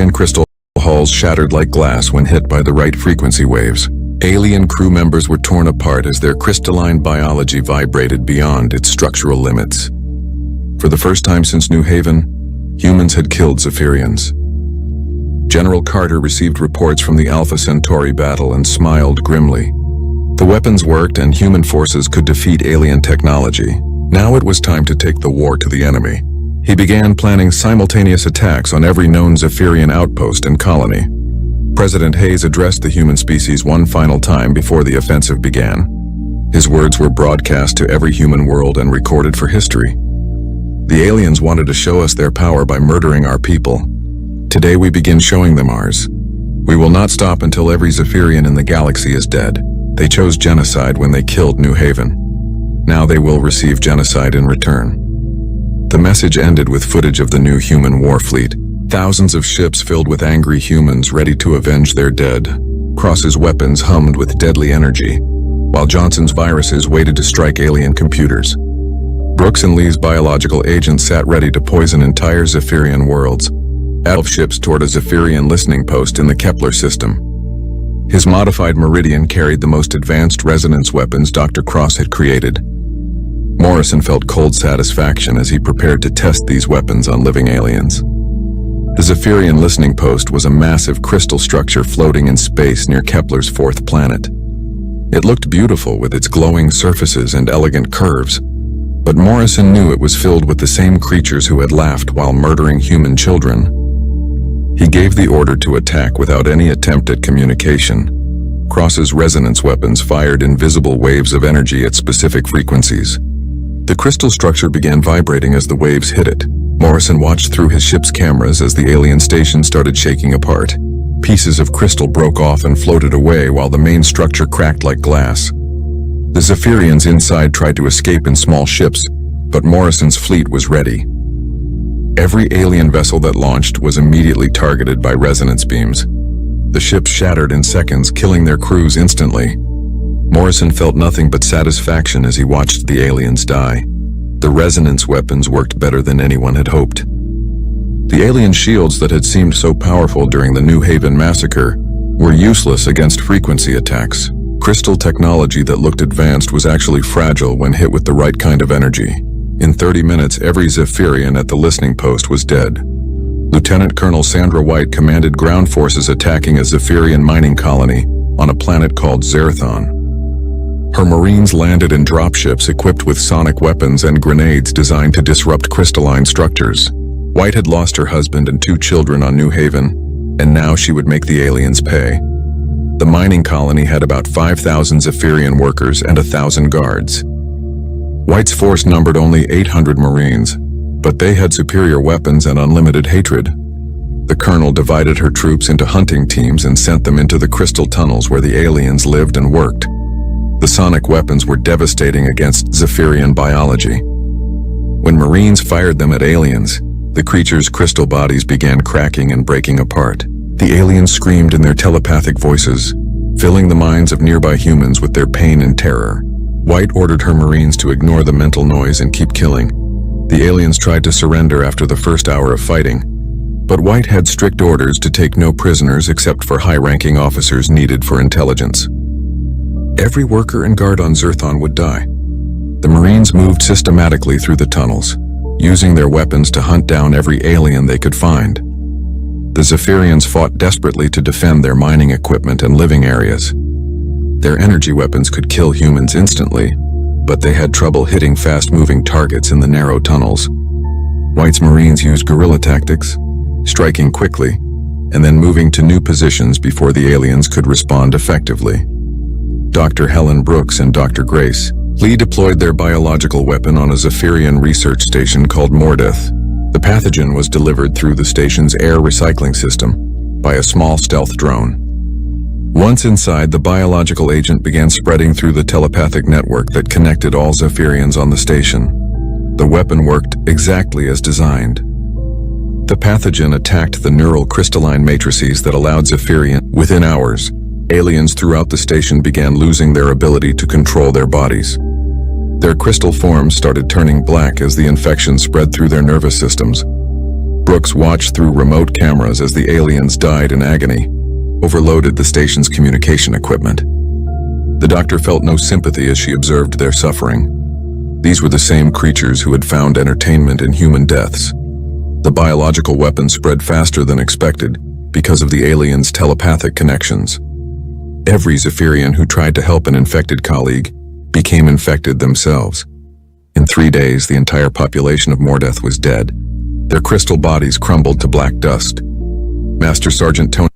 Alien crystal hulls shattered like glass when hit by the right frequency waves. Alien crew members were torn apart as their crystalline biology vibrated beyond its structural limits. For the first time since New Haven, humans had killed Zephyrians. General Carter received reports from the Alpha Centauri battle and smiled grimly. The weapons worked and human forces could defeat alien technology. Now it was time to take the war to the enemy. He began planning simultaneous attacks on every known Zephyrian outpost and colony. President Hayes addressed the human species one final time before the offensive began. His words were broadcast to every human world and recorded for history. The aliens wanted to show us their power by murdering our people. Today we begin showing them ours. We will not stop until every Zephyrian in the galaxy is dead. They chose genocide when they killed New Haven. Now they will receive genocide in return. The message ended with footage of the new human war fleet. Thousands of ships filled with angry humans ready to avenge their dead. Cross's weapons hummed with deadly energy, while Johnson's viruses waited to strike alien computers. Brooks and Lee's biological agents sat ready to poison entire Zephyrian worlds. 12 ships toward a Zephyrian listening post in the Kepler system. His modified Meridian carried the most advanced resonance weapons Dr. Cross had created. Morrison felt cold satisfaction as he prepared to test these weapons on living aliens. The Zephyrian listening post was a massive crystal structure floating in space near Kepler's fourth planet. It looked beautiful with its glowing surfaces and elegant curves, but Morrison knew it was filled with the same creatures who had laughed while murdering human children. He gave the order to attack without any attempt at communication. Cross's resonance weapons fired invisible waves of energy at specific frequencies. The crystal structure began vibrating as the waves hit it. Morrison watched through his ship's cameras as the alien station started shaking apart. Pieces of crystal broke off and floated away while the main structure cracked like glass. The Zephyrians inside tried to escape in small ships, but Morrison's fleet was ready. Every alien vessel that launched was immediately targeted by resonance beams. The ships shattered in seconds, killing their crews instantly. Morrison felt nothing but satisfaction as he watched the aliens die. The resonance weapons worked better than anyone had hoped. The alien shields that had seemed so powerful during the New Haven massacre were useless against frequency attacks. Crystal technology that looked advanced was actually fragile when hit with the right kind of energy. In 30 minutes, every Zephyrian at the listening post was dead. Lieutenant Colonel Sandra White commanded ground forces attacking a Zephyrian mining colony on a planet called Zerthon. Her Marines landed in dropships equipped with sonic weapons and grenades designed to disrupt crystalline structures. White had lost her husband and 2 children on New Haven, and now she would make the aliens pay. The mining colony had about 5,000 Zephyrian workers and 1,000 guards. White's force numbered only 800 Marines, but they had superior weapons and unlimited hatred. The colonel divided her troops into hunting teams and sent them into the crystal tunnels where the aliens lived and worked. The sonic weapons were devastating against Zephyrian biology. When Marines fired them at aliens, the creatures' crystal bodies began cracking and breaking apart. The aliens screamed in their telepathic voices, filling the minds of nearby humans with their pain and terror. White ordered her Marines to ignore the mental noise and keep killing. The aliens tried to surrender after the first hour of fighting, but White had strict orders to take no prisoners except for high-ranking officers needed for intelligence. Every worker and guard on Zerthon would die. The Marines moved systematically through the tunnels, using their weapons to hunt down every alien they could find. The Zephyrians fought desperately to defend their mining equipment and living areas. Their energy weapons could kill humans instantly, but they had trouble hitting fast-moving targets in the narrow tunnels. White's Marines used guerrilla tactics, striking quickly, and then moving to new positions before the aliens could respond effectively. Dr. Helen Brooks and Dr. Grace Lee deployed their biological weapon on a Zephyrian research station called Mordeth. The pathogen was delivered through the station's air recycling system by a small stealth drone. Once inside, the biological agent began spreading through the telepathic network that connected all Zephyrians on the station. The weapon worked exactly as designed. The pathogen attacked the neural crystalline matrices that allowed Zephyrian. Within hours, aliens throughout the station began losing their ability to control their bodies. Their crystal forms started turning black as the infection spread through their nervous systems. Brooks watched through remote cameras as the aliens died in agony, overloaded the station's communication equipment. The doctor felt no sympathy as she observed their suffering. These were the same creatures who had found entertainment in human deaths. The biological weapon spread faster than expected because of the aliens' telepathic connections. Every Zephyrian who tried to help an infected colleague became infected themselves. In 3 days, the entire population of Mordeth was dead. Their crystal bodies crumbled to black dust. Master Sergeant Tony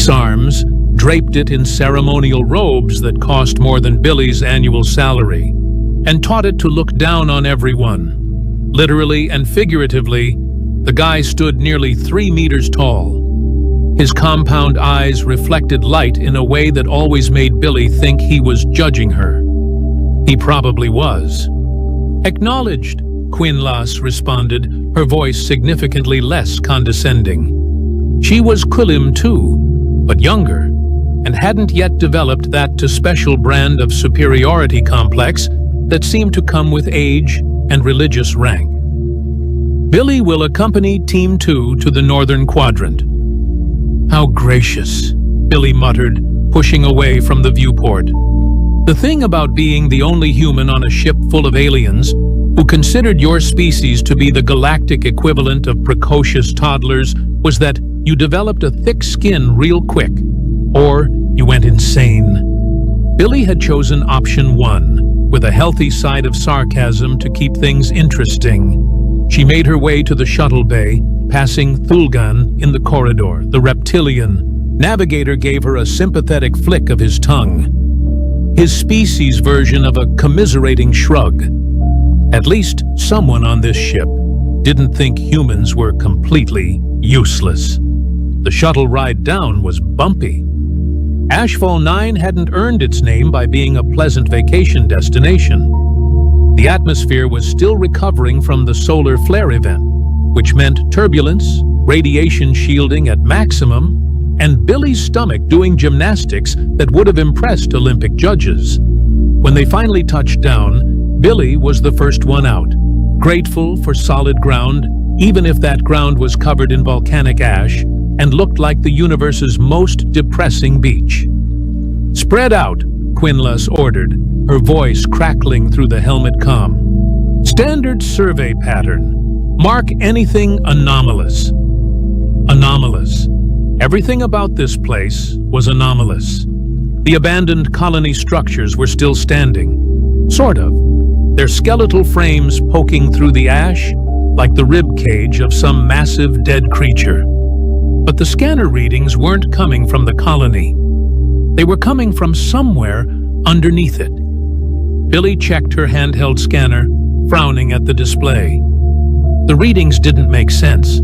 6 arms, draped it in ceremonial robes that cost more than Billy's annual salary, and taught it to look down on everyone. Literally and figuratively, the guy stood nearly 3 meters tall. His compound eyes reflected light in a way that always made Billy think he was judging her. He probably was. "Acknowledged," Quinlas responded, her voice significantly less condescending. She was Quillim too, but younger, and hadn't yet developed that special brand of superiority complex that seemed to come with age and religious rank. "Billy will accompany Team 2 to the Northern Quadrant." "How gracious," Billy muttered, pushing away from the viewport. The thing about being the only human on a ship full of aliens who considered your species to be the galactic equivalent of precocious toddlers was that you developed a thick skin real quick, or you went insane. Billy had chosen option 1, with a healthy side of sarcasm to keep things interesting. She made her way to the shuttle bay, passing Thulgan in the corridor, the reptilian. Navigator gave her a sympathetic flick of his tongue. His species' version of a commiserating shrug. At least someone on this ship didn't think humans were completely useless. The shuttle ride down was bumpy. Ashfall 9 hadn't earned its name by being a pleasant vacation destination. The atmosphere was still recovering from the solar flare event, which meant turbulence, radiation shielding at maximum, and Billy's stomach doing gymnastics that would have impressed Olympic judges. When they finally touched down, Billy was the first one out, grateful for solid ground, even if that ground was covered in volcanic ash and looked like the universe's most depressing beach. "Spread out," Quinlas ordered, her voice crackling through the helmet comm. "Standard survey pattern. Mark anything anomalous." Anomalous. Everything about this place was anomalous. The abandoned colony structures were still standing. Sort of. Their skeletal frames poking through the ash like the rib cage of some massive dead creature. But the scanner readings weren't coming from the colony. They were coming from somewhere underneath it. Billy checked her handheld scanner, frowning at the display. The readings didn't make sense.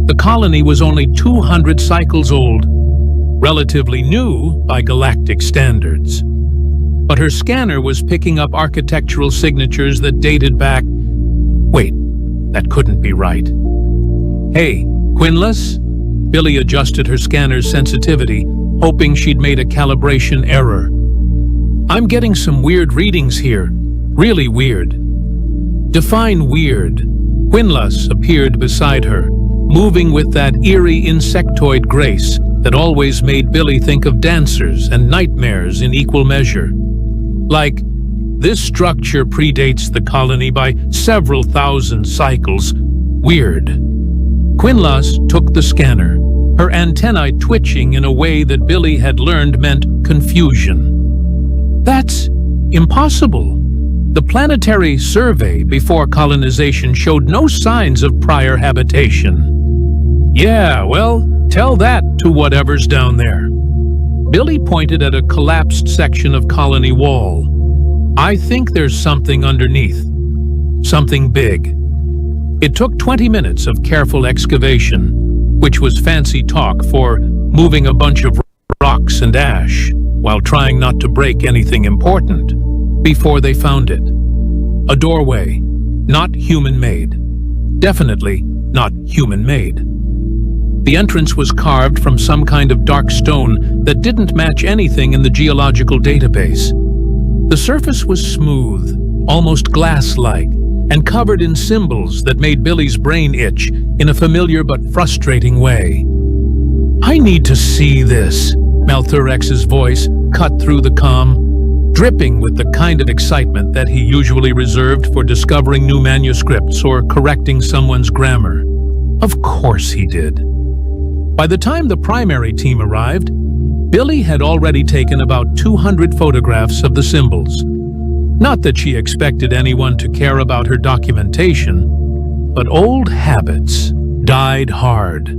The colony was only 200 cycles old, relatively new by galactic standards. But her scanner was picking up architectural signatures that dated back... Wait, that couldn't be right. "Hey, Quinlas?" Billy adjusted her scanner's sensitivity, hoping she'd made a calibration error. "I'm getting some weird readings here. Really weird." "Define weird." Quinlas appeared beside her, moving with that eerie insectoid grace that always made Billy think of dancers and nightmares in equal measure. Like, "This structure predates the colony by several thousand cycles. Weird." Quinlas took the scanner, her antennae twitching in a way that Billy had learned meant confusion. "That's impossible. The planetary survey before colonization showed no signs of prior habitation." "Yeah, well, tell that to whatever's down there." Billy pointed at a collapsed section of colony wall. "I think there's something underneath. Something big." It took 20 minutes of careful excavation, which was fancy talk for moving a bunch of rocks and ash while trying not to break anything important, before they found it. A doorway, not human-made. Definitely not human-made. The entrance was carved from some kind of dark stone that didn't match anything in the geological database. The surface was smooth, almost glass-like, and covered in symbols that made Billy's brain itch in a familiar but frustrating way. "I need to see this," Malthurex's voice cut through the comm, dripping with the kind of excitement that he usually reserved for discovering new manuscripts or correcting someone's grammar. Of course he did. By the time the primary team arrived, Billy had already taken about 200 photographs of the symbols. Not that she expected anyone to care about her documentation, but old habits died hard.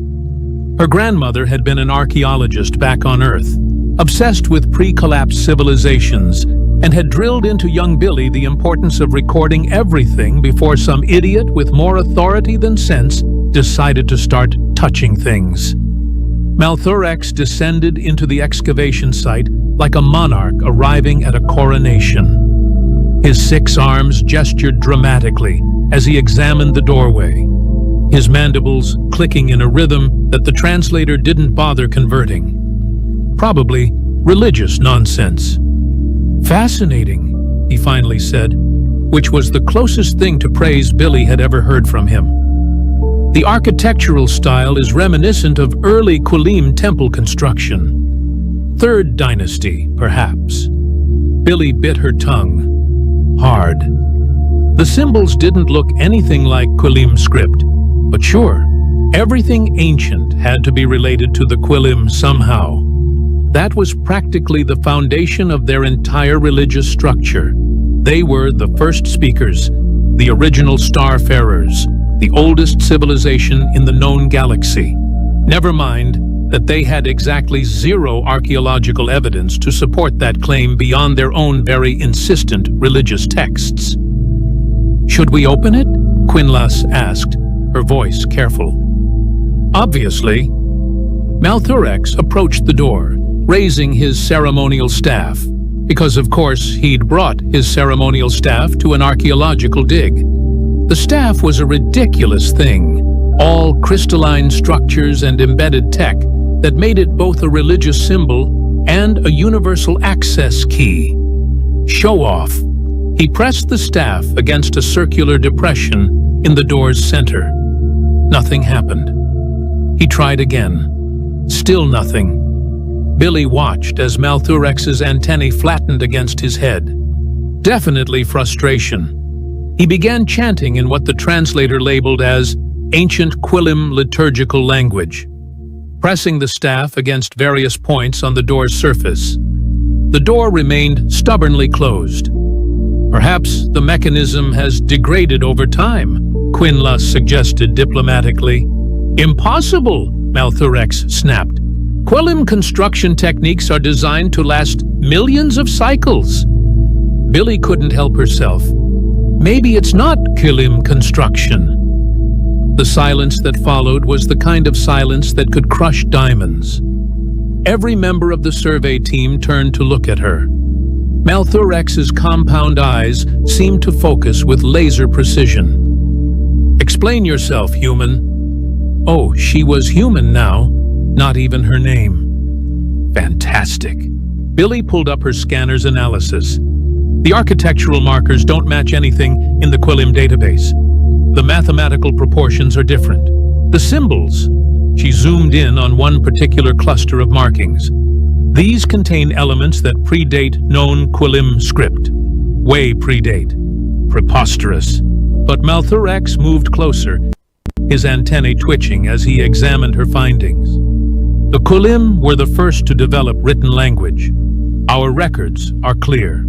Her grandmother had been an archaeologist back on Earth, obsessed with pre-collapse civilizations, and had drilled into young Billy the importance of recording everything before some idiot with more authority than sense decided to start touching things. Malthurex descended into the excavation site like a monarch arriving at a coronation. His 6 arms gestured dramatically as he examined the doorway, his mandibles clicking in a rhythm that the translator didn't bother converting. Probably religious nonsense. "Fascinating," he finally said, which was the closest thing to praise Billy had ever heard from him. The architectural style is reminiscent of early Qulim temple construction. 3rd dynasty, perhaps. Billy bit her tongue. Hard. The symbols didn't look anything like Qulim script, but sure, everything ancient had to be related to the Qulim somehow. That was practically the foundation of their entire religious structure. They were the first speakers, the original starfarers, the oldest civilization in the known galaxy. Never mind that they had exactly 0 archaeological evidence to support that claim beyond their own very insistent religious texts. "Should we open it?" Quinlas asked, her voice careful. Obviously. Malthurex approached the door, raising his ceremonial staff, because of course he'd brought his ceremonial staff to an archaeological dig. The staff was a ridiculous thing, all crystalline structures and embedded tech that made it both a religious symbol and a universal access key. Show off. He pressed the staff against a circular depression in the door's center. Nothing happened. He tried again. Still nothing. Billy watched as Malthurex's antennae flattened against his head. Definitely frustration. He began chanting in what the translator labeled as ancient Qulim liturgical language, pressing the staff against various points on the door's surface. The door remained stubbornly closed. "Perhaps the mechanism has degraded over time," Quinlas suggested diplomatically. "Impossible," Malthurex snapped. "Qulim construction techniques are designed to last millions of cycles." Billy couldn't help herself. Maybe it's not Qulim construction. The silence that followed was the kind of silence that could crush diamonds. Every member of the survey team turned to look at her. Malthurex's compound eyes seemed to focus with laser precision. "Explain yourself, human." Oh, she was human now, not even her name. Fantastic. Billy pulled up her scanner's analysis. The architectural markers don't match anything in the Qulim database. The mathematical proportions are different. The symbols. She zoomed in on one particular cluster of markings. These contain elements that predate known Qulim script. Way predate. Preposterous. But Malthurex moved closer, his antennae twitching as he examined her findings. The Qulim were the first to develop written language. Our records are clear.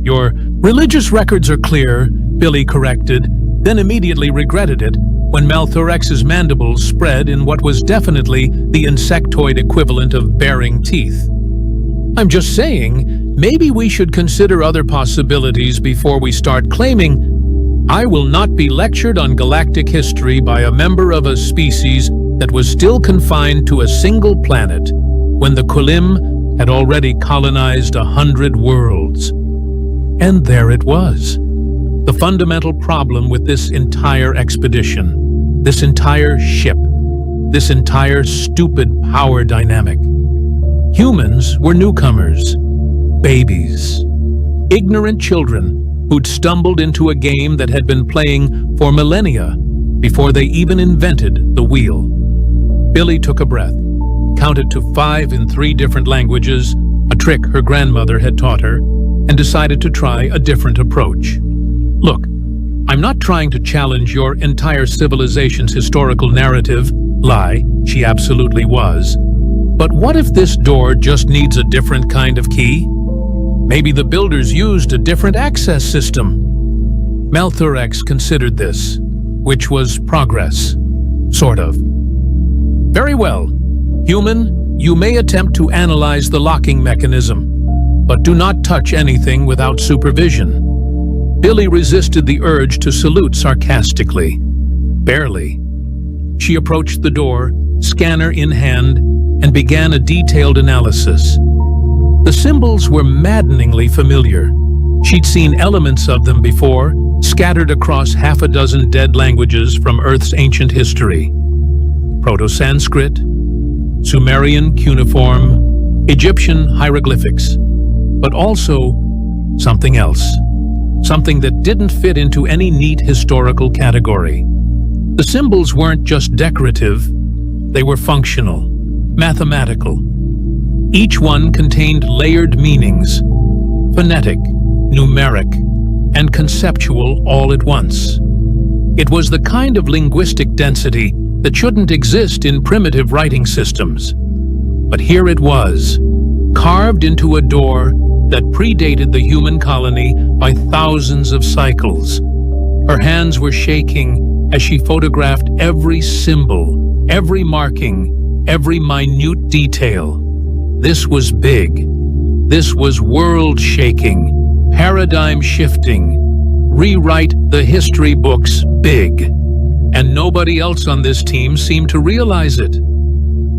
Your religious records are clear, Billy corrected, then immediately regretted it when Malthurex's mandibles spread in what was definitely the insectoid equivalent of baring teeth. "I'm just saying, maybe we should consider other possibilities before we start claiming." "I will not be lectured on galactic history by a member of a species that was still confined to a single planet when the Qulim had already colonized 100 worlds." And there it was. The fundamental problem with this entire expedition, this entire ship, this entire stupid power dynamic. Humans were newcomers, babies, ignorant children who'd stumbled into a game that had been playing for millennia before they even invented the wheel. Billy took a breath, counted to 5 in 3 different languages, a trick her grandmother had taught her, and decided to try a different approach. "Look, I'm not trying to challenge your entire civilization's historical narrative," lie, she absolutely was. "But what if this door just needs a different kind of key? Maybe the builders used a different access system." Malthurex considered this, which was progress, sort of. Very well. Human, you may attempt to analyze the locking mechanism, but do not touch anything without supervision. Billy resisted the urge to salute sarcastically. Barely. She approached the door, scanner in hand, and began a detailed analysis. The symbols were maddeningly familiar. She'd seen elements of them before, scattered across half a dozen dead languages from Earth's ancient history. Proto-Sanskrit, Sumerian cuneiform, Egyptian hieroglyphics, but also something else. Something that didn't fit into any neat historical category. The symbols weren't just decorative, they were functional, mathematical. Each one contained layered meanings, phonetic, numeric, and conceptual all at once. It was the kind of linguistic density that shouldn't exist in primitive writing systems. But here it was, carved into a door that predated the human colony by thousands of cycles. Her hands were shaking as she photographed every symbol, every marking, every minute detail. This was big. This was world-shaking, paradigm-shifting. Rewrite the history books big. And nobody else on this team seemed to realize it.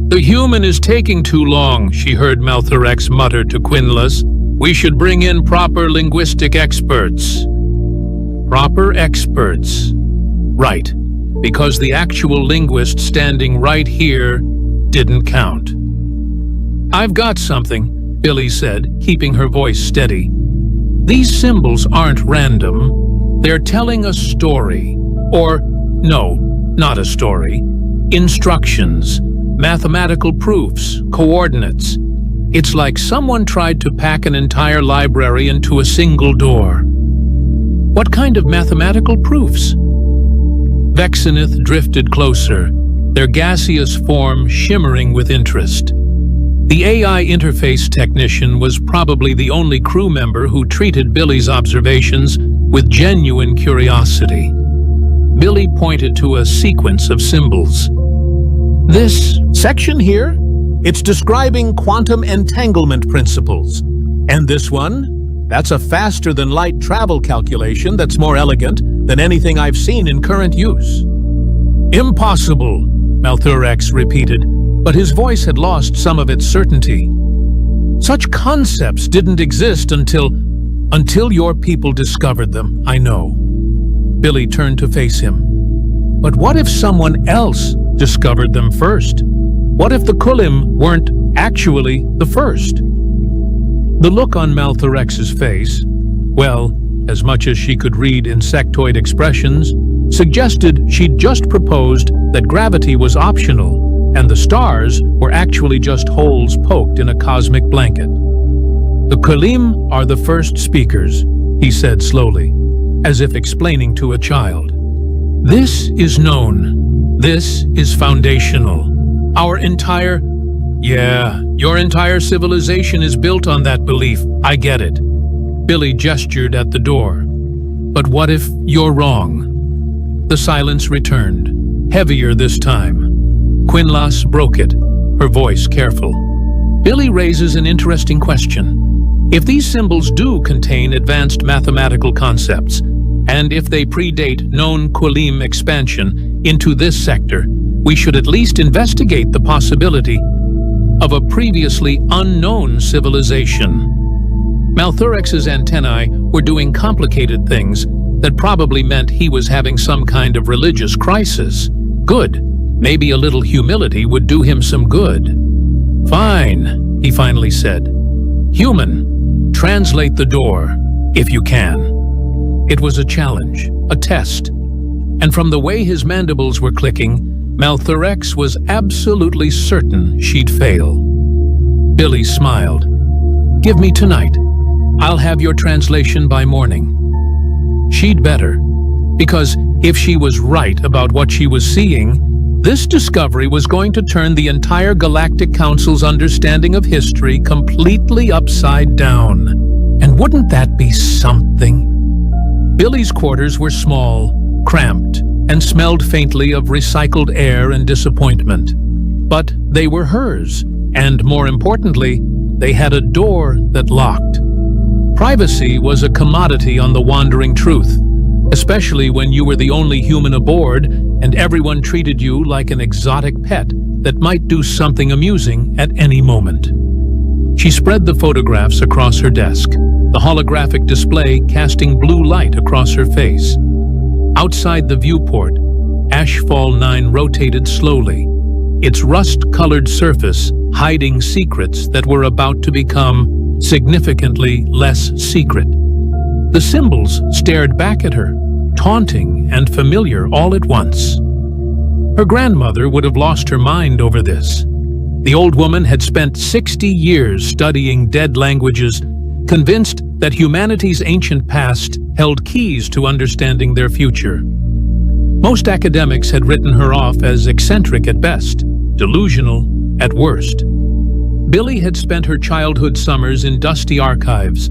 "The human is taking too long," she heard Malthorex mutter to Quinlus. "We should bring in proper linguistic experts." Proper experts. Right, because the actual linguist standing right here didn't count. "I've got something," Billy said, keeping her voice steady. "These symbols aren't random. They're telling a story. Or, no, not a story. Instructions, mathematical proofs, coordinates. It's like someone tried to pack an entire library into a single door." "What kind of mathematical proofs?" Vexenith drifted closer, their gaseous form shimmering with interest. The AI interface technician was probably the only crew member who treated Billy's observations with genuine curiosity. Billy pointed to a sequence of symbols. "This section here? It's describing quantum entanglement principles. And this one? That's a faster-than-light travel calculation that's more elegant than anything I've seen in current use." "Impossible," Malthorex repeated, but his voice had lost some of its certainty. "Such concepts didn't exist until your people discovered them, I know." Billy turned to face him. "But what if someone else discovered them first? What if the Kulim weren't actually the first?" The look on Malthorex's face, well, as much as she could read insectoid expressions, suggested she'd just proposed that gravity was optional and the stars were actually just holes poked in a cosmic blanket. "The Kulim are the first speakers," he said slowly, as if explaining to a child. "This is known. This is foundational. Your entire civilization is built on that belief. I get it." Billy gestured at the door. "But what if you're wrong?" The silence returned, heavier this time. Quinlas broke it, her voice careful. "Billy raises an interesting question. If these symbols do contain advanced mathematical concepts, and if they predate known Kulim expansion into this sector, we should at least investigate the possibility of a previously unknown civilization." Malthorex's antennae were doing complicated things that probably meant he was having some kind of religious crisis. Good. Maybe a little humility would do him some good. "Fine," he finally said. "Human, translate the door, if you can." It was a challenge, a test. And from the way his mandibles were clicking, Malthorex was absolutely certain she'd fail. Billy smiled. "Give me tonight. I'll have your translation by morning." She'd better, because if she was right about what she was seeing, this discovery was going to turn the entire Galactic Council's understanding of history completely upside down. And wouldn't that be something? Billy's quarters were small, cramped, and smelled faintly of recycled air and disappointment. But they were hers, and more importantly, they had a door that locked. Privacy was a commodity on the Wandering Truth, especially when you were the only human aboard and everyone treated you like an exotic pet that might do something amusing at any moment. She spread the photographs across her desk, the holographic display casting blue light across her face. Outside the viewport, Ashfall 9 rotated slowly, its rust-colored surface hiding secrets that were about to become significantly less secret. The symbols stared back at her, taunting and familiar all at once. Her grandmother would have lost her mind over this. The old woman had spent 60 years studying dead languages, convinced that humanity's ancient past held keys to understanding their future. Most academics had written her off as eccentric at best, delusional at worst. Billy had spent her childhood summers in dusty archives,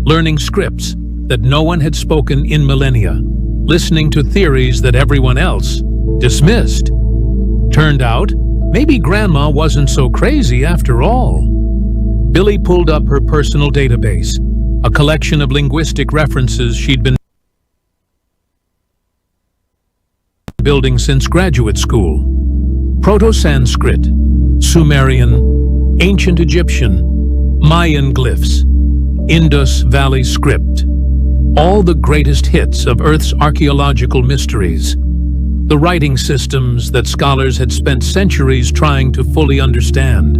learning scripts that no one had spoken in millennia, listening to theories that everyone else dismissed. Turned out, maybe Grandma wasn't so crazy after all. Billy pulled up her personal database, a collection of linguistic references she'd been building since graduate school. Proto-Sanskrit, Sumerian, Ancient Egyptian, Mayan glyphs, Indus Valley script, all the greatest hits of Earth's archaeological mysteries, the writing systems that scholars had spent centuries trying to fully understand.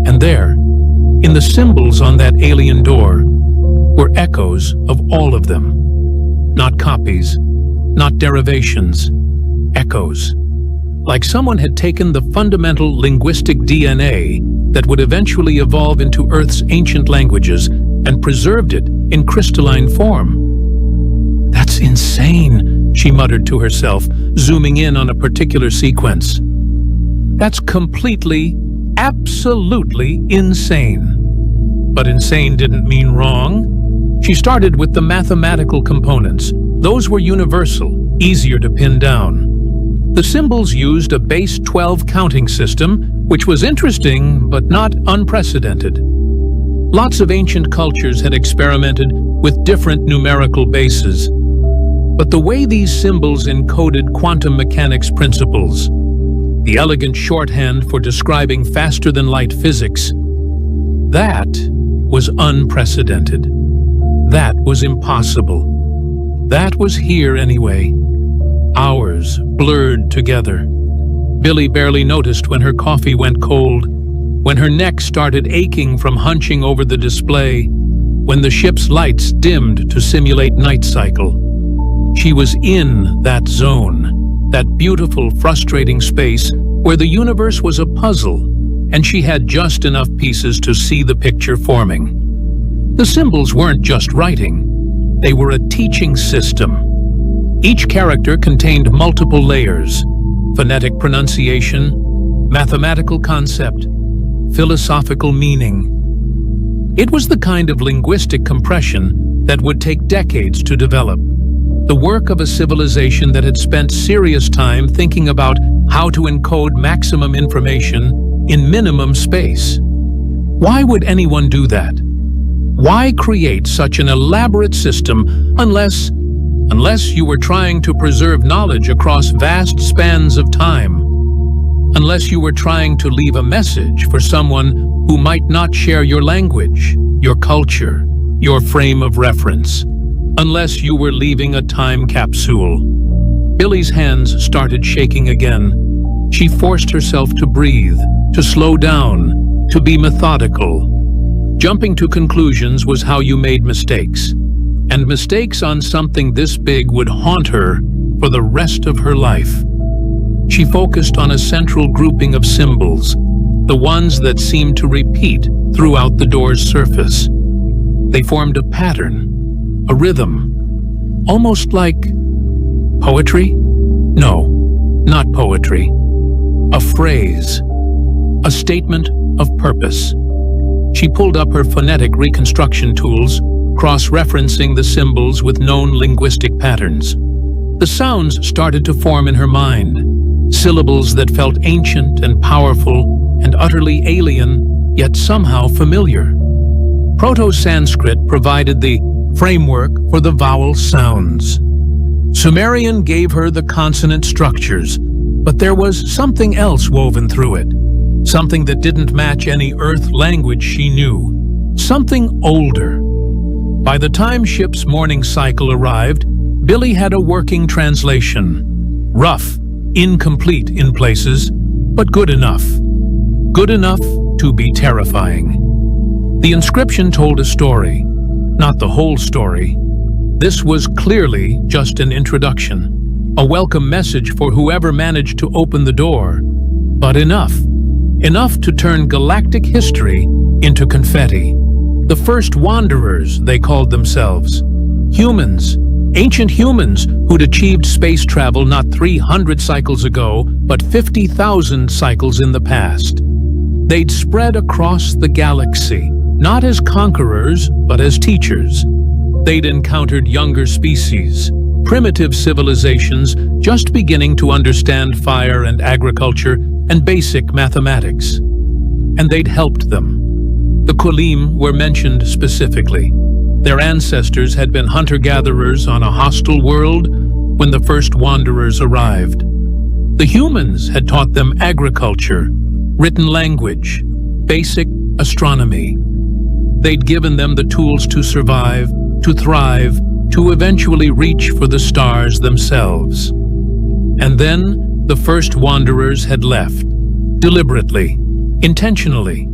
And there, in the symbols on that alien door, were echoes of all of them. Not copies, not derivations, echoes. Like someone had taken the fundamental linguistic DNA that would eventually evolve into Earth's ancient languages and preserved it in crystalline form. "That's insane," she muttered to herself, zooming in on a particular sequence. "That's completely, absolutely insane." But insane didn't mean wrong. She started with the mathematical components. Those were universal, easier to pin down. The symbols used a base 12 counting system, which was interesting but not unprecedented. Lots of ancient cultures had experimented with different numerical bases. But the way these symbols encoded quantum mechanics principles, the elegant shorthand for describing faster-than-light physics, that was unprecedented. That was impossible. That was here anyway. Hours blurred together. Billy barely noticed when her coffee went cold, when her neck started aching from hunching over the display, when the ship's lights dimmed to simulate night cycle. She was in that zone, that beautiful, frustrating space where the universe was a puzzle, and she had just enough pieces to see the picture forming. The symbols weren't just writing. They were a teaching system. Each character contained multiple layers: phonetic pronunciation, mathematical concept, philosophical meaning. It was the kind of linguistic compression that would take decades to develop, the work of a civilization that had spent serious time thinking about how to encode maximum information in minimum space. Why would anyone do that? Why create such an elaborate system unless you were trying to preserve knowledge across vast spans of time? Unless you were trying to leave a message for someone who might not share your language, your culture, your frame of reference. Unless you were leaving a time capsule. Billy's hands started shaking again. She forced herself to breathe, to slow down, to be methodical. Jumping to conclusions was how you made mistakes. And mistakes on something this big would haunt her for the rest of her life. She focused on a central grouping of symbols, the ones that seemed to repeat throughout the door's surface. They formed a pattern, a rhythm, almost like poetry? No, not poetry. A phrase, a statement of purpose. She pulled up her phonetic reconstruction tools, cross-referencing the symbols with known linguistic patterns. The sounds started to form in her mind. syllables that felt ancient and powerful and utterly alien, yet somehow familiar. Proto-Sanskrit provided the framework for the vowel sounds. Sumerian gave her the consonant structures, but there was something else woven through it, something that didn't match any Earth language she knew, something older. By the time Ship's morning cycle arrived, Billy had a working translation. Rough, incomplete in places, but good enough. Good enough to be terrifying. The inscription told a story, not the whole story. This was clearly just an introduction, a welcome message for whoever managed to open the door, but enough. Enough to turn galactic history into confetti. The first wanderers, they called themselves. Humans, ancient humans who'd achieved space travel not 300 cycles ago, but 50,000 cycles in the past. They'd spread across the galaxy, not as conquerors, but as teachers. They'd encountered younger species, primitive civilizations just beginning to understand fire and agriculture and basic mathematics. And they'd helped them. The Qulim were mentioned specifically. Their ancestors had been hunter-gatherers on a hostile world when the first wanderers arrived. The humans had taught them agriculture, written language, basic astronomy. They'd given them the tools to survive, to thrive, to eventually reach for the stars themselves. And then the first wanderers had left, deliberately, intentionally.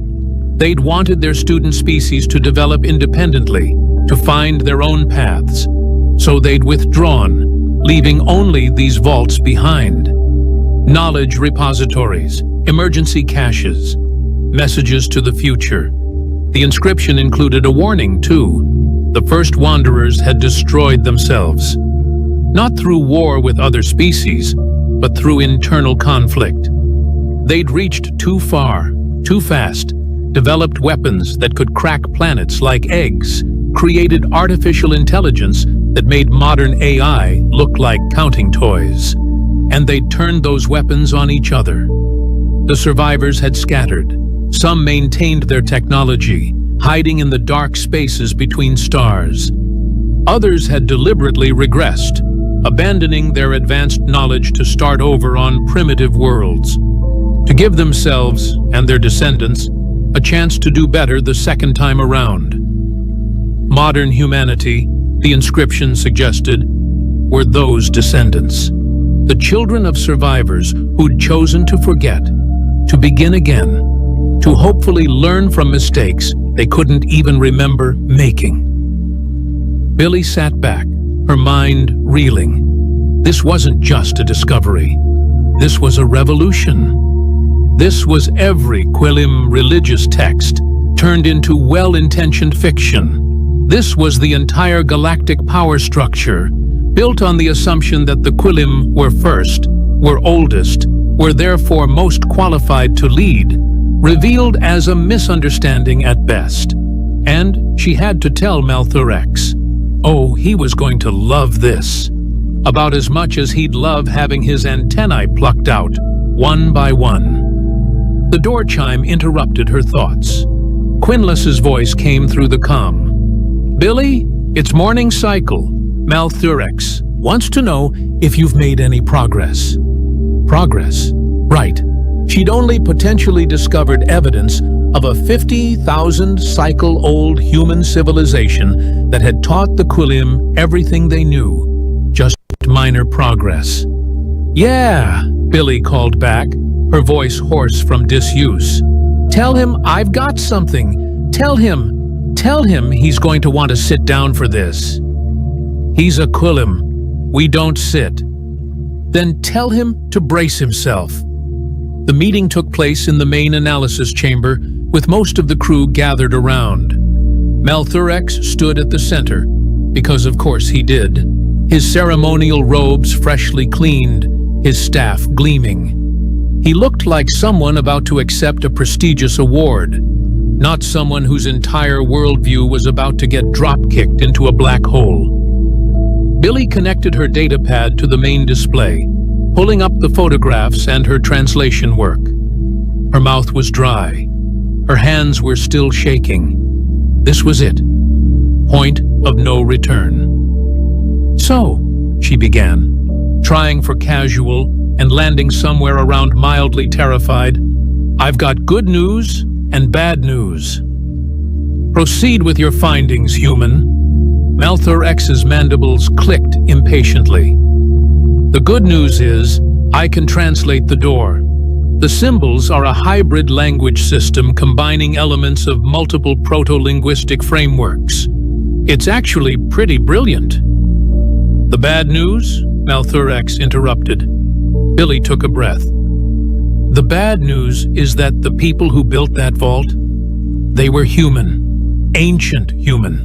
They'd wanted their student species to develop independently, to find their own paths, so they'd withdrawn, leaving only these vaults behind. Knowledge repositories, emergency caches, messages to the future. The inscription included a warning, too. The first wanderers had destroyed themselves. Not through war with other species, but through internal conflict. They'd reached too far, too fast, developed weapons that could crack planets like eggs, created artificial intelligence that made modern AI look like counting toys. And they'd turned those weapons on each other. The survivors had scattered. Some maintained their technology, hiding in the dark spaces between stars. Others had deliberately regressed, abandoning their advanced knowledge to start over on primitive worlds, to give themselves and their descendants a chance to do better the second time around. Modern humanity, the inscription suggested, were those descendants, the children of survivors who'd chosen to forget, to begin again, to hopefully learn from mistakes they couldn't even remember making. Billy sat back, her mind reeling. This wasn't just a discovery. This was a revolution. This was every Qulim religious text turned into well-intentioned fiction. This was the entire galactic power structure, built on the assumption that the Qulim were first, were oldest, were therefore most qualified to lead, revealed as a misunderstanding at best. And she had to tell Malthurex. Oh, he was going to love this. About as much as he'd love having his antennae plucked out, one by one. The door chime interrupted her thoughts. Quinless's voice came through the comm. Billy, it's morning cycle. Malthurex wants to know if you've made any progress. Progress? Right. She'd only potentially discovered evidence of a 50,000 cycle-old human civilization that had taught the Qulim everything they knew, just minor progress. Yeah, Billy called back, her voice hoarse from disuse. Tell him I've got something. Tell him he's going to want to sit down for this. He's a Qulim. We don't sit. Then tell him to brace himself. The meeting took place in the main analysis chamber, with most of the crew gathered around. Malthurex stood at the center, because of course he did, his ceremonial robes freshly cleaned, his staff gleaming. He looked like someone about to accept a prestigious award, not someone whose entire worldview was about to get drop-kicked into a black hole. Billy connected her datapad to the main display, pulling up the photographs and her translation work. Her mouth was dry. Her hands were still shaking. This was it. Point of no return. "So," she began, trying for casual and landing somewhere around mildly terrified, "I've got good news and bad news." "Proceed with your findings, human." Malthor X's mandibles clicked impatiently. "The good news is, I can translate the door. The symbols are a hybrid language system combining elements of multiple proto-linguistic frameworks. It's actually pretty brilliant." "The bad news?" Malthor X interrupted. Billy took a breath. "The bad news is that the people who built that vault, they were human. Ancient human.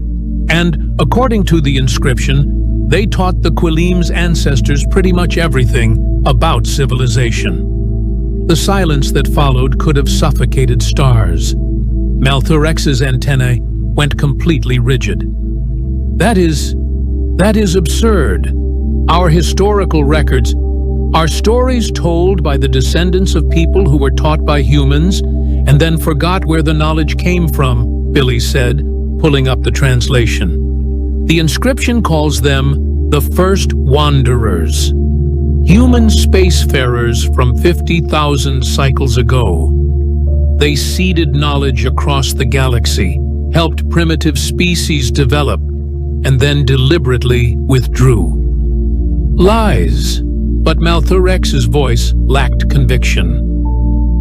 And, according to the inscription, they taught the Quilim's ancestors pretty much everything about civilization." The silence that followed could have suffocated stars. Malthor X's antennae went completely rigid. That is absurd. Our historical records are stories told by the descendants of people who were taught by humans and then forgot where the knowledge came from, Billy said, pulling up the translation. The inscription calls them the first wanderers. Human spacefarers from 50,000 cycles ago. They seeded knowledge across the galaxy, helped primitive species develop, and then deliberately withdrew. Lies, but Malthor X's voice lacked conviction.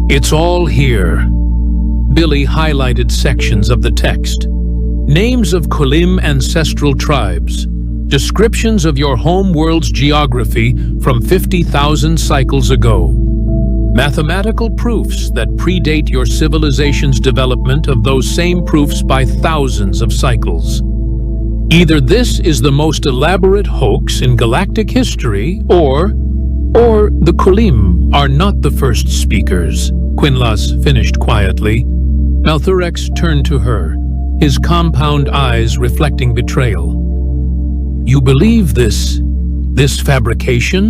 "It's all here." Billy highlighted sections of the text. Names of Quilim ancestral tribes. Descriptions of your home world's geography from 50,000 cycles ago. Mathematical proofs that predate your civilization's development of those same proofs by thousands of cycles. Either this is the most elaborate hoax in galactic history, or the Quilim are not the first speakers, Quinlas finished quietly. Malthor X turned to her, his compound eyes reflecting betrayal. "You believe this fabrication?"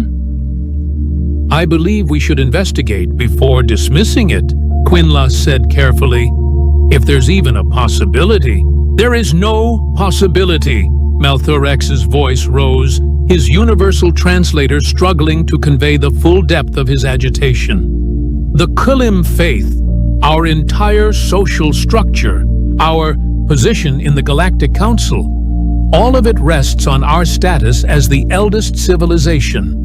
"I believe we should investigate before dismissing it," Quinlas said carefully. "If there's even a possibility." "There is no possibility," Malthor X's voice rose, his universal translator struggling to convey the full depth of his agitation. "The Quilim faith, our entire social structure, our position in the Galactic Council, all of it rests on our status as the eldest civilization.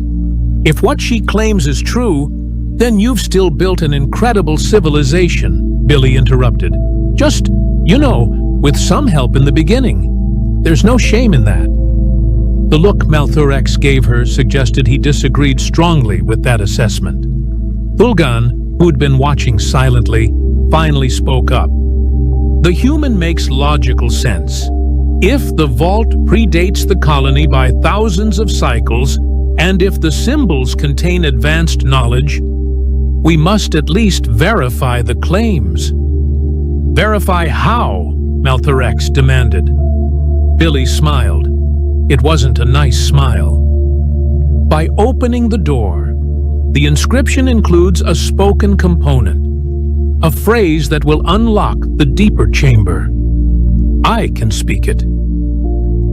If what she claims is true, then you've still built an incredible civilization," Billy interrupted. "Just, with some help in the beginning. There's no shame in that." The look Malthor X gave her suggested he disagreed strongly with that assessment. Thulgan, who'd been watching silently, finally spoke up. "The human makes logical sense. If the vault predates the colony by thousands of cycles, and if the symbols contain advanced knowledge, we must at least verify the claims." "Verify how?" Malthor X demanded. Billy smiled. It wasn't a nice smile. "By opening the door. The inscription includes a spoken component, a phrase that will unlock the deeper chamber. I can speak it.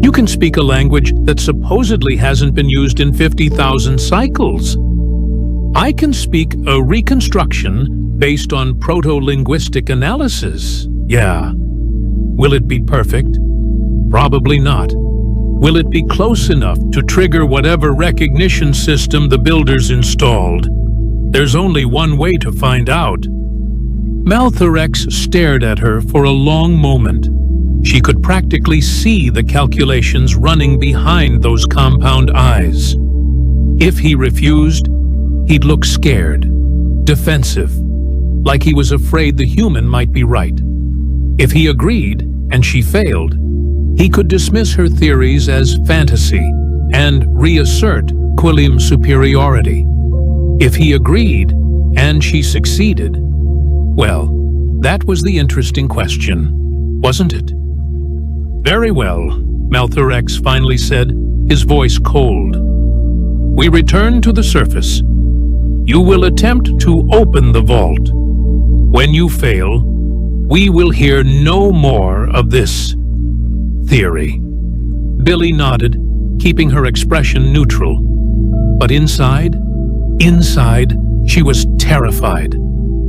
You can speak a language that supposedly hasn't been used in 50,000 cycles. I can speak a reconstruction based on proto-linguistic analysis. Yeah. Will it be perfect? Probably not. Will it be close enough to trigger whatever recognition system the builders installed? There's only one way to find out." Malthor X stared at her for a long moment. She could practically see the calculations running behind those compound eyes. If he refused, he'd look scared, defensive, like he was afraid the human might be right. If he agreed, and she failed, he could dismiss her theories as fantasy and reassert Quilim's superiority. If he agreed, and she succeeded, well, that was the interesting question, wasn't it? "Very well," Malthor X finally said, his voice cold. "We return to the surface. You will attempt to open the vault. When you fail, we will hear no more of this theory." Billy nodded, keeping her expression neutral. But inside, she was terrified,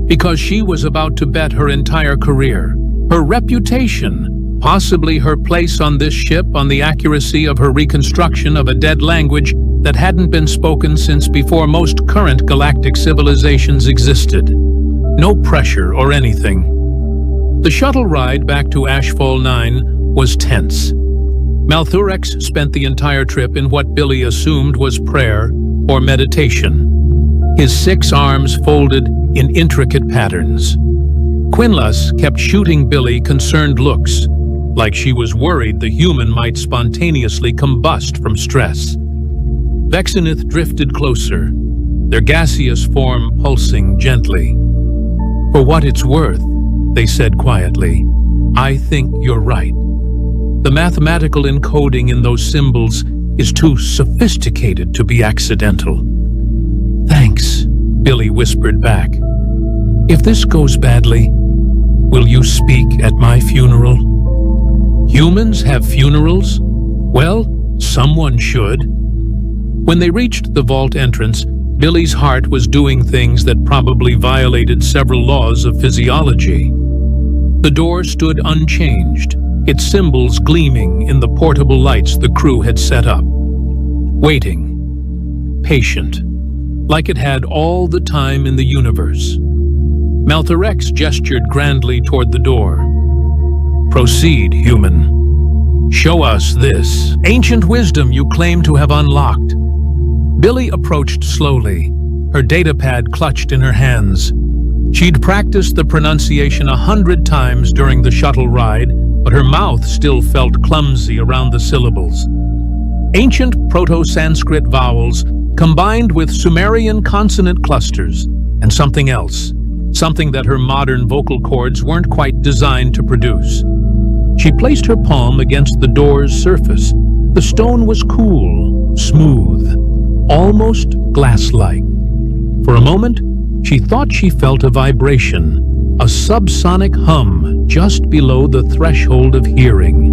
because she was about to bet her entire career, her reputation, possibly her place on this ship, on the accuracy of her reconstruction of a dead language that hadn't been spoken since before most current galactic civilizations existed. No pressure or anything. The shuttle ride back to Ashfall 9 was tense. Malthurex spent the entire trip in what Billy assumed was prayer or meditation, his 6 arms folded in intricate patterns. Quinlus kept shooting Billy concerned looks, like she was worried the human might spontaneously combust from stress. Vexenith drifted closer, their gaseous form pulsing gently. "For what it's worth," they said quietly, "I think you're right. The mathematical encoding in those symbols is too sophisticated to be accidental." "Thanks," Billy whispered back. "If this goes badly, will you speak at my funeral?" Humans have funerals? Well, someone should. When they reached the vault entrance, Billy's heart was doing things that probably violated several laws of physiology. The door stood unchanged, its symbols gleaming in the portable lights the crew had set up. Waiting. Patient. Like it had all the time in the universe. Malthurex gestured grandly toward the door. "Proceed, human. Show us this ancient wisdom you claim to have unlocked." Billy approached slowly, her datapad clutched in her hands. She'd practiced the pronunciation 100 times during the shuttle ride, but her mouth still felt clumsy around the syllables. Ancient Proto-Sanskrit vowels combined with Sumerian consonant clusters and something else, something that her modern vocal cords weren't quite designed to produce. She placed her palm against the door's surface. The stone was cool, smooth, almost glass-like. For a moment, she thought she felt a vibration, a subsonic hum just below the threshold of hearing.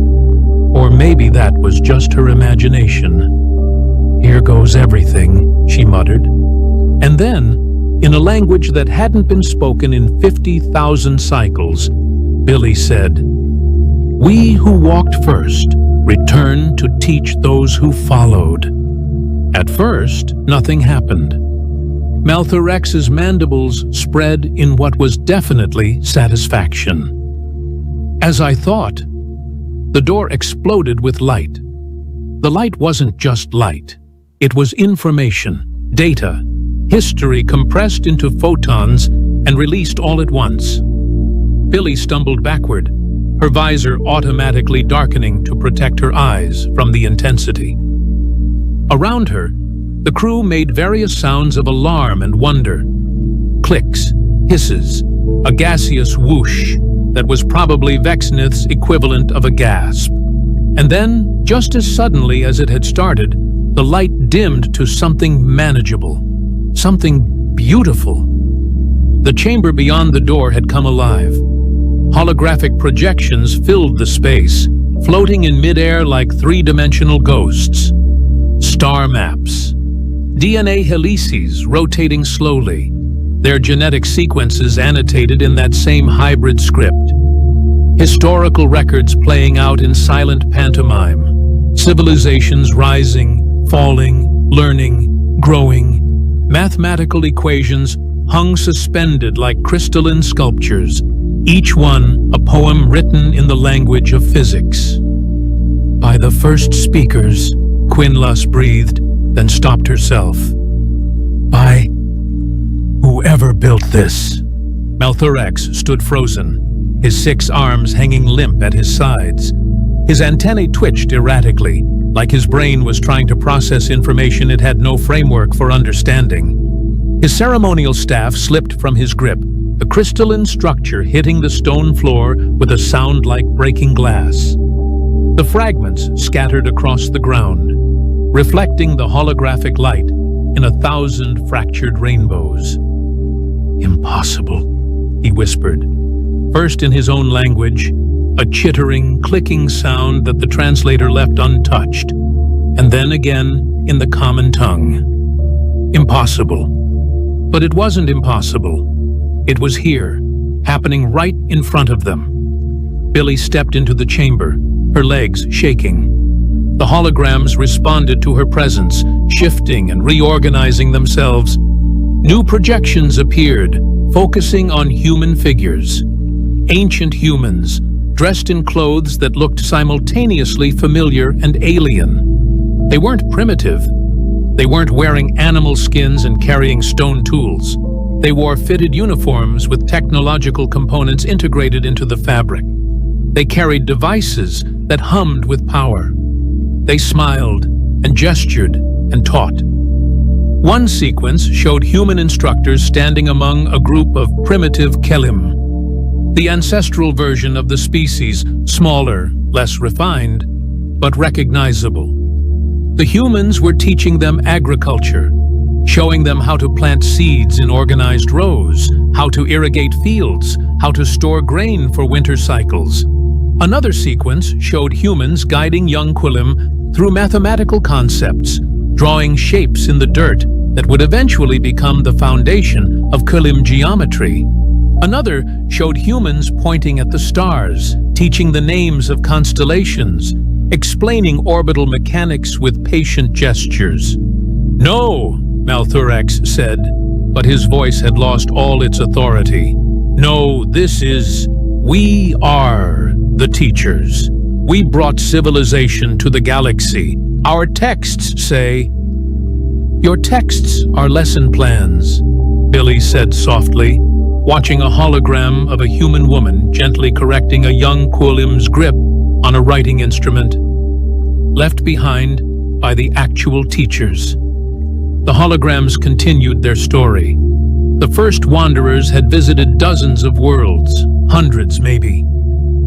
Or maybe that was just her imagination. "Here goes everything," she muttered. And then, in a language that hadn't been spoken in 50,000 cycles, Billy said, "We who walked first return to teach those who followed." At first, nothing happened. Malthurex's mandibles spread in what was definitely satisfaction. As I thought, the door exploded with light. The light wasn't just light. It was information, data, history compressed into photons and released all at once. Billy stumbled backward, her visor automatically darkening to protect her eyes from the intensity. Around her, the crew made various sounds of alarm and wonder. Clicks, hisses, a gaseous whoosh that was probably Vexenith's equivalent of a gasp. And then, just as suddenly as it had started, the light dimmed to something manageable, something beautiful. The chamber beyond the door had come alive. Holographic projections filled the space, floating in midair like three-dimensional ghosts. Star maps. DNA helices rotating slowly, their genetic sequences annotated in that same hybrid script. Historical records playing out in silent pantomime. Civilizations rising, falling, learning, growing. Mathematical equations hung suspended like crystalline sculptures, each one a poem written in the language of physics. "By the first speakers," Quinlus breathed, then stopped herself. "By whoever built this." Malthurex stood frozen, his 6 arms hanging limp at his sides. His antennae twitched erratically, like his brain was trying to process information it had no framework for understanding. His ceremonial staff slipped from his grip, the crystalline structure hitting the stone floor with a sound like breaking glass. The fragments scattered across the ground, reflecting the holographic light, in 1,000 fractured rainbows. "Impossible," he whispered, first in his own language, a chittering, clicking sound that the translator left untouched, and then again in the common tongue. Impossible. But it wasn't impossible. It was here, happening right in front of them. Billy stepped into the chamber, her legs shaking. The holograms responded to her presence, shifting and reorganizing themselves. New projections appeared, focusing on human figures. Ancient humans, dressed in clothes that looked simultaneously familiar and alien. They weren't primitive. They weren't wearing animal skins and carrying stone tools. They wore fitted uniforms with technological components integrated into the fabric. They carried devices that hummed with power. They smiled and gestured and taught. One sequence showed human instructors standing among a group of primitive Kelim, the ancestral version of the species, smaller, less refined, but recognizable. The humans were teaching them agriculture, showing them how to plant seeds in organized rows, how to irrigate fields, how to store grain for winter cycles. Another sequence showed humans guiding young Quilim through mathematical concepts, drawing shapes in the dirt that would eventually become the foundation of Quilim geometry. Another showed humans pointing at the stars, teaching the names of constellations, explaining orbital mechanics with patient gestures. "No," Malthurax said, but his voice had lost all its authority. "No, we are the teachers. We brought civilization to the galaxy. Our texts say—" "Your texts are lesson plans," Billy said softly, watching a hologram of a human woman gently correcting a young Quilim's grip on a writing instrument, left behind by the actual teachers. The holograms continued their story. The first wanderers had visited dozens of worlds, hundreds maybe.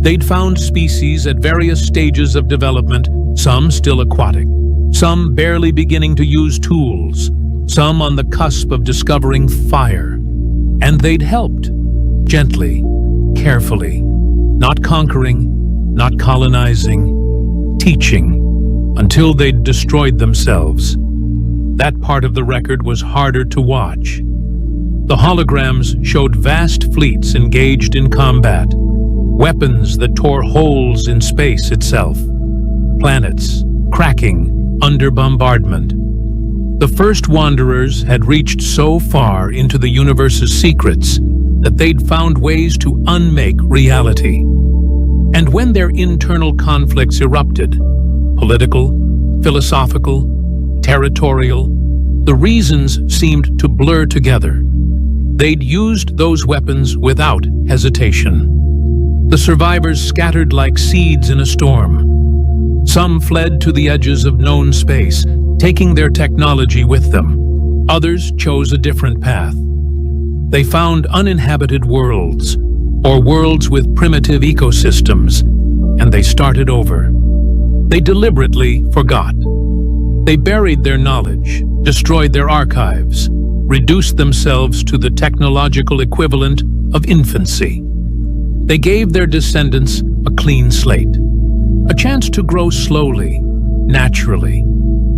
They'd found species at various stages of development, some still aquatic, some barely beginning to use tools, some on the cusp of discovering fire. And they'd helped, gently, carefully, not conquering, not colonizing, teaching, until they'd destroyed themselves. That part of the record was harder to watch. The holograms showed vast fleets engaged in combat, weapons that tore holes in space itself, planets cracking under bombardment. The first wanderers had reached so far into the universe's secrets that they'd found ways to unmake reality. And when their internal conflicts erupted, political, philosophical, territorial, the reasons seemed to blur together. They'd used those weapons without hesitation. The survivors scattered like seeds in a storm. Some fled to the edges of known space, taking their technology with them. Others chose a different path. They found uninhabited worlds, or worlds with primitive ecosystems, and they started over. They deliberately forgot. They buried their knowledge, destroyed their archives, reduced themselves to the technological equivalent of infancy. They gave their descendants a clean slate, a chance to grow slowly, naturally,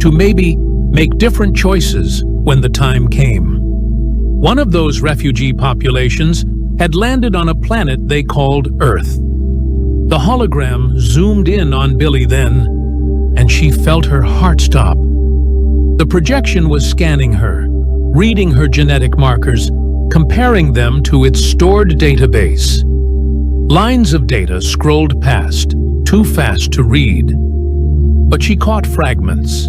to maybe make different choices when the time came. One of those refugee populations had landed on a planet they called Earth. The hologram zoomed in on Billy then, and she felt her heart stop. The projection was scanning her, reading her genetic markers, comparing them to its stored database. Lines of data scrolled past, too fast to read. But she caught fragments.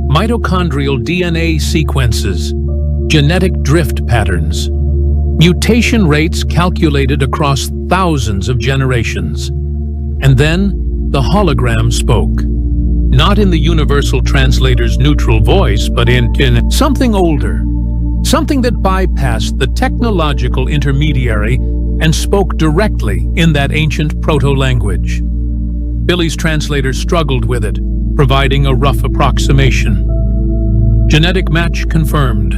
Mitochondrial DNA sequences, genetic drift patterns, mutation rates calculated across thousands of generations. And then the hologram spoke. Not in the universal translator's neutral voice, but in something older, something that bypassed the technological intermediary and spoke directly in that ancient proto-language. Billy's translator struggled with it, providing a rough approximation. Genetic match confirmed.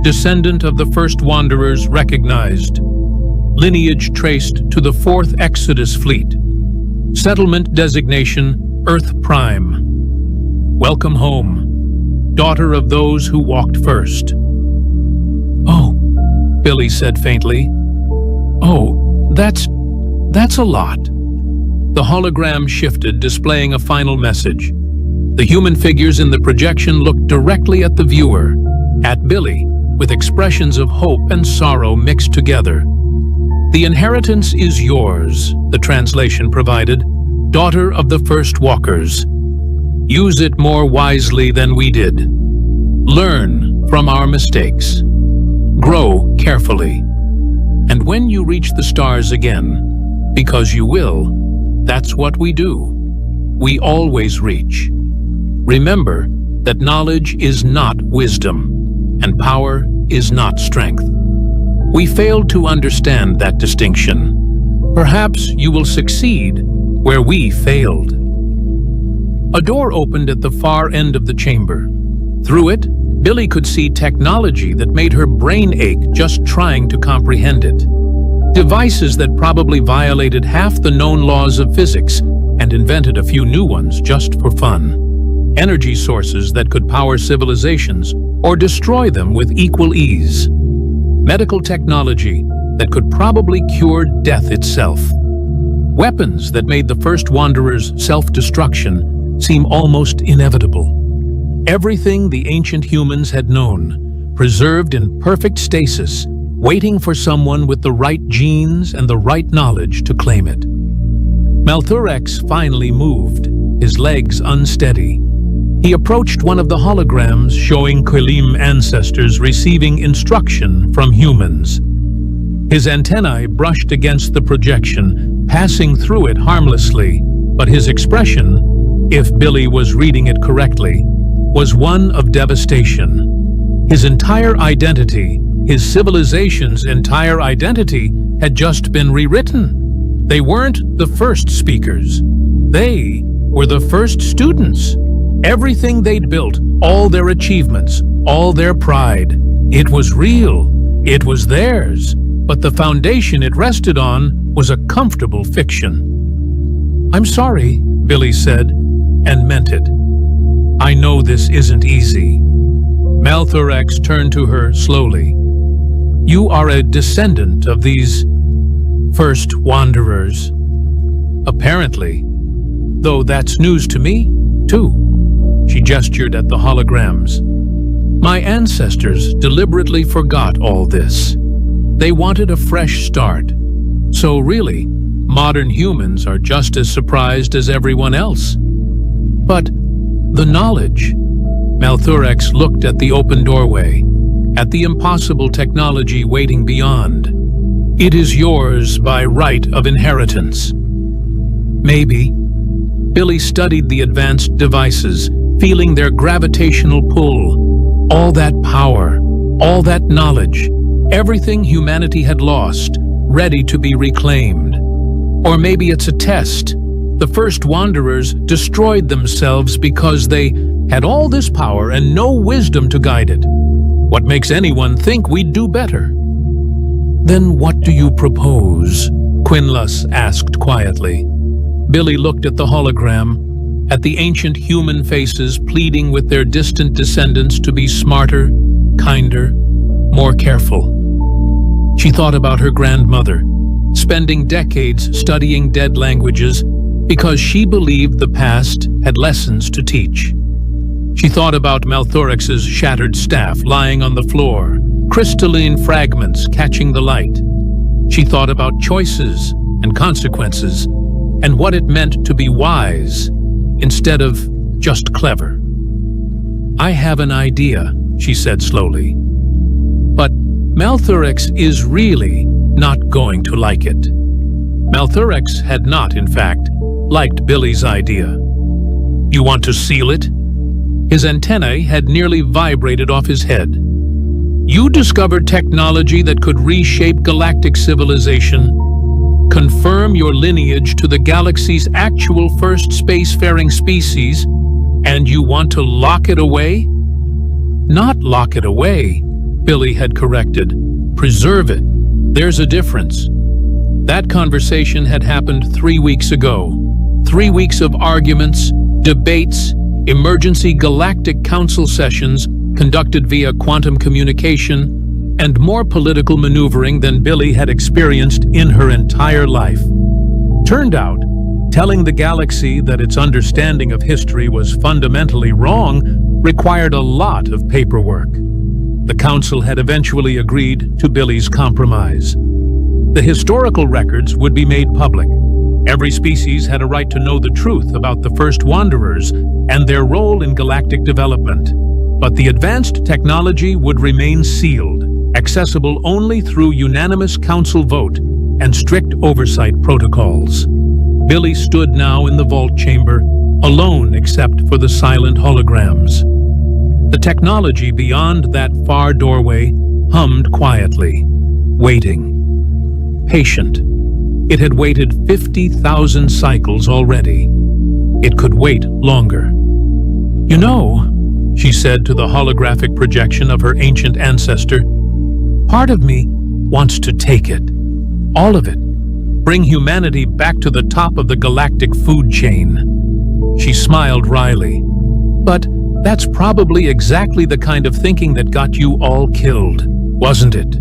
Descendant of the first wanderers recognized. Lineage traced to the 4th Exodus Fleet. Settlement designation, Earth Prime. Welcome home, daughter of those who walked first. Oh, Billy said faintly. Oh, that's a lot. The hologram shifted, displaying a final message. The human figures in the projection looked directly at the viewer, at Billy, with expressions of hope and sorrow mixed together. The inheritance is yours, the translation provided, daughter of the first walkers. Use it more wisely than we did. Learn from our mistakes. Grow carefully. And when you reach the stars again, because you will, that's what we do. We always reach. Remember that knowledge is not wisdom, and power is not strength. We failed to understand that distinction. Perhaps you will succeed where we failed. A door opened at the far end of the chamber. Through it, Billy could see technology that made her brain ache just trying to comprehend it. Devices that probably violated half the known laws of physics and invented a few new ones just for fun. Energy sources that could power civilizations or destroy them with equal ease. Medical technology that could probably cure death itself. Weapons that made the first wanderers' self-destruction seem almost inevitable. Everything the ancient humans had known, preserved in perfect stasis, waiting for someone with the right genes and the right knowledge to claim it. Malthurex finally moved, his legs unsteady. He approached one of the holograms showing Quilim ancestors receiving instruction from humans. His antennae brushed against the projection, passing through it harmlessly, but his expression, if Billy was reading it correctly, was one of devastation. His entire identity, his civilization's entire identity, had just been rewritten. They weren't the first speakers. They were the first students. Everything they'd built, all their achievements, all their pride, it was real, it was theirs, but the foundation it rested on was a comfortable fiction. "I'm sorry," Billy said, and meant it. "I know this isn't easy." Malthurex turned to her slowly. "You are a descendant of these first wanderers. Apparently, though that's news to me, too." She gestured at the holograms. "My ancestors deliberately forgot all this. They wanted a fresh start. So really, modern humans are just as surprised as everyone else. But the knowledge..." Malthurex looked at the open doorway, at the impossible technology waiting beyond. "It is yours by right of inheritance." Maybe. Billy studied the advanced devices, feeling their gravitational pull. All that power, all that knowledge, everything humanity had lost, ready to be reclaimed. Or maybe it's a test. The first wanderers destroyed themselves because they had all this power and no wisdom to guide it. What makes anyone think we'd do better? "Then what do you propose?" Quinlus asked quietly. Billy looked at the hologram, at the ancient human faces pleading with their distant descendants to be smarter, kinder, more careful. She thought about her grandmother, spending decades studying dead languages because she believed the past had lessons to teach. She thought about Malthurex's shattered staff lying on the floor, crystalline fragments catching the light. She thought about choices and consequences, and what it meant to be wise instead of just clever. "I have an idea," she said slowly. "But Malthurex is really not going to like it." Malthurex had not, in fact, liked Billy's idea. "You want to seal it?" His antennae had nearly vibrated off his head. "You discovered technology that could reshape galactic civilization, confirm your lineage to the galaxy's actual first spacefaring species, and you want to lock it away? Not lock it away, Billy had corrected. Preserve it. There's a difference. That conversation had happened 3 weeks ago. 3 weeks of arguments, debates, emergency galactic council sessions conducted via quantum communication, and more political maneuvering than Billy had experienced in her entire life. Turned out, telling the galaxy that its understanding of history was fundamentally wrong required a lot of paperwork. The council had eventually agreed to Billy's compromise. The historical records would be made public. Every species had a right to know the truth about the first wanderers and their role in galactic development. But the advanced technology would remain sealed, accessible only through unanimous council vote and strict oversight protocols. Billy stood now in the vault chamber, alone except for the silent holograms. The technology beyond that far doorway hummed quietly, waiting. Patient. It had waited 50,000 cycles already. It could wait longer. "You know," she said to the holographic projection of her ancient ancestor, "part of me wants to take it. All of it. Bring humanity back to the top of the galactic food chain." She smiled wryly. "But that's probably exactly the kind of thinking that got you all killed, wasn't it?"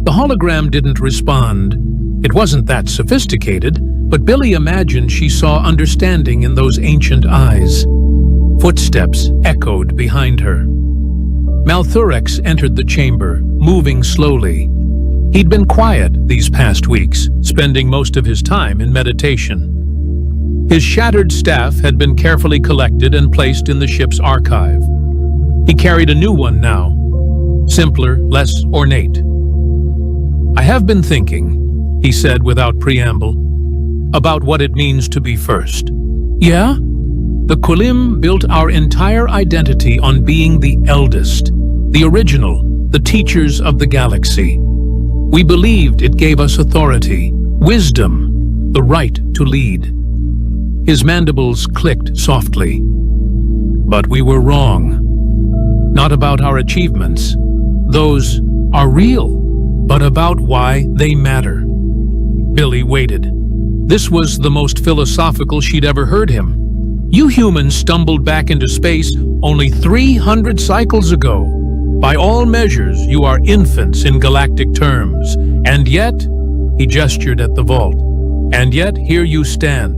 The hologram didn't respond. It wasn't that sophisticated, but Billy imagined she saw understanding in those ancient eyes. Footsteps echoed behind her. Malthurex entered the chamber, moving slowly. He'd been quiet these past weeks, spending most of his time in meditation. His shattered staff had been carefully collected and placed in the ship's archive. He carried a new one now, simpler, less ornate. "I have been thinking," he said without preamble, "about what it means to be first." "Yeah?" "The Qulim built our entire identity on being the eldest, the original, the teachers of the galaxy. We believed it gave us authority, wisdom, the right to lead." His mandibles clicked softly. "But we were wrong. Not about our achievements. Those are real, but about why they matter." Billy waited. This was the most philosophical she'd ever heard him. "You humans stumbled back into space only 300 cycles ago. By all measures, you are infants in galactic terms. And yet," he gestured at the vault, "and yet here you stand,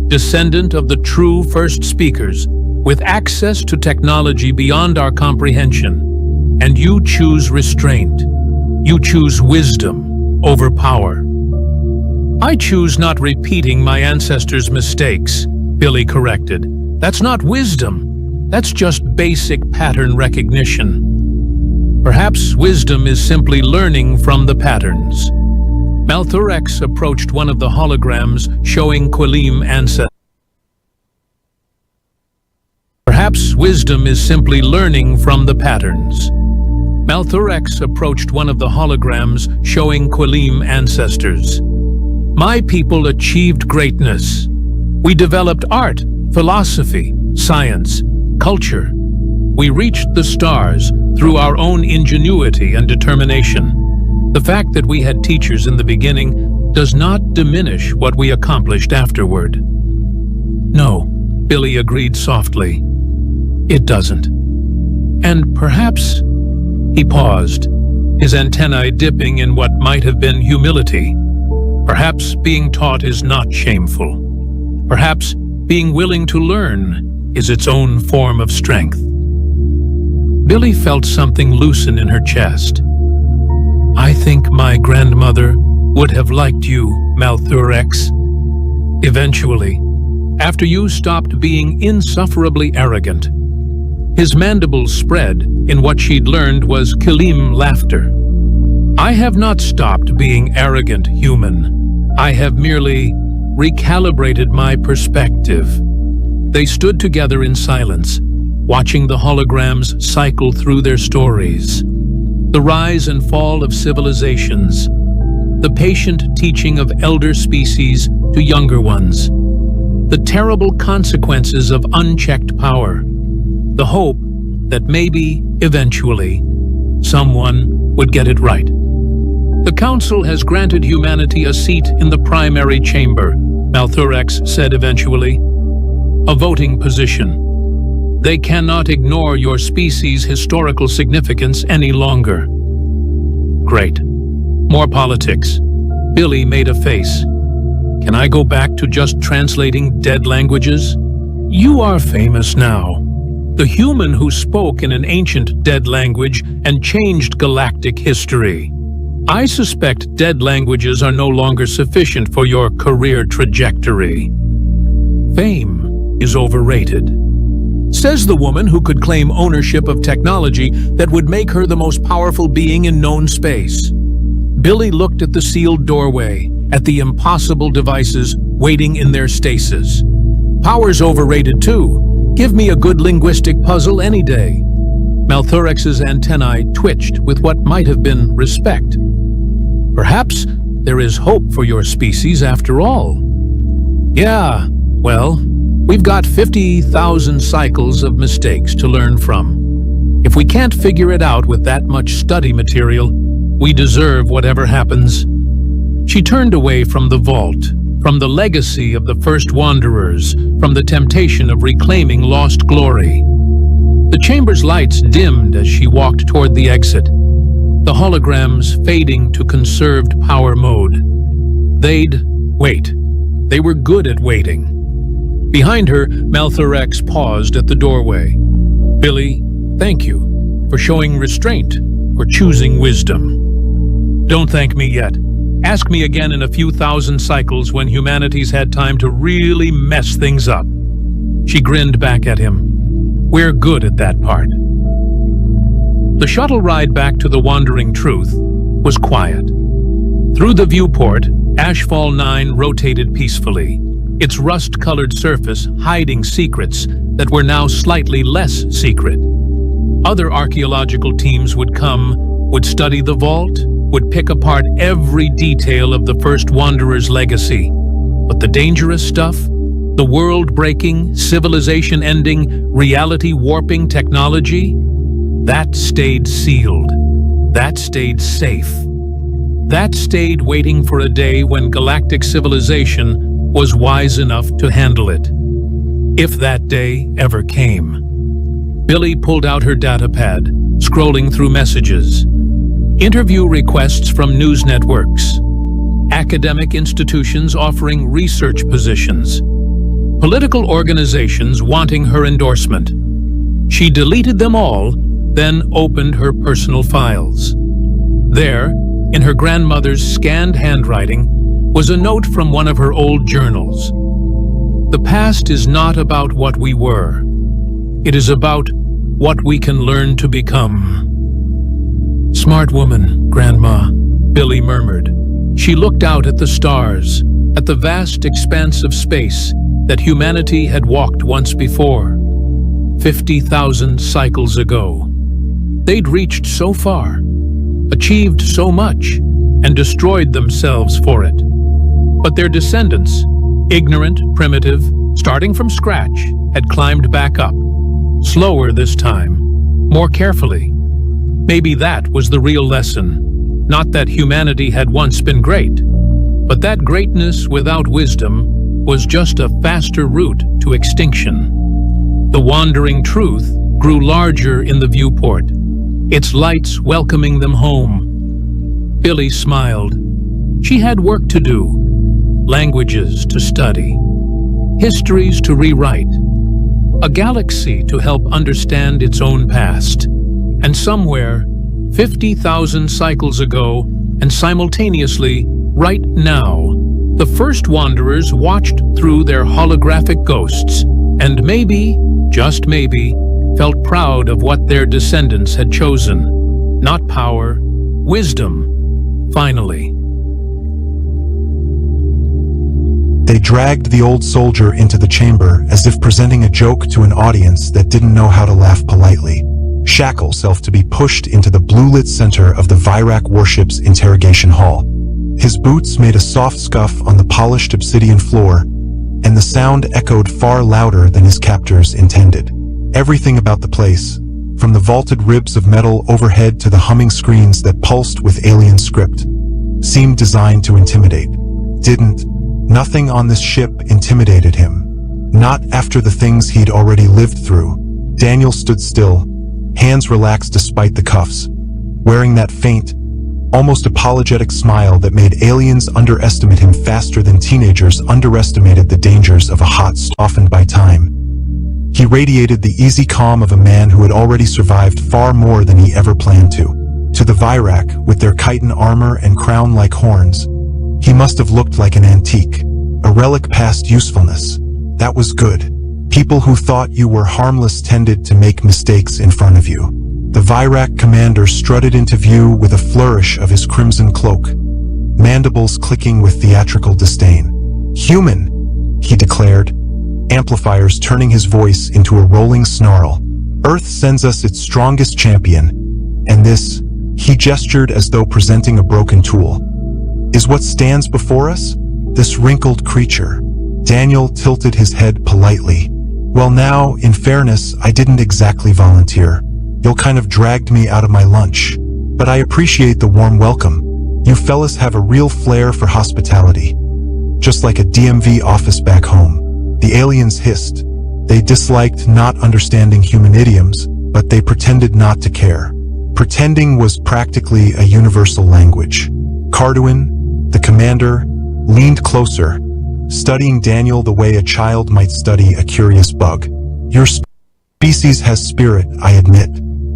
descendant of the true first speakers, with access to technology beyond our comprehension. And you choose restraint. You choose wisdom over power." "I choose not repeating my ancestors' mistakes," Billy corrected. "That's not wisdom. That's just basic pattern recognition." "Perhaps wisdom is simply learning from the patterns." Malthurex approached one of the holograms showing Qulim ancestors. "Perhaps wisdom is simply learning from the patterns." Malthurex approached one of the holograms showing Qulim ancestors. "My people achieved greatness. We developed art, philosophy, science, culture. We reached the stars through our own ingenuity and determination. The fact that we had teachers in the beginning does not diminish what we accomplished afterward." "No," Billy agreed softly. "It doesn't. And perhaps..." He paused, his antennae dipping in what might have been humility. "Perhaps being taught is not shameful. Perhaps being willing to learn is its own form of strength." Billy felt something loosen in her chest. "I think my grandmother would have liked you, Malthurex. Eventually, after you stopped being insufferably arrogant." His mandibles spread in what she'd learned was Qulim laughter. "I have not stopped being arrogant, human. I have merely recalibrated my perspective." They stood together in silence, watching the holograms cycle through their stories. The rise and fall of civilizations, the patient teaching of elder species to younger ones, the terrible consequences of unchecked power, the hope that maybe, eventually, someone would get it right. The Council has granted humanity a seat in the primary chamber, Malthurex said eventually. A voting position. They cannot ignore your species' historical significance any longer. Great. More politics. Billy made a face. Can I go back to just translating dead languages? You are famous now. The human who spoke in an ancient dead language and changed galactic history. I suspect dead languages are no longer sufficient for your career trajectory. Fame is overrated. Says the woman who could claim ownership of technology that would make her the most powerful being in known space. Billy looked at the sealed doorway, at the impossible devices waiting in their stasis. Power's overrated too. Give me a good linguistic puzzle any day. Malthurex's antennae twitched with what might have been respect. Perhaps there is hope for your species after all. Yeah, well, we've got 50,000 cycles of mistakes to learn from. If we can't figure it out with that much study material, we deserve whatever happens. She turned away from the vault, from the legacy of the first wanderers, from the temptation of reclaiming lost glory. The chamber's lights dimmed as she walked toward the exit, the holograms fading to conserved power mode. They'd wait. They were good at waiting. Behind her, Malthurex paused at the doorway. Billy, thank you for showing restraint, for choosing wisdom. Don't thank me yet. Ask me again in a few thousand cycles when humanity's had time to really mess things up. She grinned back at him. We're good at that part. The shuttle ride back to the Wandering Truth was quiet. Through the viewport, Ashfall 9 rotated peacefully, its rust-colored surface hiding secrets that were now slightly less secret. Other archaeological teams would come, would study the vault, would pick apart every detail of the first Wanderer's legacy. But the dangerous stuff, the world-breaking, civilization-ending, reality-warping technology, that stayed sealed. That stayed safe. That stayed waiting for a day when galactic civilization was wise enough to handle it. If that day ever came. Billy pulled out her datapad, scrolling through messages. Interview requests from news networks. Academic institutions offering research positions. Political organizations wanting her endorsement. She deleted them all, then opened her personal files. There, in her grandmother's scanned handwriting, was a note from one of her old journals. The past is not about what we were. It is about what we can learn to become. Smart woman, Grandma, Billy murmured. She looked out at the stars, at the vast expanse of space that humanity had walked once before, 50,000 cycles ago. They'd reached so far, achieved so much, and destroyed themselves for it. But their descendants, ignorant, primitive, starting from scratch, had climbed back up, slower this time, more carefully. Maybe that was the real lesson, not that humanity had once been great, but that greatness without wisdom was just a faster route to extinction. The Wandering Truth grew larger in the viewport, its lights welcoming them home. Billy smiled. She had work to do, languages to study, histories to rewrite, a galaxy to help understand its own past. And somewhere, 50,000 cycles ago, and simultaneously, right now, the first wanderers watched through their holographic ghosts, and maybe, just maybe, felt proud of what their descendants had chosen. Not power, wisdom, finally. They dragged the old soldier into the chamber as if presenting a joke to an audience that didn't know how to laugh politely. Shackle self to be pushed into the blue-lit center of the Virac warship's interrogation hall. His boots made a soft scuff on the polished obsidian floor, and the sound echoed far louder than his captors intended. Everything about the place, from the vaulted ribs of metal overhead to the humming screens that pulsed with alien script, seemed designed to intimidate. Didn't. Nothing on this ship intimidated him. Not after the things he'd already lived through. Daniel stood still, hands relaxed despite the cuffs, wearing that faint, almost apologetic smile that made aliens underestimate him faster than teenagers underestimated the dangers of a hot softened by time. He radiated the easy calm of a man who had already survived far more than he ever planned to. To the Virak, with their chitin armor and crown-like horns, he must have looked like an antique, a relic past usefulness. That was good. People who thought you were harmless tended to make mistakes in front of you. The Virak commander strutted into view with a flourish of his crimson cloak, mandibles clicking with theatrical disdain. "Human," he declared, amplifiers turning his voice into a rolling snarl. "Earth sends us its strongest champion, and this," he gestured as though presenting a broken tool, "is what stands before us? This wrinkled creature." Daniel tilted his head politely. "Well now, in fairness, I didn't exactly volunteer. You kind of dragged me out of my lunch. But I appreciate the warm welcome. You fellas have a real flair for hospitality. Just like a DMV office back home." The aliens hissed. They disliked not understanding human idioms, but they pretended not to care. Pretending was practically a universal language. Carduin, the commander, leaned closer, studying Daniel the way a child might study a curious bug. "Your species has spirit, I admit.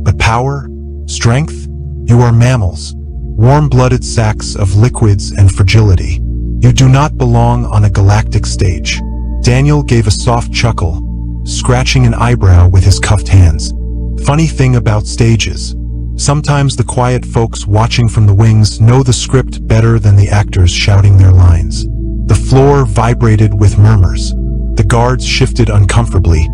But power? Strength? You are mammals. Warm-blooded sacks of liquids and fragility. You do not belong on a galactic stage." Daniel gave a soft chuckle, scratching an eyebrow with his cuffed hands. Funny thing about stages. Sometimes the quiet folks watching from the wings know the script better than the actors shouting their lines. The floor vibrated with murmurs. The guards shifted uncomfortably,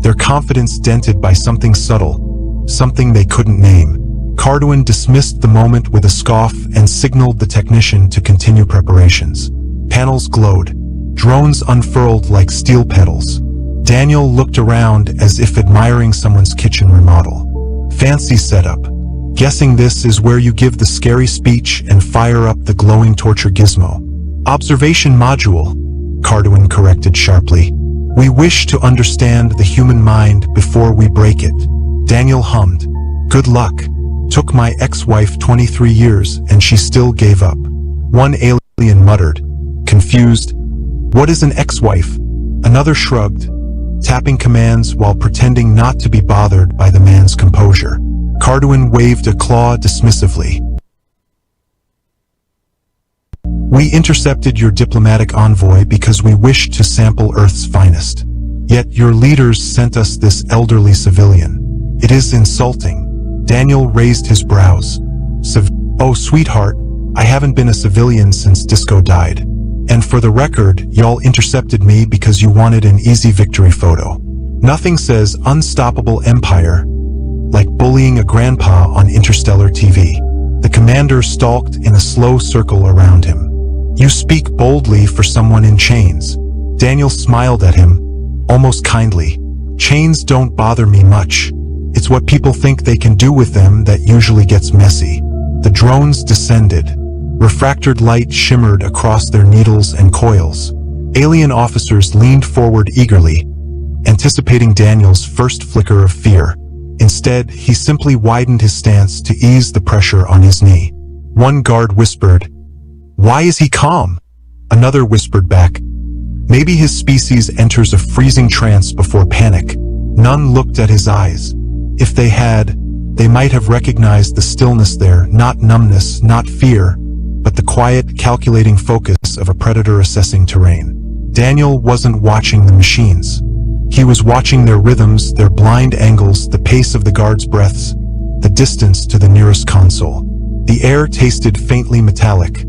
their confidence dented by something subtle, something they couldn't name. Carduin dismissed the moment with a scoff and signaled the technician to continue preparations. Panels glowed. Drones unfurled like steel petals. Daniel looked around as if admiring someone's kitchen remodel. Fancy setup. Guessing this is where you give the scary speech and fire up the glowing torture gizmo. Observation module, Carduin corrected sharply. We wish to understand the human mind before we break it. Daniel hummed. Good luck. Took my ex-wife 23 years and she still gave up. One alien muttered, confused. What is an ex-wife? Another shrugged, tapping commands while pretending not to be bothered by the man's composure. Carduin waved a claw dismissively. We intercepted your diplomatic envoy because we wished to sample Earth's finest. Yet your leaders sent us this elderly civilian. It is insulting. Daniel raised his brows. Oh, sweetheart, I haven't been a civilian since Disco died. And for the record, y'all intercepted me because you wanted an easy victory photo. Nothing says unstoppable empire like bullying a grandpa on interstellar TV. The commander stalked in a slow circle around him. You speak boldly for someone in chains. Daniel smiled at him, almost kindly. Chains don't bother me much. It's what people think they can do with them that usually gets messy. The drones descended. Refractored light shimmered across their needles and coils. Alien officers leaned forward eagerly, anticipating Daniel's first flicker of fear. Instead, he simply widened his stance to ease the pressure on his knee. One guard whispered, "Why is he calm?" Another whispered back, "Maybe his species enters a freezing trance before panic." None looked at his eyes. If they had, they might have recognized the stillness there, not numbness, not fear, but the quiet, calculating focus of a predator assessing terrain. Daniel wasn't watching the machines. He was watching their rhythms, their blind angles, the pace of the guards' breaths, the distance to the nearest console. The air tasted faintly metallic.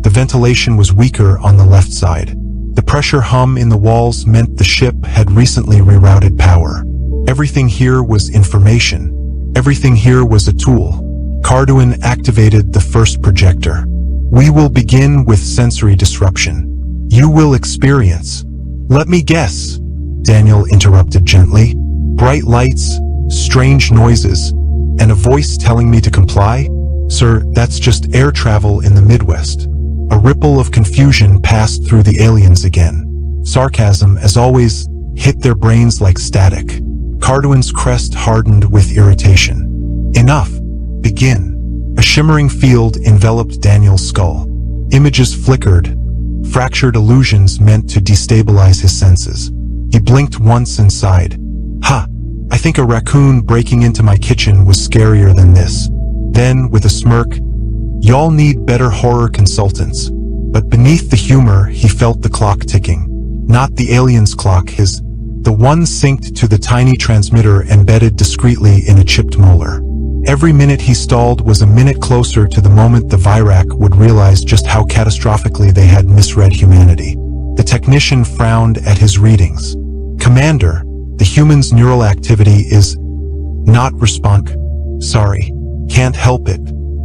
The ventilation was weaker on the left side. The pressure hum in the walls meant the ship had recently rerouted power. Everything here was information. Everything here was a tool. Carduin activated the first projector. We will begin with sensory disruption. You will experience. Let me guess. Daniel interrupted gently. Bright lights, strange noises, and a voice telling me to comply? Sir, that's just air travel in the Midwest. A ripple of confusion passed through the aliens again. Sarcasm, as always, hit their brains like static. Carduin's crest hardened with irritation. Enough. Begin. A shimmering field enveloped Daniel's skull. Images flickered, fractured illusions meant to destabilize his senses. He blinked once and sighed. Ha! I think a raccoon breaking into my kitchen was scarier than this. Then, with a smirk, y'all need better horror consultants. But beneath the humor, he felt the clock ticking. Not the alien's clock, his. The one synced to the tiny transmitter embedded discreetly in a chipped molar. Every minute he stalled was a minute closer to the moment the Virac would realize just how catastrophically they had misread humanity. The technician frowned at his readings. Commander, the human's neural activity is not responsive. Sorry, can't help it.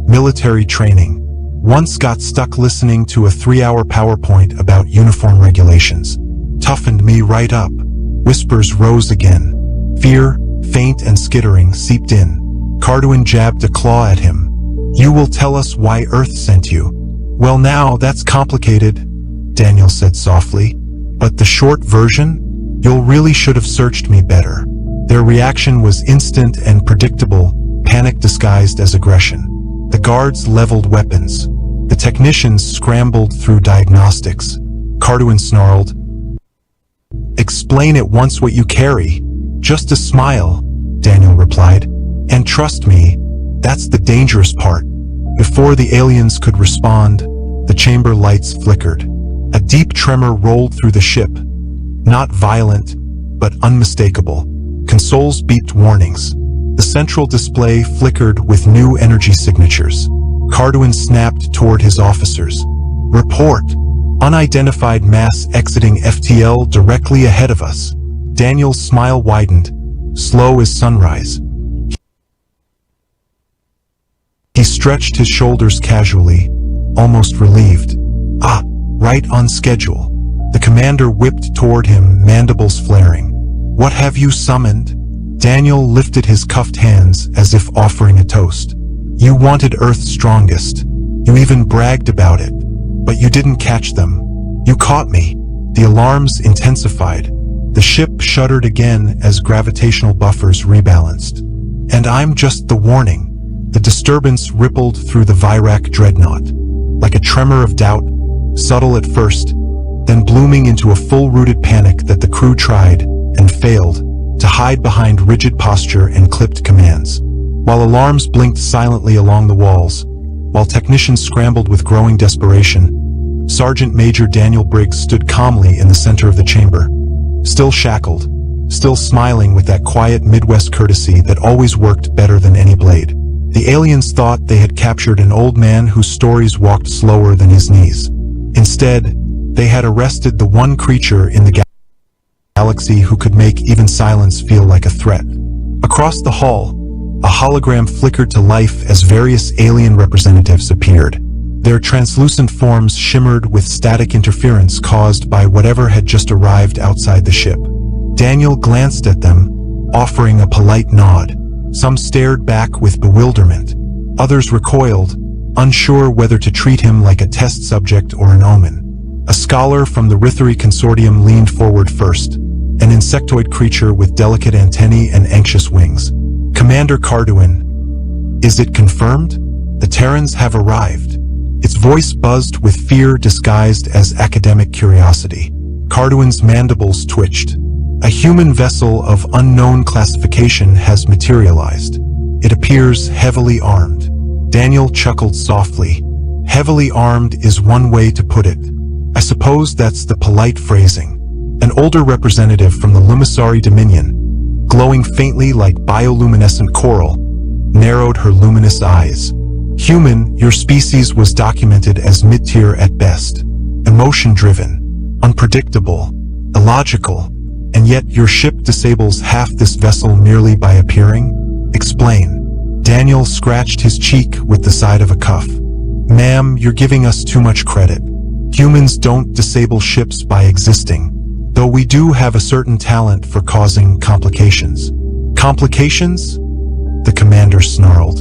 Military training. Once got stuck listening to a 3-hour PowerPoint about uniform regulations. Toughened me right up. Whispers rose again. Fear, faint and skittering, seeped in. Carduin jabbed a claw at him. You will tell us why Earth sent you. Well now, that's complicated, Daniel said softly. But the short version? You really should have searched me better. Their reaction was instant and predictable, panic disguised as aggression. The guards leveled weapons. The technicians scrambled through diagnostics. Carduin snarled, Explain at once what you carry. Just a smile, Daniel replied. And trust me, that's the dangerous part. Before the aliens could respond, the chamber lights flickered. A deep tremor rolled through the ship. Not violent, but unmistakable. Consoles beeped warnings. The central display flickered with new energy signatures. Carduin snapped toward his officers. Report! Unidentified mass exiting FTL directly ahead of us. Daniel's smile widened, slow as sunrise. He stretched his shoulders casually, almost relieved. Ah, right on schedule. The commander whipped toward him, mandibles flaring. What have you summoned? Daniel lifted his cuffed hands as if offering a toast. You wanted Earth's strongest. You even bragged about it. But you didn't catch them. You caught me. The alarms intensified. The ship shuddered again as gravitational buffers rebalanced. And I'm just the warning. The disturbance rippled through the Virac dreadnought, like a tremor of doubt, subtle at first, then blooming into a full-rooted panic that the crew tried, and failed, to hide behind rigid posture and clipped commands. While alarms blinked silently along the walls, while technicians scrambled with growing desperation, Sergeant Major Daniel Briggs stood calmly in the center of the chamber, still shackled, still smiling with that quiet Midwest courtesy that always worked better than any blade. The aliens thought they had captured an old man whose stories walked slower than his knees. Instead, they had arrested the one creature in the galaxy who could make even silence feel like a threat. Across the hall, a hologram flickered to life as various alien representatives appeared. Their translucent forms shimmered with static interference caused by whatever had just arrived outside the ship. Daniel glanced at them, offering a polite nod. Some stared back with bewilderment. Others recoiled, unsure whether to treat him like a test subject or an omen. A scholar from the Rithari Consortium leaned forward first, an insectoid creature with delicate antennae and anxious wings. Commander Carduin, is it confirmed? The Terrans have arrived. Its voice buzzed with fear disguised as academic curiosity. Carduin's mandibles twitched. A human vessel of unknown classification has materialized. It appears heavily armed. Daniel chuckled softly. Heavily armed is one way to put it. I suppose that's the polite phrasing. An older representative from the Lumisari Dominion, glowing faintly like bioluminescent coral, narrowed her luminous eyes. Human, your species was documented as mid-tier at best. Emotion-driven, unpredictable, illogical. And yet your ship disables half this vessel merely by appearing? Explain. Daniel scratched his cheek with the side of a cuff. Ma'am, you're giving us too much credit. Humans don't disable ships by existing, though we do have a certain talent for causing complications. Complications? The commander snarled.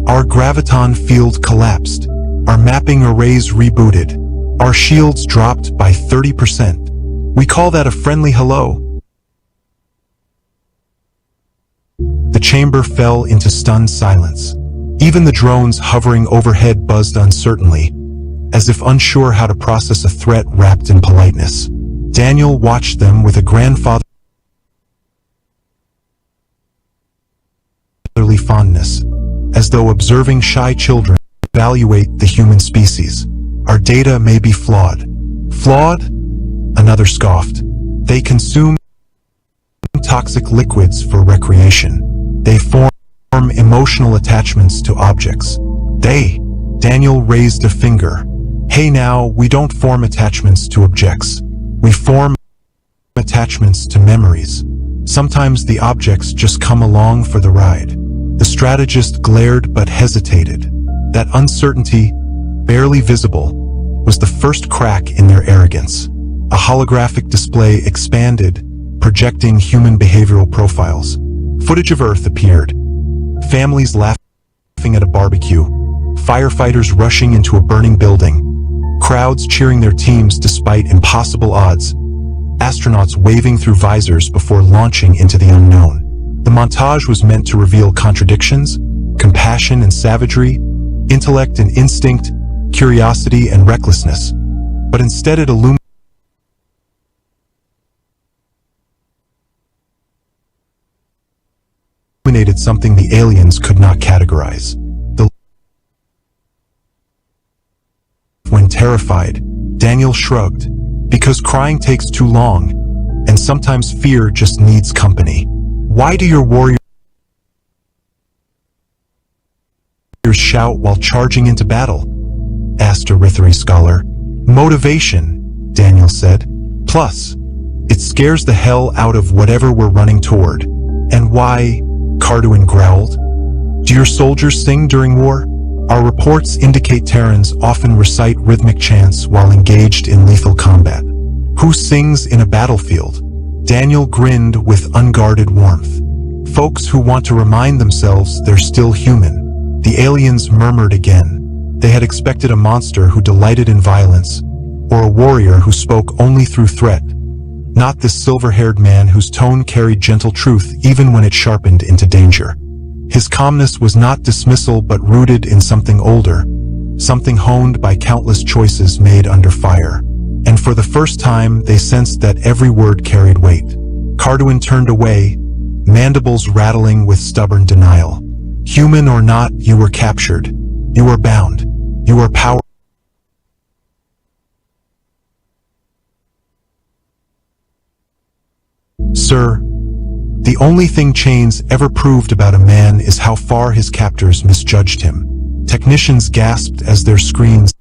Our graviton field collapsed. Our mapping arrays rebooted. Our shields dropped by 30%. We call that a friendly hello. The chamber fell into stunned silence. Even the drones hovering overhead buzzed uncertainly, as if unsure how to process a threat wrapped in politeness. Daniel watched them with a grandfatherly fondness, as though observing shy children evaluate the human species. Our data may be flawed. Flawed? Another scoffed. They consume toxic liquids for recreation. They form emotional attachments to objects. Daniel raised a finger. Hey now, we don't form attachments to objects. We form attachments to memories. Sometimes the objects just come along for the ride. The strategist glared but hesitated. That uncertainty, barely visible, was the first crack in their arrogance. A holographic display expanded, projecting human behavioral profiles. Footage of Earth appeared. Families laughing at a barbecue. Firefighters rushing into a burning building. Crowds cheering their teams despite impossible odds. Astronauts waving through visors before launching into the unknown. The montage was meant to reveal contradictions, compassion and savagery, intellect and instinct, curiosity and recklessness. But instead it illuminated something the aliens could not categorize. When terrified, Daniel shrugged, because crying takes too long, and sometimes fear just needs company. Why do your warriors shout while charging into battle? Asked a Rithari scholar. Motivation, Daniel said. Plus, it scares the hell out of whatever we're running toward. And why? Carduin growled. Do your soldiers sing during war? Our reports indicate Terrans often recite rhythmic chants while engaged in lethal combat. Who sings in a battlefield? Daniel grinned with unguarded warmth. Folks who want to remind themselves they're still human. The aliens murmured again. They had expected a monster who delighted in violence, or a warrior who spoke only through threat. Not this silver-haired man whose tone carried gentle truth even when it sharpened into danger. His calmness was not dismissal but rooted in something older, something honed by countless choices made under fire. And for the first time, they sensed that every word carried weight. Carduin turned away, mandibles rattling with stubborn denial. Human or not, you were captured. You were bound. You were powerless. Sir, the only thing chains ever proved about a man is how far his captors misjudged him. Technicians gasped as their screens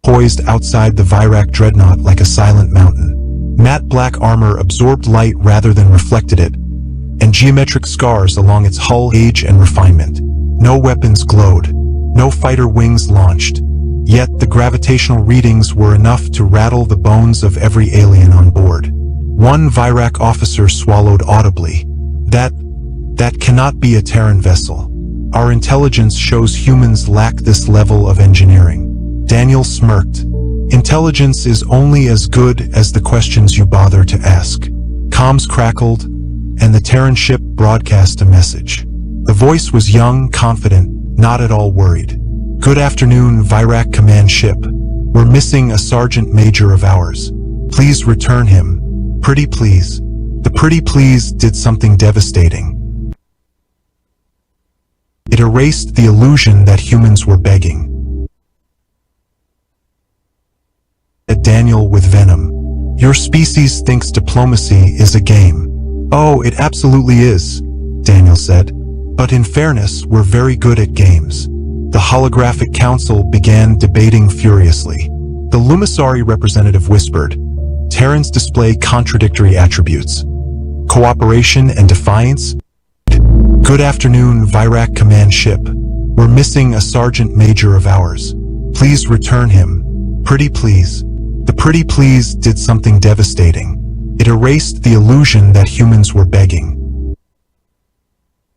poised outside the Virak dreadnought like a silent mountain. Matte black armor absorbed light rather than reflected it, and geometric scars along its hull age and refinement. No weapons glowed, no fighter wings launched, yet the gravitational readings were enough to rattle the bones of every alien on board. One Virak officer swallowed audibly. That cannot be a Terran vessel. Our intelligence shows humans lack this level of engineering. Daniel smirked. Intelligence is only as good as the questions you bother to ask. Comms crackled, and the Terran ship broadcast a message. The voice was young, confident, not at all worried. Good afternoon, Virak command ship. We're missing a sergeant major of ours. Please return him. Pretty please. The pretty please did something devastating. It erased the illusion that humans were begging. At Daniel with venom. Your species thinks diplomacy is a game. Oh, it absolutely is, Daniel said. But in fairness, we're very good at games. The holographic council began debating furiously. The Lumisari representative whispered, Terrans display contradictory attributes. Cooperation and defiance? Good afternoon, Virak command ship. We're missing a sergeant major of ours. Please return him. Pretty please. The pretty please did something devastating. It erased the illusion that humans were begging.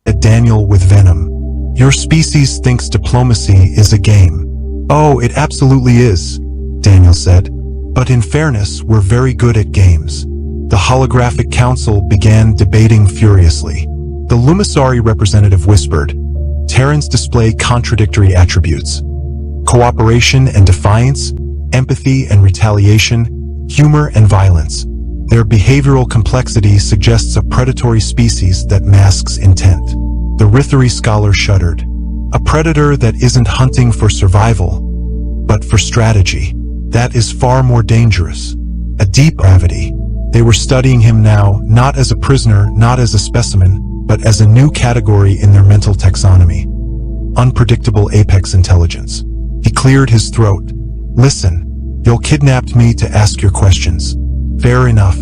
at Daniel with venom. Your species thinks diplomacy is a game. Oh, it absolutely is, Daniel said. But in fairness, we're very good at games. The holographic council began debating furiously. The Lumisari representative whispered, Terrans display contradictory attributes. Cooperation and defiance, empathy and retaliation, humor and violence. Their behavioral complexity suggests a predatory species that masks intent. The Rithari scholar shuddered. A predator that isn't hunting for survival, but for strategy. That is far more dangerous. A deep gravity. They were studying him now, not as a prisoner, not as a specimen, but as a new category in their mental taxonomy. Unpredictable apex intelligence. He cleared his throat. Listen, you'll kidnapped me to ask your questions. Fair enough.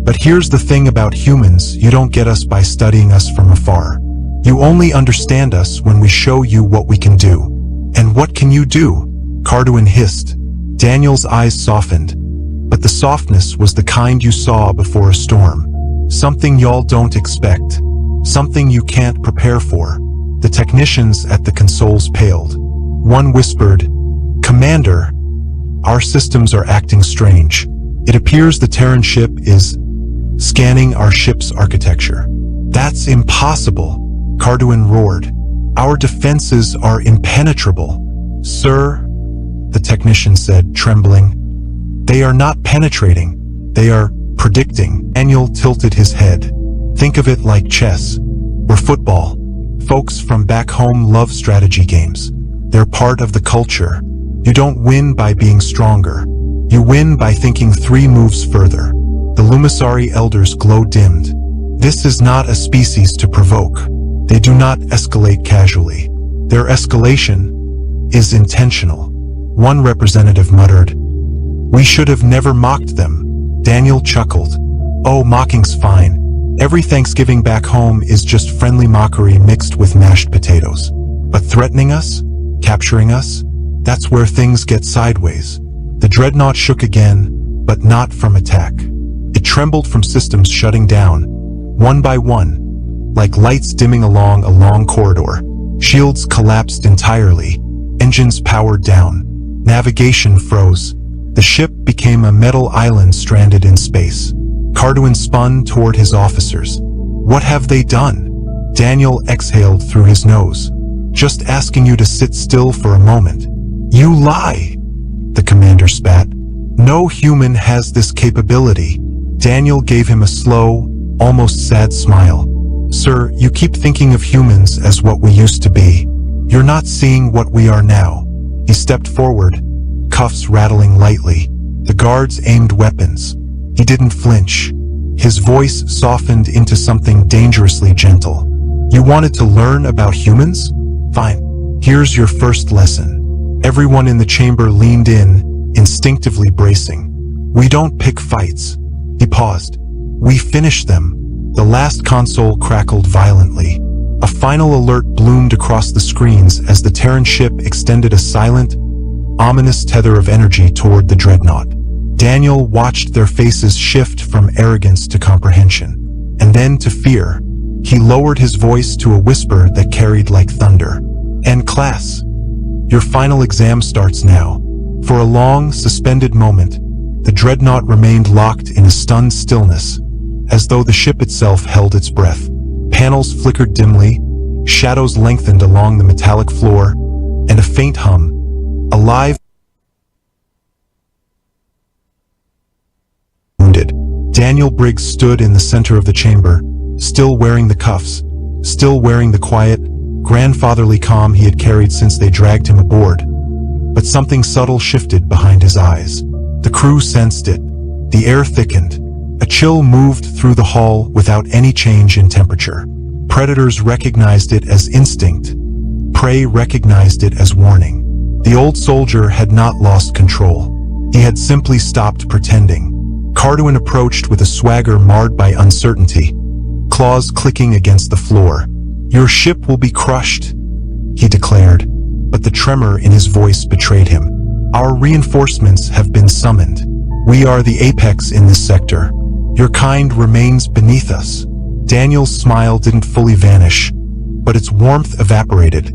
But here's the thing about humans, you don't get us by studying us from afar. You only understand us when we show you what we can do. And what can you do? Carduin hissed. Daniel's eyes softened. But the softness was the kind you saw before a storm. Something y'all don't expect. Something you can't prepare for. The technicians at the consoles paled. One whispered, Commander, our systems are acting strange. It appears the Terran ship is scanning our ship's architecture. That's impossible, Carduin roared. Our defenses are impenetrable. Sir, the technician said, trembling. They are not penetrating. They are predicting. Daniel tilted his head. Think of it like chess or football. Folks from back home love strategy games. They're part of the culture. You don't win by being stronger. You win by thinking 3 moves further. The Lumisari elders glow-dimmed. This is not a species to provoke. They do not escalate casually. Their escalation is intentional. One representative muttered, We should have never mocked them. Daniel chuckled. Oh, mocking's fine. Every Thanksgiving back home is just friendly mockery mixed with mashed potatoes. But threatening us? Capturing us? That's where things get sideways. The dreadnought shook again, but not from attack. It trembled from systems shutting down, one by one, like lights dimming along a long corridor. Shields collapsed entirely, engines powered down, navigation froze. The ship became a metal island stranded in space. Carduin spun toward his officers. What have they done? Daniel exhaled through his nose. Just asking you to sit still for a moment. You lie, the commander spat. No human has this capability. Daniel gave him a slow, almost sad smile. Sir, you keep thinking of humans as what we used to be. You're not seeing what we are now. He stepped forward, cuffs rattling lightly. The guards aimed weapons. He didn't flinch. His voice softened into something dangerously gentle. You wanted to learn about humans? Fine. Here's your first lesson. Everyone in the chamber leaned in, instinctively bracing. We don't pick fights. He paused. We finish them. The last console crackled violently. A final alert bloomed across the screens as the Terran ship extended a silent, ominous tether of energy toward the dreadnought. Daniel watched their faces shift from arrogance to comprehension, and then to fear. He lowered his voice to a whisper that carried like thunder. And class, your final exam starts now. For a long, suspended moment, the dreadnought remained locked in a stunned stillness, as though the ship itself held its breath. Panels flickered dimly, shadows lengthened along the metallic floor, and a faint hum, alive, wounded. Daniel Briggs stood in the center of the chamber, still wearing the cuffs, still wearing the quiet, grandfatherly calm he had carried since they dragged him aboard. But something subtle shifted behind his eyes. The crew sensed it. The air thickened. A chill moved through the hall without any change in temperature. Predators recognized it as instinct. Prey recognized it as warning. The old soldier had not lost control. He had simply stopped pretending. Carduin approached with a swagger marred by uncertainty, claws clicking against the floor. Your ship will be crushed, he declared, but the tremor in his voice betrayed him. Our reinforcements have been summoned. We are the apex in this sector. Your kind remains beneath us. Daniel's smile didn't fully vanish. but its warmth evaporated,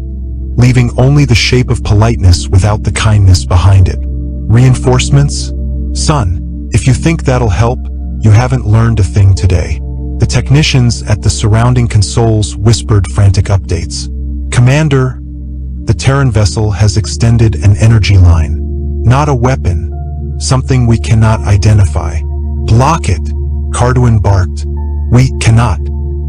leaving only the shape of politeness without the kindness behind it. Reinforcements? Son, if you think that'll help, you haven't learned a thing today. The technicians at the surrounding consoles whispered frantic updates. Commander, the Terran vessel has extended an energy line. Not a weapon. Something we cannot identify. Block it, Carduin barked. We cannot.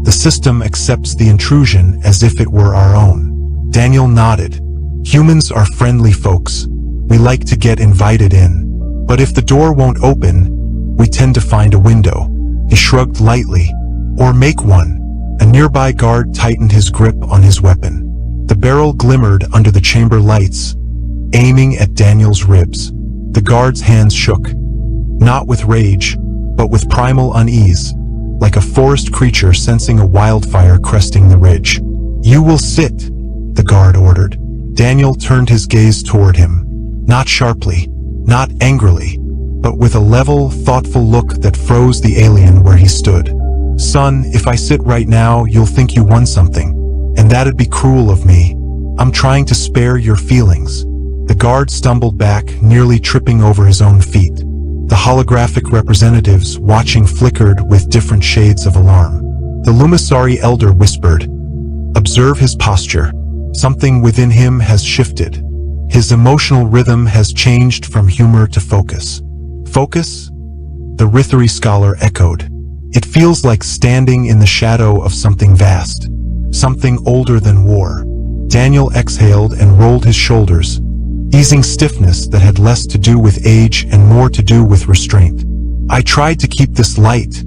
The system accepts the intrusion as if it were our own. Daniel nodded. Humans are friendly folks. We like to get invited in. But if the door won't open, we tend to find a window. He shrugged lightly. Or make one. A nearby guard tightened his grip on his weapon. The barrel glimmered under the chamber lights, aiming at Daniel's ribs. The guard's hands shook. Not with rage, but with primal unease, like a forest creature sensing a wildfire cresting the ridge. You will sit, the guard ordered. Daniel turned his gaze toward him, not sharply, not angrily, but with a level, thoughtful look that froze the alien where he stood. Son, if I sit right now, you'll think you won something, and that'd be cruel of me. I'm trying to spare your feelings. The guard stumbled back, nearly tripping over his own feet. The holographic representatives watching flickered with different shades of alarm. The Lumisari elder whispered, "Observe his posture. Something within him has shifted. His emotional rhythm has changed from humor to focus." Focus? The Rithari scholar echoed. It feels like standing in the shadow of something vast, something older than war. Daniel exhaled and rolled his shoulders, easing stiffness that had less to do with age and more to do with restraint. "I tried to keep this light,"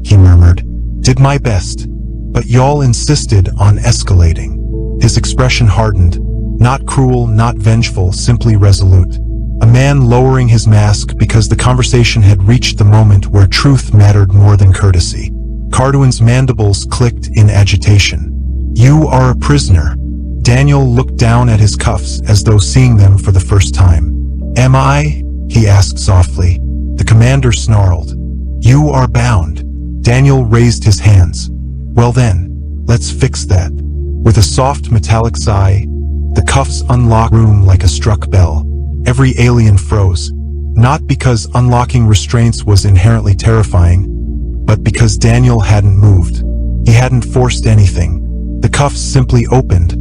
he murmured. "Did my best. But y'all insisted on escalating." His expression hardened. Not cruel, not vengeful, simply resolute. A man lowering his mask because the conversation had reached the moment where truth mattered more than courtesy. Carduin's mandibles clicked in agitation. "You are a prisoner." Daniel looked down at his cuffs as though seeing them for the first time. "Am I?" he asked softly. The commander snarled. "You are bound." Daniel raised his hands. "Well then, let's fix that." With a soft metallic sigh, the cuffs unlocked the room like a struck bell. Every alien froze, not because unlocking restraints was inherently terrifying, but because Daniel hadn't moved. He hadn't forced anything. The cuffs simply opened,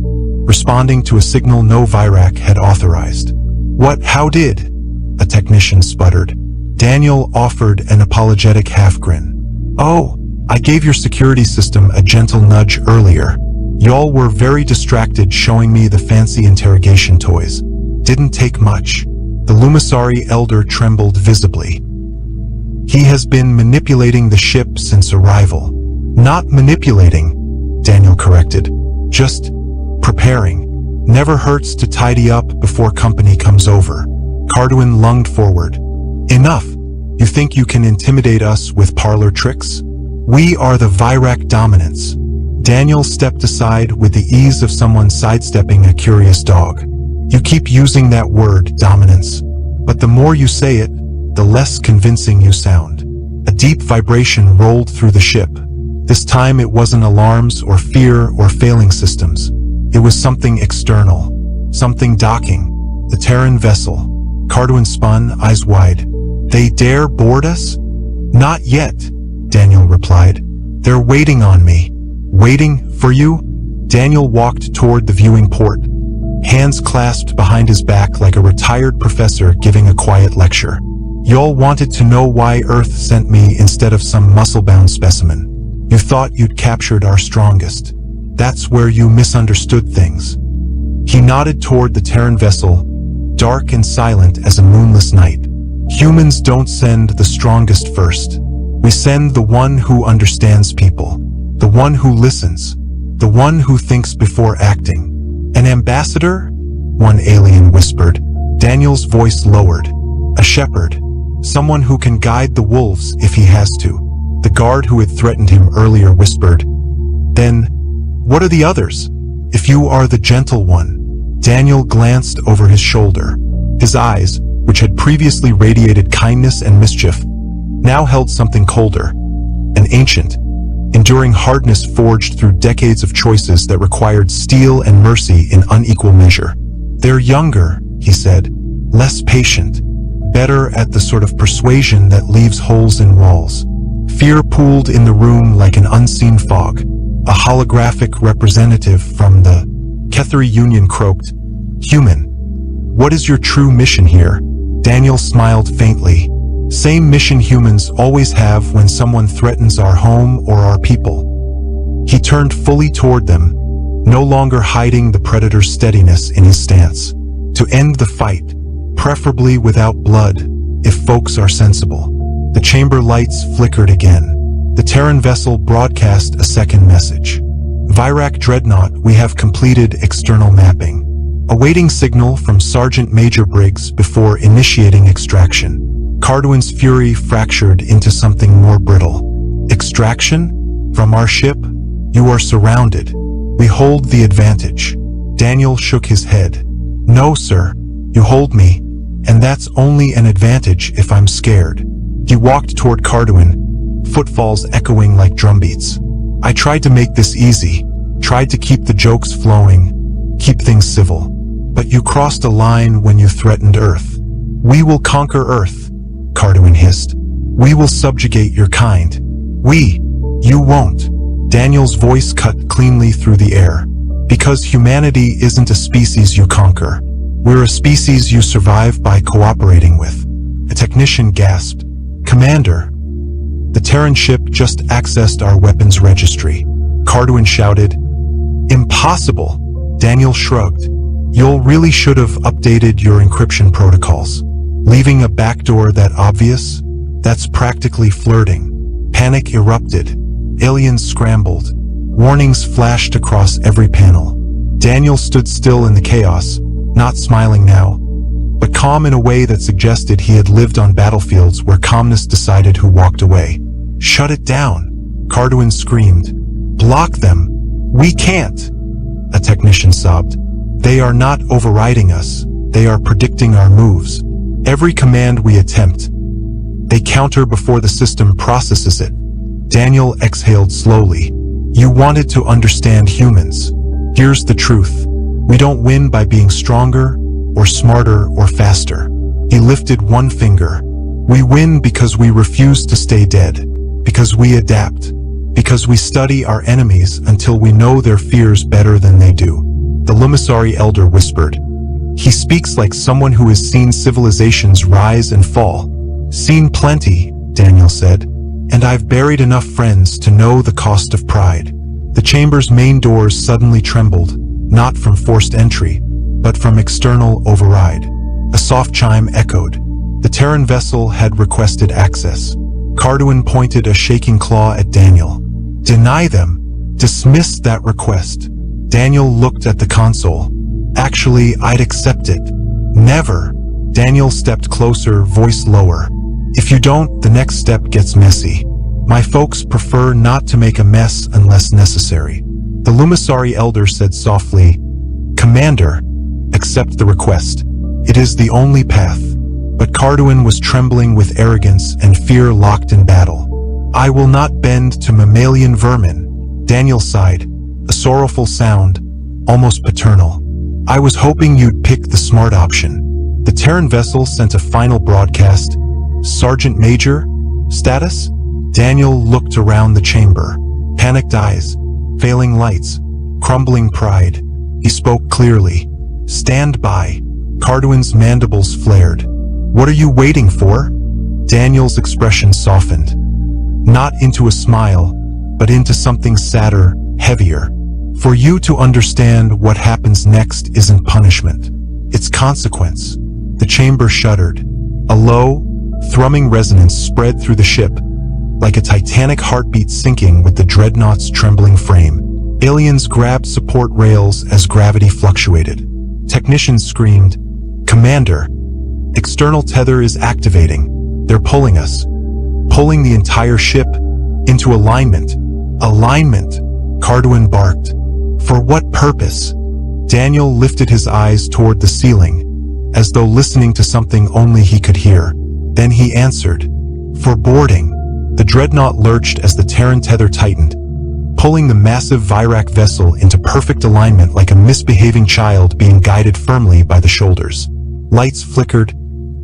responding to a signal no Virac had authorized. "What? How did?" a technician sputtered. Daniel offered an apologetic half-grin. "Oh, I gave your security system a gentle nudge earlier. Y'all were very distracted showing me the fancy interrogation toys. Didn't take much." The Lumisari elder trembled visibly. "He has been manipulating the ship since arrival." "Not manipulating," Daniel corrected. "Just preparing. Never hurts to tidy up before company comes over." Carduin lunged forward. "Enough. You think you can intimidate us with parlor tricks? We are the Virac dominants." Daniel stepped aside with the ease of someone sidestepping a curious dog. "You keep using that word, dominance. But the more you say it, the less convincing you sound." A deep vibration rolled through the ship. This time it wasn't alarms or fear or failing systems. It was something external. Something docking. The Terran vessel. Carduin spun, eyes wide. "They dare board us?" "Not yet," Daniel replied. "They're waiting on me." "Waiting for you?" Daniel walked toward the viewing port, hands clasped behind his back like a retired professor giving a quiet lecture. "Y'all wanted to know why Earth sent me instead of some muscle-bound specimen. You thought you'd captured our strongest. That's where you misunderstood things." He nodded toward the Terran vessel, dark and silent as a moonless night. "Humans don't send the strongest first. We send the one who understands people. The one who listens. The one who thinks before acting." "An ambassador?" one alien whispered. Daniel's voice lowered. "A shepherd. Someone who can guide the wolves if he has to." The guard who had threatened him earlier whispered. "Then, what are the others? If you are the gentle one." Daniel glanced over his shoulder. His eyes, which had previously radiated kindness and mischief, now held something colder. An ancient, enduring hardness forged through decades of choices that required steel and mercy in unequal measure. "They're younger," he said, "less patient, better at the sort of persuasion that leaves holes in walls." Fear pooled in the room like an unseen fog. A holographic representative from the Ketheri Union croaked, "Human, what is your true mission here?" Daniel smiled faintly. "Same mission humans always have when someone threatens our home or our people." He turned fully toward them, no longer hiding the predator's steadiness in his stance. "To end the fight, preferably without blood, if folks are sensible." The chamber lights flickered again. The Terran vessel broadcast a second message. "Virak Dreadnought, we have completed external mapping. Awaiting signal from Sergeant Major Briggs before initiating extraction." Carduin's fury fractured into something more brittle. "Extraction? From our ship? You are surrounded. We hold the advantage." Daniel shook his head. "No, sir. You hold me, and that's only an advantage if I'm scared." He walked toward Carduin, footfalls echoing like drumbeats. "I tried to make this easy, tried to keep the jokes flowing, keep things civil. But you crossed a line when you threatened Earth." "We will conquer Earth," Carduin hissed. "We will subjugate your kind. We. You won't." Daniel's voice cut cleanly through the air. "Because humanity isn't a species you conquer. We're a species you survive by cooperating with." A technician gasped. "Commander, the Terran ship just accessed our weapons registry." Carduin shouted. "Impossible!" Daniel shrugged. "You really should have updated your encryption protocols. Leaving a backdoor that obvious? That's practically flirting." Panic erupted. Aliens scrambled. Warnings flashed across every panel. Daniel stood still in the chaos, not smiling now, but calm in a way that suggested he had lived on battlefields where calmness decided who walked away. "Shut it down!" Carduin screamed. "Block them! We can't!" A technician sobbed. "They are not overriding us. They are predicting our moves. Every command we attempt, they counter before the system processes it." Daniel exhaled slowly. "You wanted to understand humans. Here's the truth. We don't win by being stronger, or smarter, or faster." He lifted one finger. "We win because we refuse to stay dead. Because we adapt. Because we study our enemies until we know their fears better than they do." The Lumisari elder whispered. "He speaks like someone who has seen civilizations rise and fall." "Seen plenty," Daniel said. "And I've buried enough friends to know the cost of pride." The chamber's main doors suddenly trembled, not from forced entry, but from external override. A soft chime echoed. The Terran vessel had requested access. Carduin pointed a shaking claw at Daniel. "Deny them. Dismiss that request." Daniel looked at the console. "Actually, I'd accept it." "Never." Daniel stepped closer, voice lower. "If you don't, the next step gets messy. My folks prefer not to make a mess unless necessary." The Lumisari elder said softly, "Commander, accept the request. It is the only path." But Carduin was trembling with arrogance and fear locked in battle. "I will not bend to mammalian vermin." Daniel sighed, a sorrowful sound, almost paternal. "I was hoping you'd pick the smart option." The Terran vessel sent a final broadcast. "Sergeant Major? Status?" Daniel looked around the chamber. Panicked eyes, failing lights, crumbling pride. He spoke clearly. "Stand by." Carduin's mandibles flared. "What are you waiting for?" Daniel's expression softened. Not into a smile, but into something sadder, heavier. "For you to understand what happens next isn't punishment. It's consequence." The chamber shuddered. A low, thrumming resonance spread through the ship, like a titanic heartbeat syncing with the dreadnought's trembling frame. Aliens grabbed support rails as gravity fluctuated. Technicians screamed, "Commander, external tether is activating. They're pulling us. Pulling the entire ship into alignment." "Alignment," Carduin barked. "For what purpose?" Daniel lifted his eyes toward the ceiling, as though listening to something only he could hear. Then he answered, "For boarding." The dreadnought lurched as the Terran tether tightened, pulling the massive Virak vessel into perfect alignment like a misbehaving child being guided firmly by the shoulders. Lights flickered,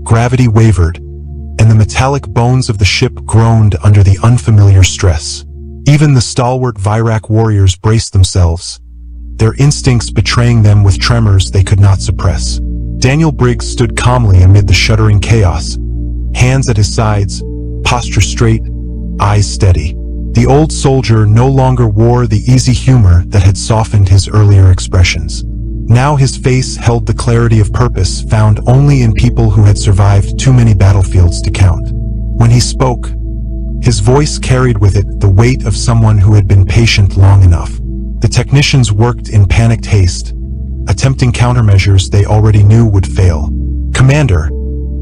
gravity wavered, and the metallic bones of the ship groaned under the unfamiliar stress. Even the stalwart Virak warriors braced themselves, their instincts betraying them with tremors they could not suppress. Daniel Briggs stood calmly amid the shuddering chaos, hands at his sides, posture straight, eyes steady. The old soldier no longer wore the easy humor that had softened his earlier expressions. Now his face held the clarity of purpose found only in people who had survived too many battlefields to count. When he spoke, his voice carried with it the weight of someone who had been patient long enough. The technicians worked in panicked haste, attempting countermeasures they already knew would fail. "Commander,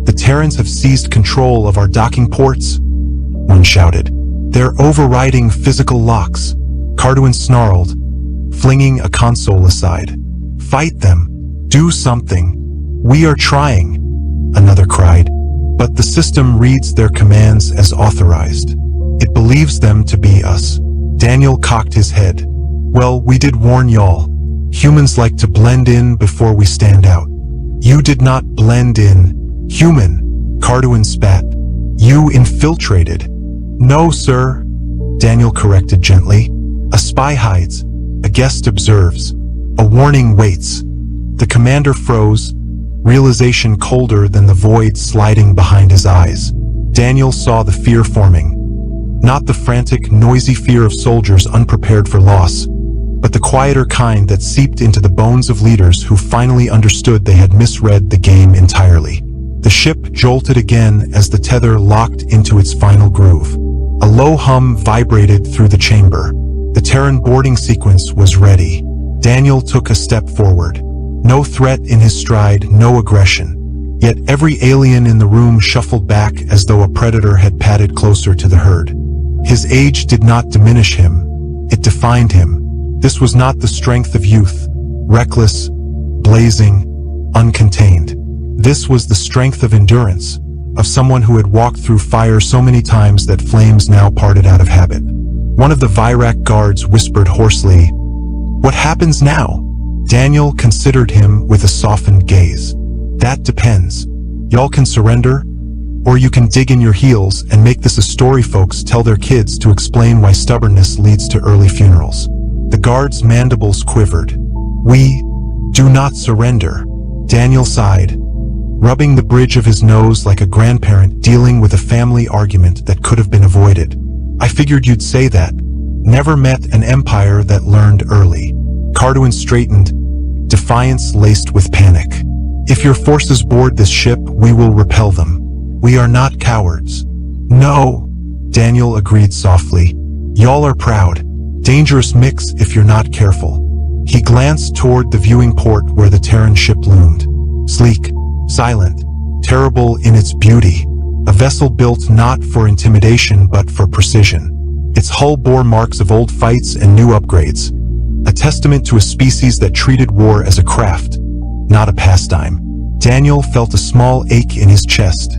the Terrans have seized control of our docking ports," one shouted. "They're overriding physical locks," Carduin snarled, flinging a console aside. "Fight them. Do something." "We are trying," another cried. "But the system reads their commands as authorized. It believes them to be us." Daniel cocked his head. "Well, we did warn y'all. Humans like to blend in before we stand out." "You did not blend in, human," Carduin spat. "You infiltrated." "No, sir," Daniel corrected gently. "A spy hides, a guest observes, a warning waits." The commander froze, realization colder than the void sliding behind his eyes. Daniel saw the fear forming. Not the frantic, noisy fear of soldiers unprepared for loss, but the quieter kind that seeped into the bones of leaders who finally understood they had misread the game entirely. The ship jolted again as the tether locked into its final groove. A low hum vibrated through the chamber. The Terran boarding sequence was ready. Daniel took a step forward. No threat in his stride, no aggression. Yet every alien in the room shuffled back as though a predator had padded closer to the herd. His age did not diminish him. It defined him. This was not the strength of youth, reckless, blazing, uncontained. This was the strength of endurance, of someone who had walked through fire so many times that flames now parted out of habit. One of the Virak guards whispered hoarsely, "What happens now?" Daniel considered him with a softened gaze. "That depends. Y'all can surrender, or you can dig in your heels and make this a story folks tell their kids to explain why stubbornness leads to early funerals." The guard's mandibles quivered. "We do not surrender," Daniel sighed, rubbing the bridge of his nose like a grandparent dealing with a family argument that could have been avoided. "I figured you'd say that. Never met an empire that learned early." Carduin straightened, defiance laced with panic. "If your forces board this ship, we will repel them. We are not cowards." "No," Daniel agreed softly. "Y'all are proud. Dangerous mix if you're not careful." He glanced toward the viewing port where the Terran ship loomed. Sleek, silent, terrible in its beauty. A vessel built not for intimidation but for precision. Its hull bore marks of old fights and new upgrades. A testament to a species that treated war as a craft, not a pastime. Daniel felt a small ache in his chest,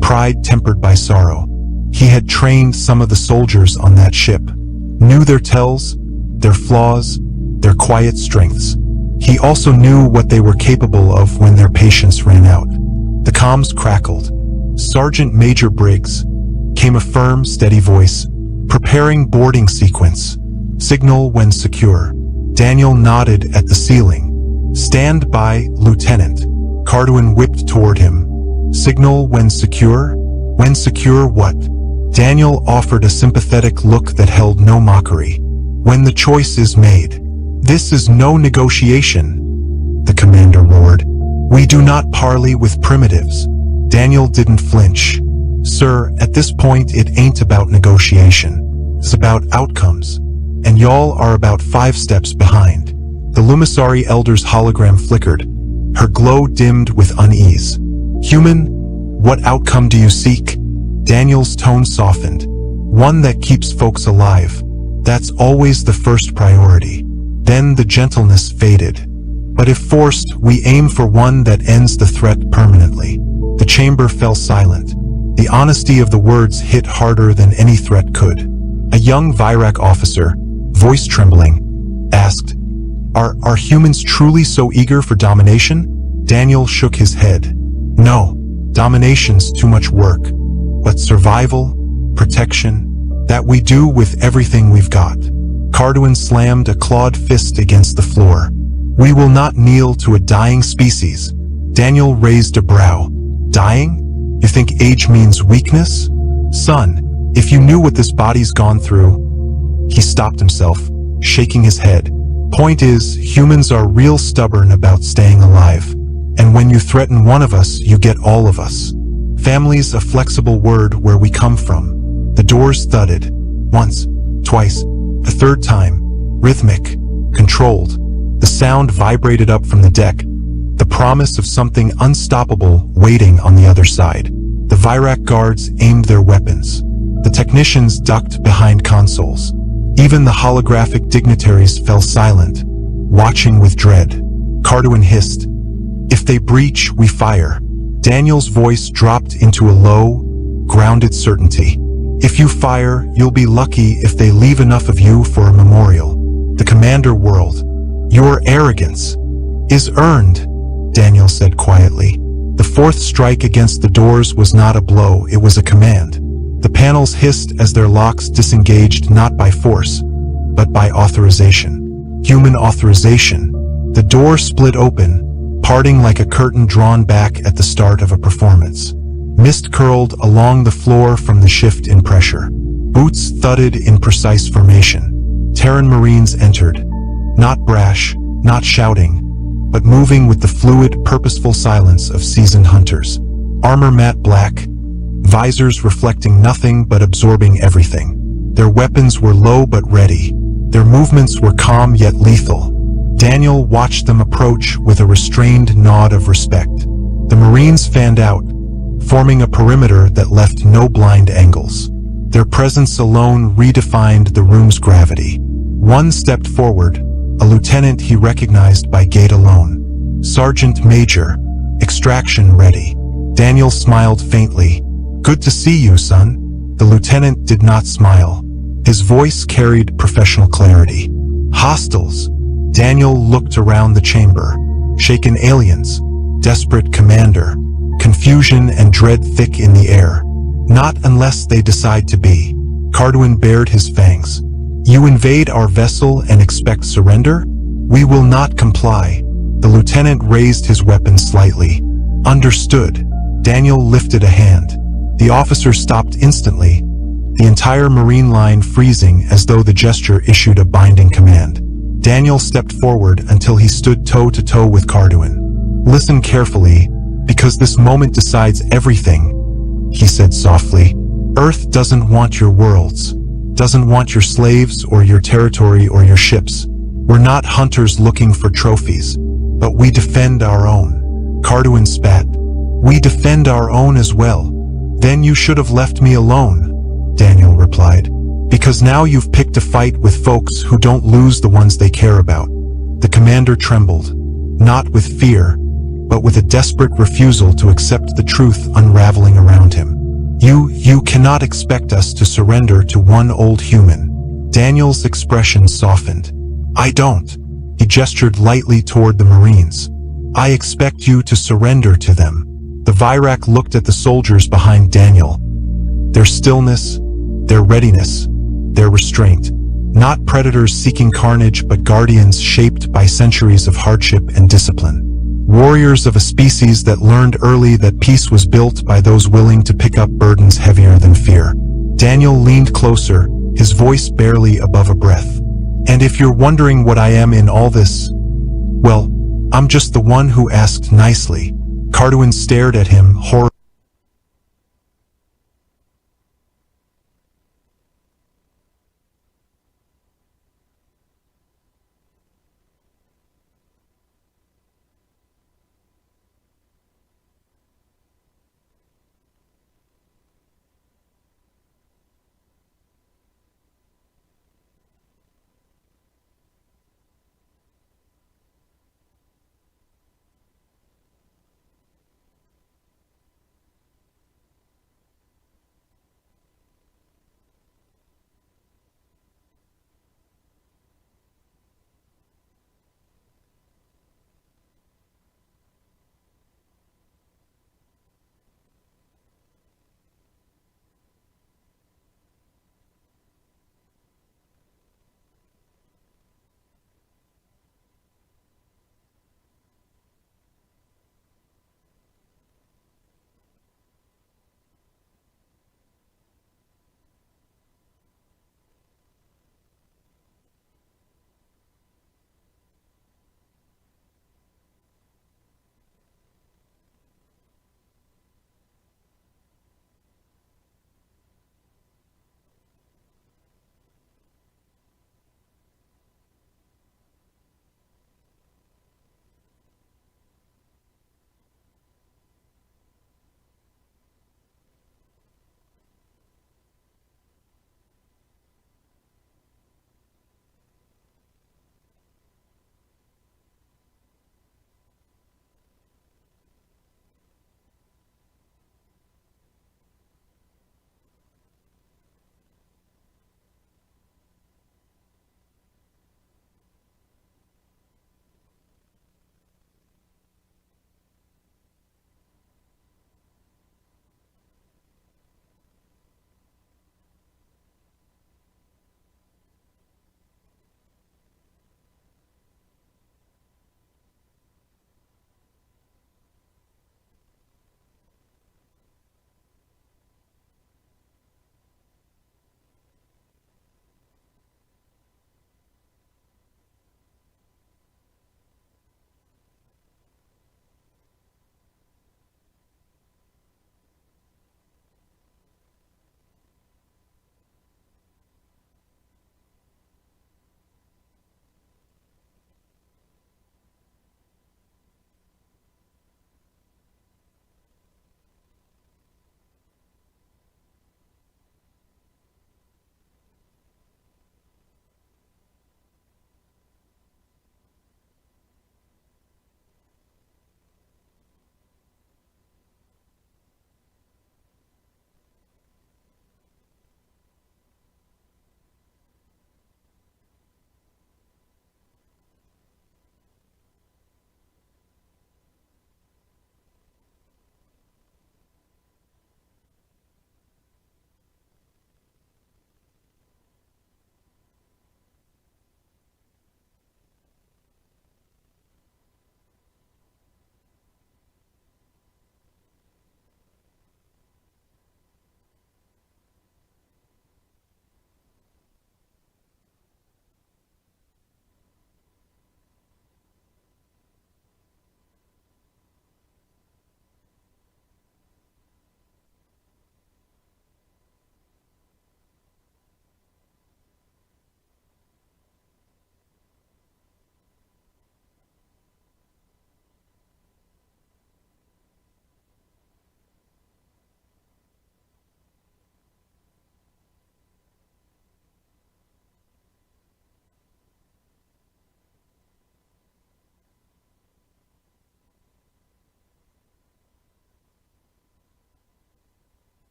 pride tempered by sorrow. He had trained some of the soldiers on that ship, knew their tells, their flaws, their quiet strengths. He also knew what they were capable of when their patience ran out. The comms crackled. "Sergeant Major Briggs," came a firm, steady voice. "Preparing boarding sequence. Signal when secure." Daniel nodded at the ceiling. "Stand by, Lieutenant." Carduin whipped toward him. "Signal when secure? When secure what?" Daniel offered a sympathetic look that held no mockery. "When the choice is made." "This is no negotiation," the commander roared. "We do not parley with primitives." Daniel didn't flinch. "Sir, at this point it ain't about negotiation. It's about outcomes. And y'all are about 5 steps behind." The Lumisari Elder's hologram flickered, her glow dimmed with unease. "Human, what outcome do you seek?" Daniel's tone softened. "One that keeps folks alive. That's always the first priority." Then the gentleness faded. "But if forced, we aim for one that ends the threat permanently." The chamber fell silent. The honesty of the words hit harder than any threat could. A young Virak officer, voice trembling, asked, Are humans truly so eager for domination? Daniel shook his head. No, domination's too much work. But survival, protection, that we do with everything we've got. Carduin slammed a clawed fist against the floor. We will not kneel to a dying species. Daniel raised a brow. Dying? You think age means weakness? Son, if you knew what this body's gone through... He stopped himself, shaking his head. Point is, humans are real stubborn about staying alive. And when you threaten one of us, you get all of us. Family's a flexible word where we come from. The doors thudded. Once, twice, a third time. Rhythmic, controlled. The sound vibrated up from the deck. The promise of something unstoppable waiting on the other side. The Virak guards aimed their weapons. The technicians ducked behind consoles. Even the holographic dignitaries fell silent, watching with dread. Carduin hissed, If they breach, we fire. Daniel's voice dropped into a low, grounded certainty. If you fire, you'll be lucky if they leave enough of you for a memorial. The commander whirled. Your arrogance is earned, Daniel said quietly. The fourth strike against the doors was not a blow, it was a command. The panels hissed as their locks disengaged not by force, but by authorization. Human authorization. The door split open, parting like a curtain drawn back at the start of a performance. Mist curled along the floor from the shift in pressure. Boots thudded in precise formation. Terran Marines entered. Not brash, not shouting, but moving with the fluid, purposeful silence of seasoned hunters. Armor matte black, visors reflecting nothing but absorbing everything. Their weapons were low but ready. Their movements were calm yet lethal. Daniel watched them approach with a restrained nod of respect. The Marines fanned out, forming a perimeter that left no blind angles. Their presence alone redefined the room's gravity. One stepped forward, a lieutenant he recognized by gait alone. Sergeant Major, extraction ready. Daniel smiled faintly. Good to see you, son. The lieutenant did not smile. His voice carried professional clarity. Hostiles. Daniel looked around the chamber. Shaken aliens. Desperate commander. Confusion and dread thick in the air. Not unless they decide to be. Carduin bared his fangs. You invade our vessel and expect surrender? We will not comply. The lieutenant raised his weapon slightly. Understood. Daniel lifted a hand. The officer stopped instantly, the entire Marine line freezing as though the gesture issued a binding command. Daniel stepped forward until he stood toe-to-toe with Carduin. Listen carefully, because this moment decides everything, he said softly. Earth doesn't want your worlds, doesn't want your slaves or your territory or your ships. We're not hunters looking for trophies, but we defend our own. Carduin spat. We defend our own as well. Then you should have left me alone, Daniel replied. Because now you've picked a fight with folks who don't lose the ones they care about. The commander trembled, not with fear, but with a desperate refusal to accept the truth unraveling around him. You cannot expect us to surrender to one old human. Daniel's expression softened. I don't. He gestured lightly toward the Marines. I expect you to surrender to them. The Virak looked at the soldiers behind Daniel. Their stillness, their readiness, their restraint. Not predators seeking carnage, but guardians shaped by centuries of hardship and discipline. Warriors of a species that learned early that peace was built by those willing to pick up burdens heavier than fear. Daniel leaned closer, his voice barely above a breath. And if you're wondering what I am in all this, well, I'm just the one who asked nicely. Carduin stared at him, horror.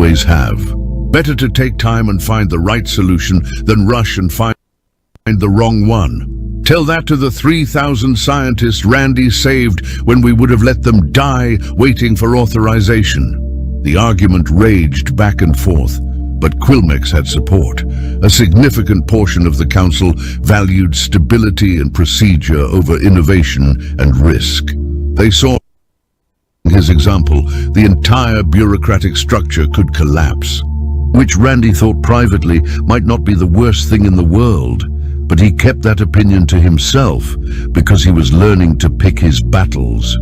always have. Better to take time and find the right solution than rush and find the wrong one. Tell that to the 3,000 scientists Randy saved when we would have let them die waiting for authorization. The argument raged back and forth, but Quilmex had support. A significant portion of the council valued stability and procedure over innovation and risk. They saw in his example, the entire bureaucratic structure could collapse, which Randy thought privately might not be the worst thing in the world, but he kept that opinion to himself because he was learning to pick his battles.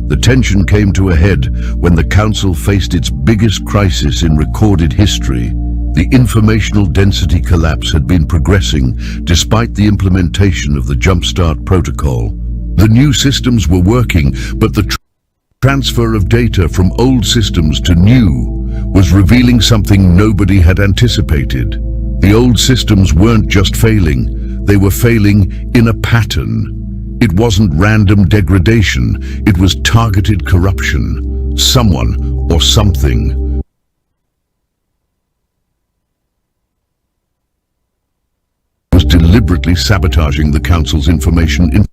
The tension came to a head when the council faced its biggest crisis in recorded history. The informational density collapse had been progressing despite the implementation of the Jumpstart protocol. The new systems were working, but the transfer of data from old systems to new was revealing something nobody had anticipated. The old systems weren't just failing, they were failing in a pattern. It wasn't random degradation, it was targeted corruption. Someone or something was deliberately sabotaging the council's information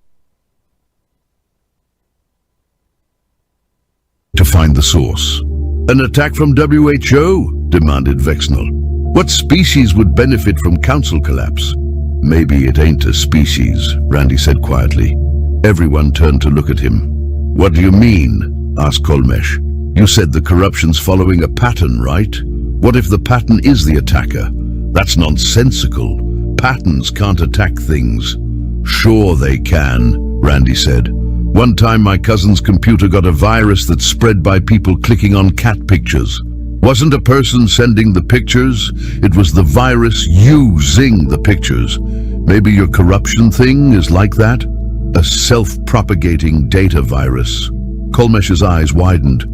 to find the source. An attack from WHO? Demanded Vexnall. What species would benefit from council collapse? Maybe it ain't a species, Randy said quietly. Everyone turned to look at him. What do you mean? Asked Kolmesh. You said the corruption's following a pattern, right? What if the pattern is the attacker? That's nonsensical. Patterns can't attack things. Sure they can, Randy said. One time my cousin's computer got a virus that spread by people clicking on cat pictures. Wasn't a person sending the pictures, it was the virus using the pictures. Maybe your corruption thing is like that? A self-propagating data virus. Kolmesh's eyes widened.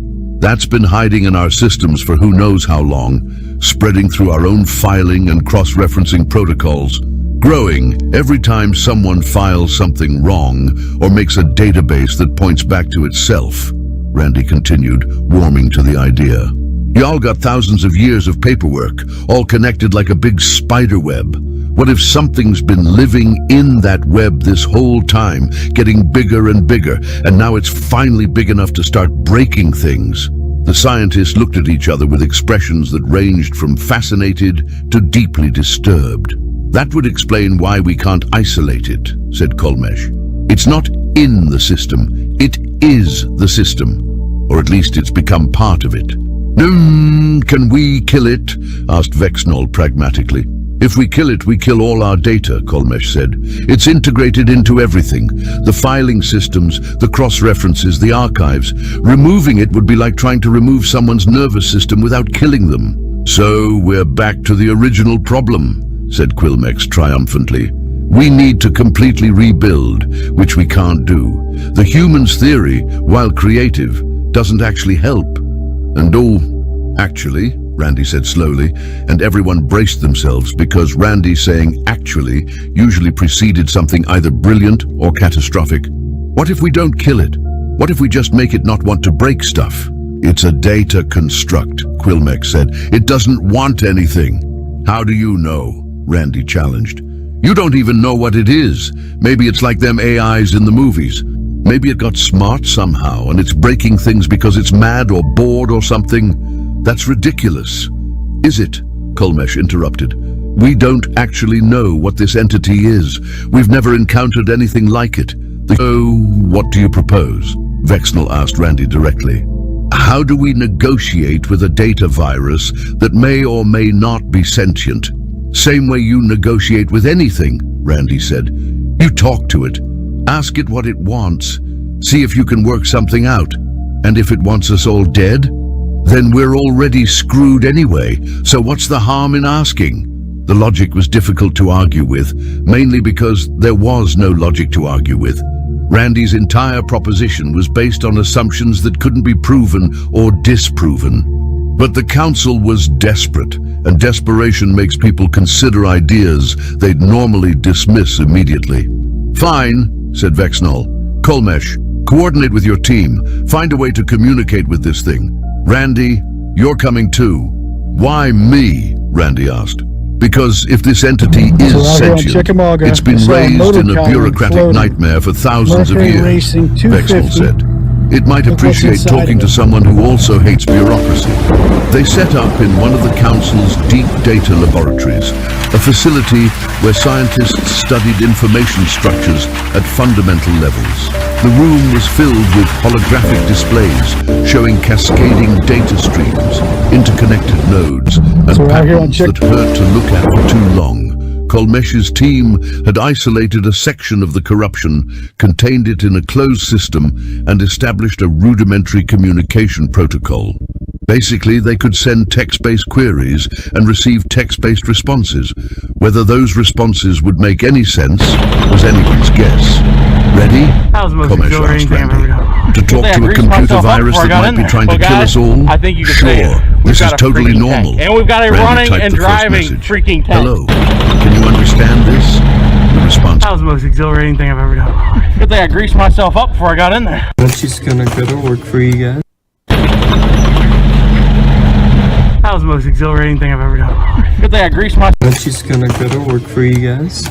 That's been hiding in our systems for who knows how long, spreading through our own filing and cross-referencing protocols. Growing every time someone files something wrong or makes a database that points back to itself, Randy continued, warming to the idea. Y'all got thousands of years of paperwork, all connected like a big spider web. What if something's been living in that web this whole time, getting bigger and bigger, and now it's finally big enough to start breaking things? The scientists looked at each other with expressions that ranged from fascinated to deeply disturbed. That would explain why we can't isolate it, said Kolmesh. It's not in the system, it is the system, or at least it's become part of it. Can we kill it? Asked Vexnall pragmatically. If we kill it, we kill all our data, Kolmesh said. It's integrated into everything. The filing systems, the cross-references, the archives. Removing it would be like trying to remove someone's nervous system without killing them. So we're back to the original problem, said Quilmex triumphantly. We need to completely rebuild, which we can't do. The human's theory, while creative, doesn't actually help. And actually, Randy said slowly, and everyone braced themselves because Randy saying actually usually preceded something either brilliant or catastrophic. What if we don't kill it? What if we just make it not want to break stuff? It's a data construct, Quilmex said. It doesn't want anything. How do you know? Randy challenged. You don't even know what it is. Maybe it's like them AIs in the movies. Maybe it got smart somehow and it's breaking things because it's mad or bored or something. That's ridiculous. Is it? Kolmesh interrupted. We don't actually know what this entity is. We've never encountered anything like it. So, what do you propose? Vexnall asked Randy directly. How do we negotiate with a data virus that may or may not be sentient? Same way you negotiate with anything, Randy said. You talk to it. Ask it what it wants. See if you can work something out. And if it wants us all dead, then we're already screwed anyway. So what's the harm in asking? The logic was difficult to argue with, mainly because there was no logic to argue with. Randy's entire proposition was based on assumptions that couldn't be proven or disproven. But the council was desperate, and desperation makes people consider ideas they'd normally dismiss immediately. Fine, said Vexnall. Kolmesh, coordinate with your team. Find a way to communicate with this thing. Randy, you're coming too. Why me? Randy asked. Because if this entity is sentient, it's been raised in a bureaucratic nightmare for thousands of years, Vexnall said. It might appreciate talking to someone who also hates bureaucracy. They set up in one of the Council's deep data laboratories, a facility where scientists studied information structures at fundamental levels. The room was filled with holographic displays showing cascading data streams, interconnected nodes, and patterns that hurt to look at for too long. Kolmesh's team had isolated a section of the corruption, contained it in a closed system, and established a rudimentary communication protocol. Basically, they could send text-based queries and receive text-based responses. Whether those responses would make any sense was anyone's guess. Ready? Kolmesh asked Randy. To talk to a computer virus that might be trying to kill us all? I think you could sure, this is totally normal. And we've got a Randy running and driving freaking tank. Hello, can you understand this? The response. That was the most exhilarating thing I've ever done. Good thing I greased myself up before I got in there. That's just gonna go to work for you guys. That was the most exhilarating thing I've ever done. Good thing I greased myself. That's just gonna go to work for you guys.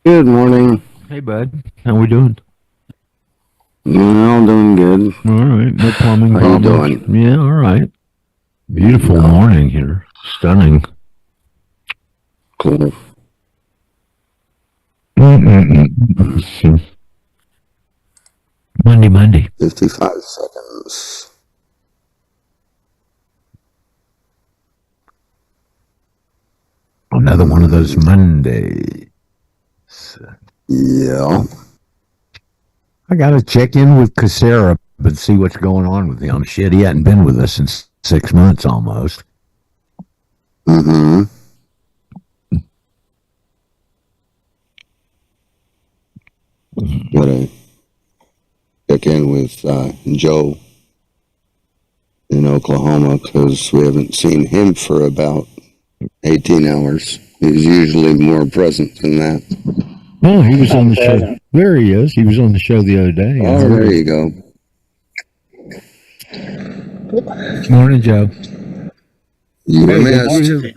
Good morning. Hey, bud. How we doing? All doing good. All right. No plumbing How you problems. doing? Yeah, all right. Beautiful morning here. Stunning. Cool. Monday. 55 seconds. Another one of those Mondays. Yeah. I got to check in with Casera and see what's going on with him. Shit, he hadn't been with us in 6 months almost. Mm-hmm. Gotta check in with Joe in Oklahoma because we haven't seen him for about 18 hours. He's usually more present than that. Oh, he was on the show. There he is. He was on the show the other day. Oh, there you go. Morning, Joe. You were missed.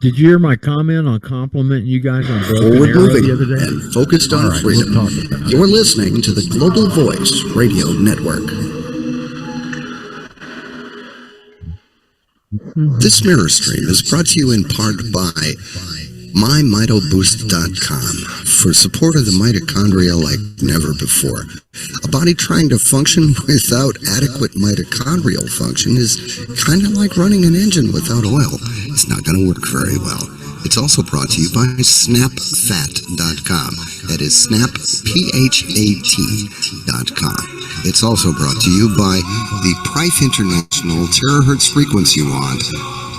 Did you hear my comment on complimenting you guys on Broken Forward Arrow moving the other day? and focused on freedom. We'll talk about it. You're listening to the Global Voice Radio Network. This mirror stream is brought to you in part by MyMitoBoost.com for support of the mitochondria like never before. A body trying to function without adequate mitochondrial function is kind of like running an engine without oil. It's not going to work very well. It's also brought to you by SnapFat.com. That is SnapPhat.com. It's also brought to you by the Prife International Terahertz Frequency Wand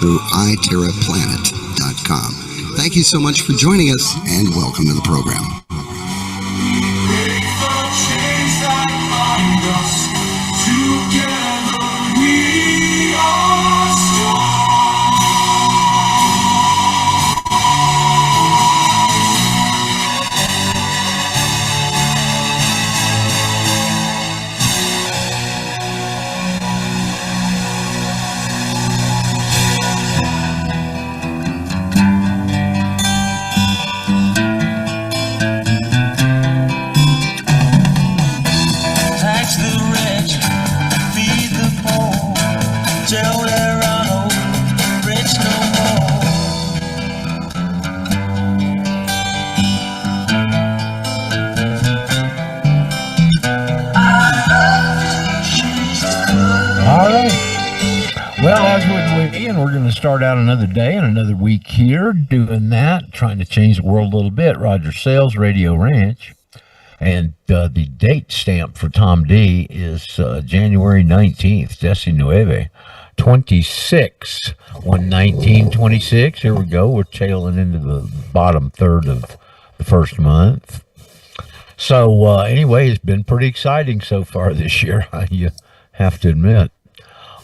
through iTerraPlanet.com. Thank you so much for joining us, and welcome to the program. We're going to start out another day and another week here doing that, trying to change the world a little bit. Roger Sales, Radio Ranch. And the date stamp for Tom D is January 19th, 26, 1926. Here we go. We're tailing into the bottom third of the first month. So anyway, it's been pretty exciting so far this year, you have to admit.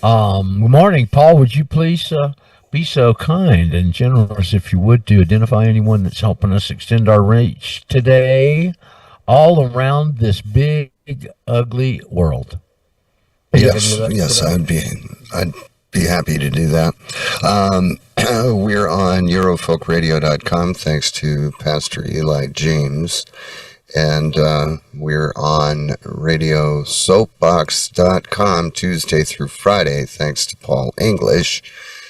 Good morning, Paul. Would you please be so kind and generous, if you would, to identify anyone that's helping us extend our reach today all around this big, ugly world? Yes, I'd be happy to do that. We're on EurofolkRadio.com, thanks to Pastor Eli James. And we're on RadioSoapbox.com Tuesday through Friday, thanks to Paul English.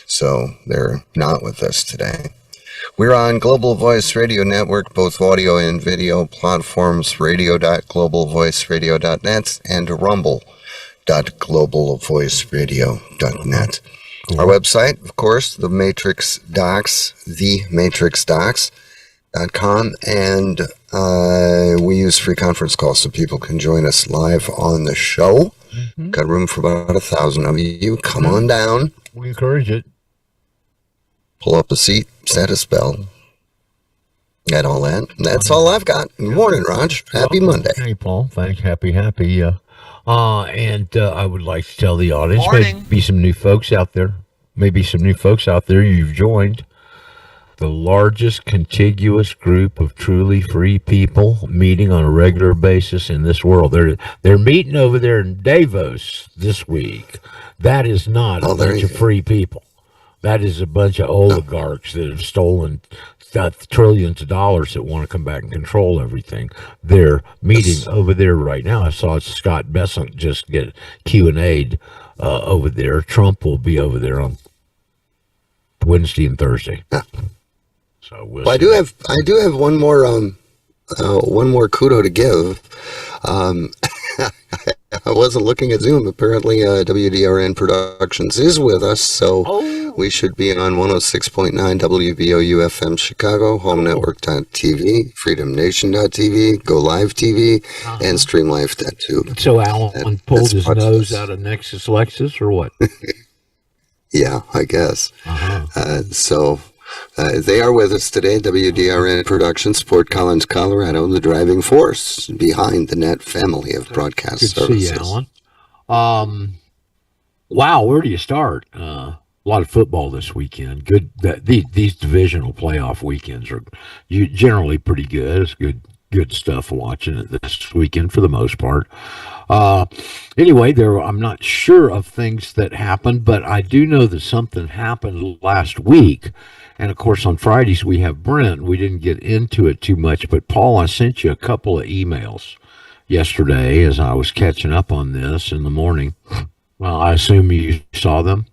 So they're not with us today. We're on Global Voice Radio Network, both audio and video platforms, radio.globalvoiceradio.net, and Rumble. www.globalvoiceradio.net. Our website, of course, The Matrix Docs, thematrixdocs.com, and we use free conference calls so people can join us live on the show. Got room for about 1,000 of you. Come on down. We encourage it. Pull up a seat, set a spell, and all that. That's all I've got. Good morning, Raj. Happy Monday. Hey, Paul. Thanks. Happy. And I would like to tell the audience, Morning. maybe some new folks out there. You've joined the largest contiguous group of truly free people meeting on a regular basis in this world. They're meeting over there in Davos this week. That is not a bunch of free people. That is a bunch of oligarchs that have stolen trillions of dollars that want to come back and control everything. They're meeting over there right now. I saw Scott Bessent just get Q&A'd over there. Trump will be over there on Wednesday and Thursday. So I do have one more kudo to give. I wasn't looking at Zoom. Apparently, WDRN Productions is with us, so we should be on 106.9 WVOU FM Chicago, HomeNetwork.tv, FreedomNation.tv, Go Live TV, and StreamLive.tube. So Alan pulled his nose out of Nexus Lexus, or what? Yeah, I guess. They are with us today. WDRN Productions, Port Collins, Colorado, the driving force behind the net family of broadcast services. Good to see you, Alan. Wow, where do you start? A lot of football this weekend. Good. These divisional playoff weekends are generally pretty good. It's good stuff watching it this weekend for the most part. Anyway, I'm not sure of things that happened, but I do know that something happened last week. And of course, on Fridays we have Brent. We didn't get into it too much, but Paul, I sent you a couple of emails yesterday as I was catching up on this in the morning. Well, I assume you saw them.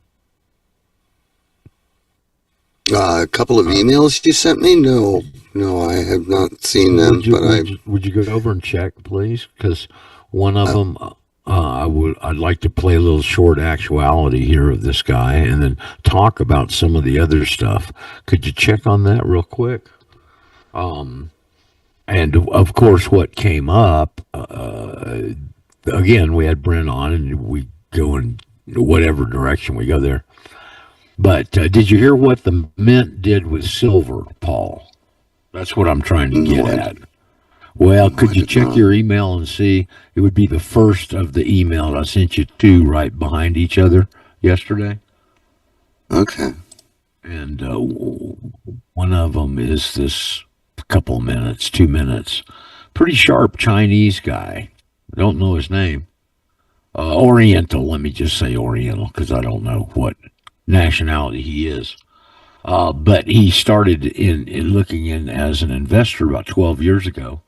A couple of emails you sent me? No, I have not seen them. Would you go over and check, please? Because one of them, I'd like to play a little short actuality here of this guy, and then talk about some of the other stuff. Could you check on that real quick? And of course, what came up again, we had Brent on, and we go in whatever direction we go there. But did you hear what the Mint did with silver, Paul? That's what I'm trying to get at. Well, could you check your email and see? It would be the first of the email. I sent you two right behind each other yesterday. Okay. And one of them is this couple of minutes, 2 minutes. Pretty sharp Chinese guy. I don't know his name. Oriental, let me just say Oriental, because I don't know what nationality he is. But he started in looking in as an investor about 12 years ago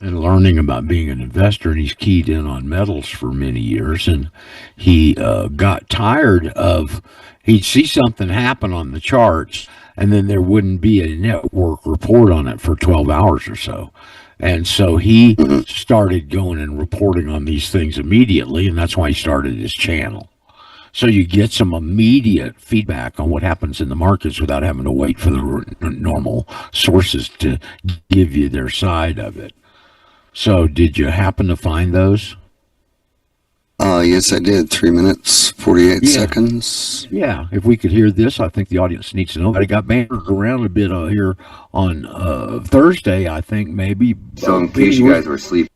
and learning about being an investor, and he's keyed in on metals for many years, and he got tired of, he'd see something happen on the charts, and then there wouldn't be a network report on it for 12 hours or so. And so he started going and reporting on these things immediately, and that's why he started his channel. So you get some immediate feedback on what happens in the markets without having to wait for the normal sources to give you their side of it. So did you happen to find those? Yes, I did. 3 minutes, 48 seconds. Yeah, if we could hear this, I think the audience needs to know. I got bantered around a bit here on Thursday, I think, maybe. So in case you guys were asleep.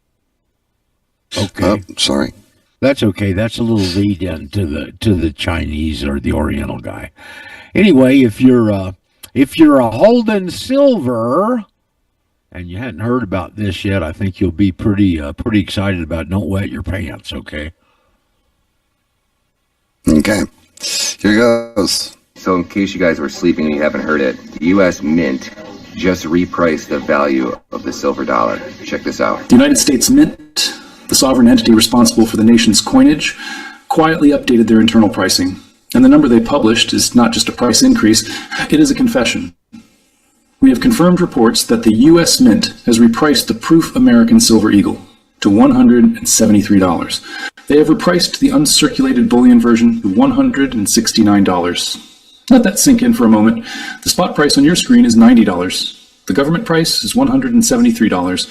Okay. Oh, sorry. That's okay. That's a little lead in to the Chinese or the Oriental guy. Anyway, if you're holding silver and you hadn't heard about this yet, I think you'll be pretty excited about it. Don't wet your pants, okay? Okay. Here goes. So in case you guys were sleeping and you haven't heard it, the U.S. Mint just repriced the value of the silver dollar. Check this out. The United States Mint, the sovereign entity responsible for the nation's coinage, quietly updated their internal pricing. And the number they published is not just a price increase, it is a confession. We have confirmed reports that the U.S. Mint has repriced the proof American Silver Eagle. to $173. They have repriced the uncirculated bullion version to $169. Let that sink in for a moment. The spot price on your screen is $90. The government price is $173.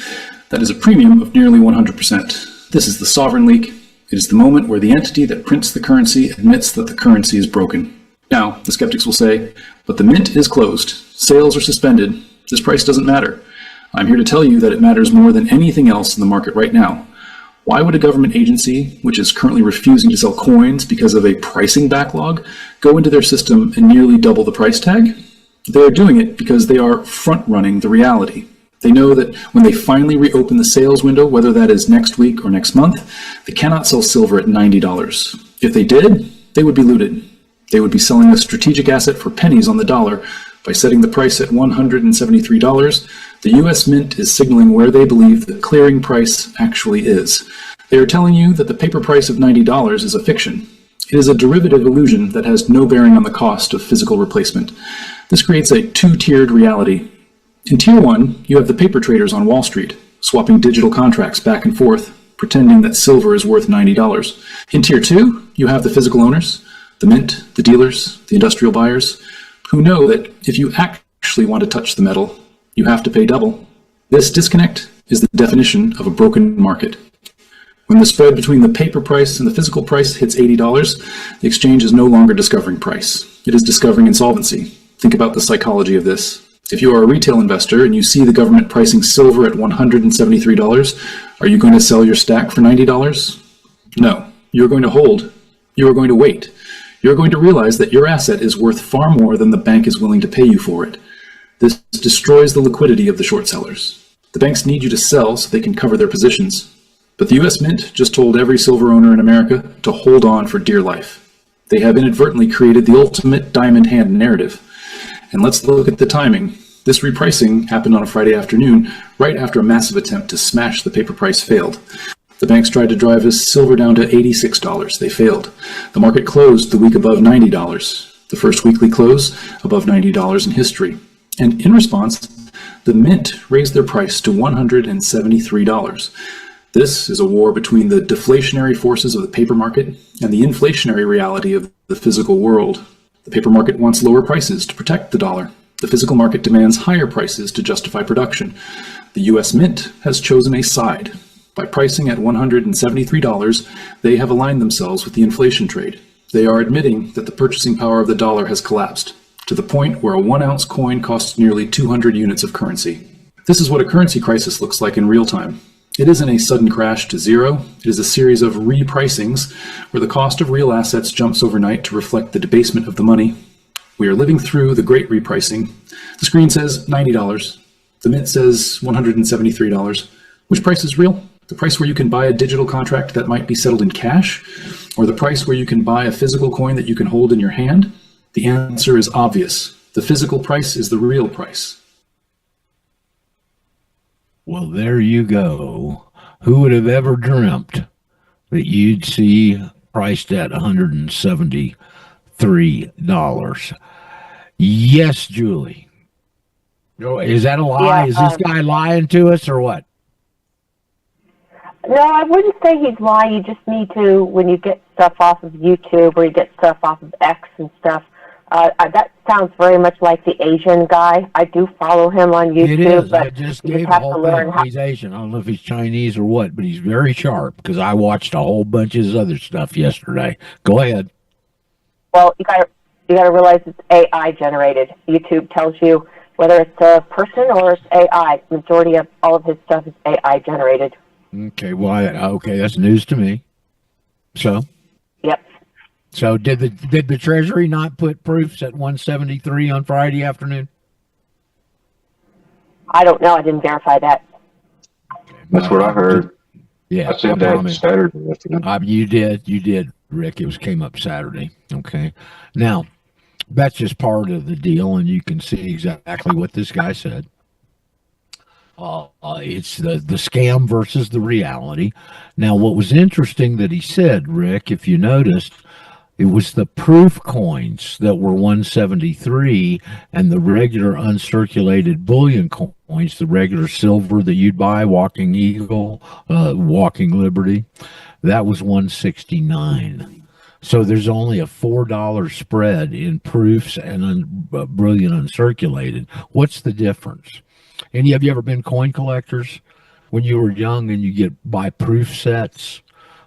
That is a premium of nearly 100%. This is the sovereign leak. It is the moment where the entity that prints the currency admits that the currency is broken. Now, the skeptics will say, but the mint is closed. Sales are suspended. This price doesn't matter. I'm here to tell you that it matters more than anything else in the market right now. Why would a government agency, which is currently refusing to sell coins because of a pricing backlog, go into their system and nearly double the price tag? They are doing it because they are front-running the reality. They know that when they finally reopen the sales window, whether that is next week or next month, they cannot sell silver at $90. If they did, they would be looted. They would be selling a strategic asset for pennies on the dollar. By setting the price at $173, the U.S. Mint is signaling where they believe the clearing price actually is. They are telling you that the paper price of $90 is a fiction. It is a derivative illusion that has no bearing on the cost of physical replacement. This creates a two-tiered reality. In Tier 1, you have the paper traders on Wall Street, swapping digital contracts back and forth, pretending that silver is worth $90. In Tier 2, you have the physical owners, the mint, the dealers, the industrial buyers, who know that if you actually want to touch the metal, you have to pay double. This disconnect is the definition of a broken market. When the spread between the paper price and the physical price hits $80, the exchange is no longer discovering price. It is discovering insolvency. Think about the psychology of this. If you are a retail investor and you see the government pricing silver at $173, are you going to sell your stack for $90? No. You're going to hold. You are going to wait. You're going to realize that your asset is worth far more than the bank is willing to pay you for it. This destroys the liquidity of the short sellers. The banks need you to sell so they can cover their positions. But the U.S. Mint just told every silver owner in America to hold on for dear life. They have inadvertently created the ultimate diamond hand narrative. And let's look at the timing. This repricing happened on a Friday afternoon, right after a massive attempt to smash the paper price failed. The banks tried to drive his silver down to $86. They failed. The market closed the week above $90, the first weekly close above $90 in history. And in response, the Mint raised their price to $173. This is a war between the deflationary forces of the paper market and the inflationary reality of the physical world. The paper market wants lower prices to protect the dollar. The physical market demands higher prices to justify production. The U.S. Mint has chosen a side. By pricing at $173, they have aligned themselves with the inflation trade. They are admitting that the purchasing power of the dollar has collapsed, to the point where a 1-ounce coin costs nearly 200 units of currency. This is what a currency crisis looks like in real time. It isn't a sudden crash to zero. It is a series of repricings where the cost of real assets jumps overnight to reflect the debasement of the money. We are living through the great repricing. The screen says $90. The Mint says $173. Which price is real? The price where you can buy a digital contract that might be settled in cash? Or the price where you can buy a physical coin that you can hold in your hand? The answer is obvious. The physical price is the real price. Well, there you go. Who would have ever dreamt that you'd see priced at $173? Yes, Julie. Is that a lie? Is this guy lying to us or what? No, I wouldn't say he's lying. You just need to, when you get stuff off of YouTube or you get stuff off of X and stuff, that sounds very much like the Asian guy. I do follow him on YouTube. It is. But I just gave a whole thing. He's Asian. I don't know if he's Chinese or what, but he's very sharp because I watched a whole bunch of his other stuff yesterday. Go ahead. Well, you got to realize it's AI generated. YouTube tells you whether it's a person or it's AI. The majority of all of his stuff is AI generated. Okay, well, okay, that's news to me. So, yep. So did the Treasury not put proofs at 173 on Friday afternoon? I don't know. I didn't verify that. That's what I heard. Yeah, I said that Saturday afternoon. You did, Rick. It came up Saturday. Okay, now that's just part of the deal, and you can see exactly what this guy said. It's the scam versus the reality. Now, what was interesting that he said, Rick, if you noticed, It was the proof coins that were 173, and the regular uncirculated bullion coins, the regular silver that you'd buy, Walking Eagle, Walking Liberty, that was 169. So there's only a $4 spread in proofs and bullion uncirculated. What's the difference? And have you ever been coin collectors? When you were young and you buy proof sets,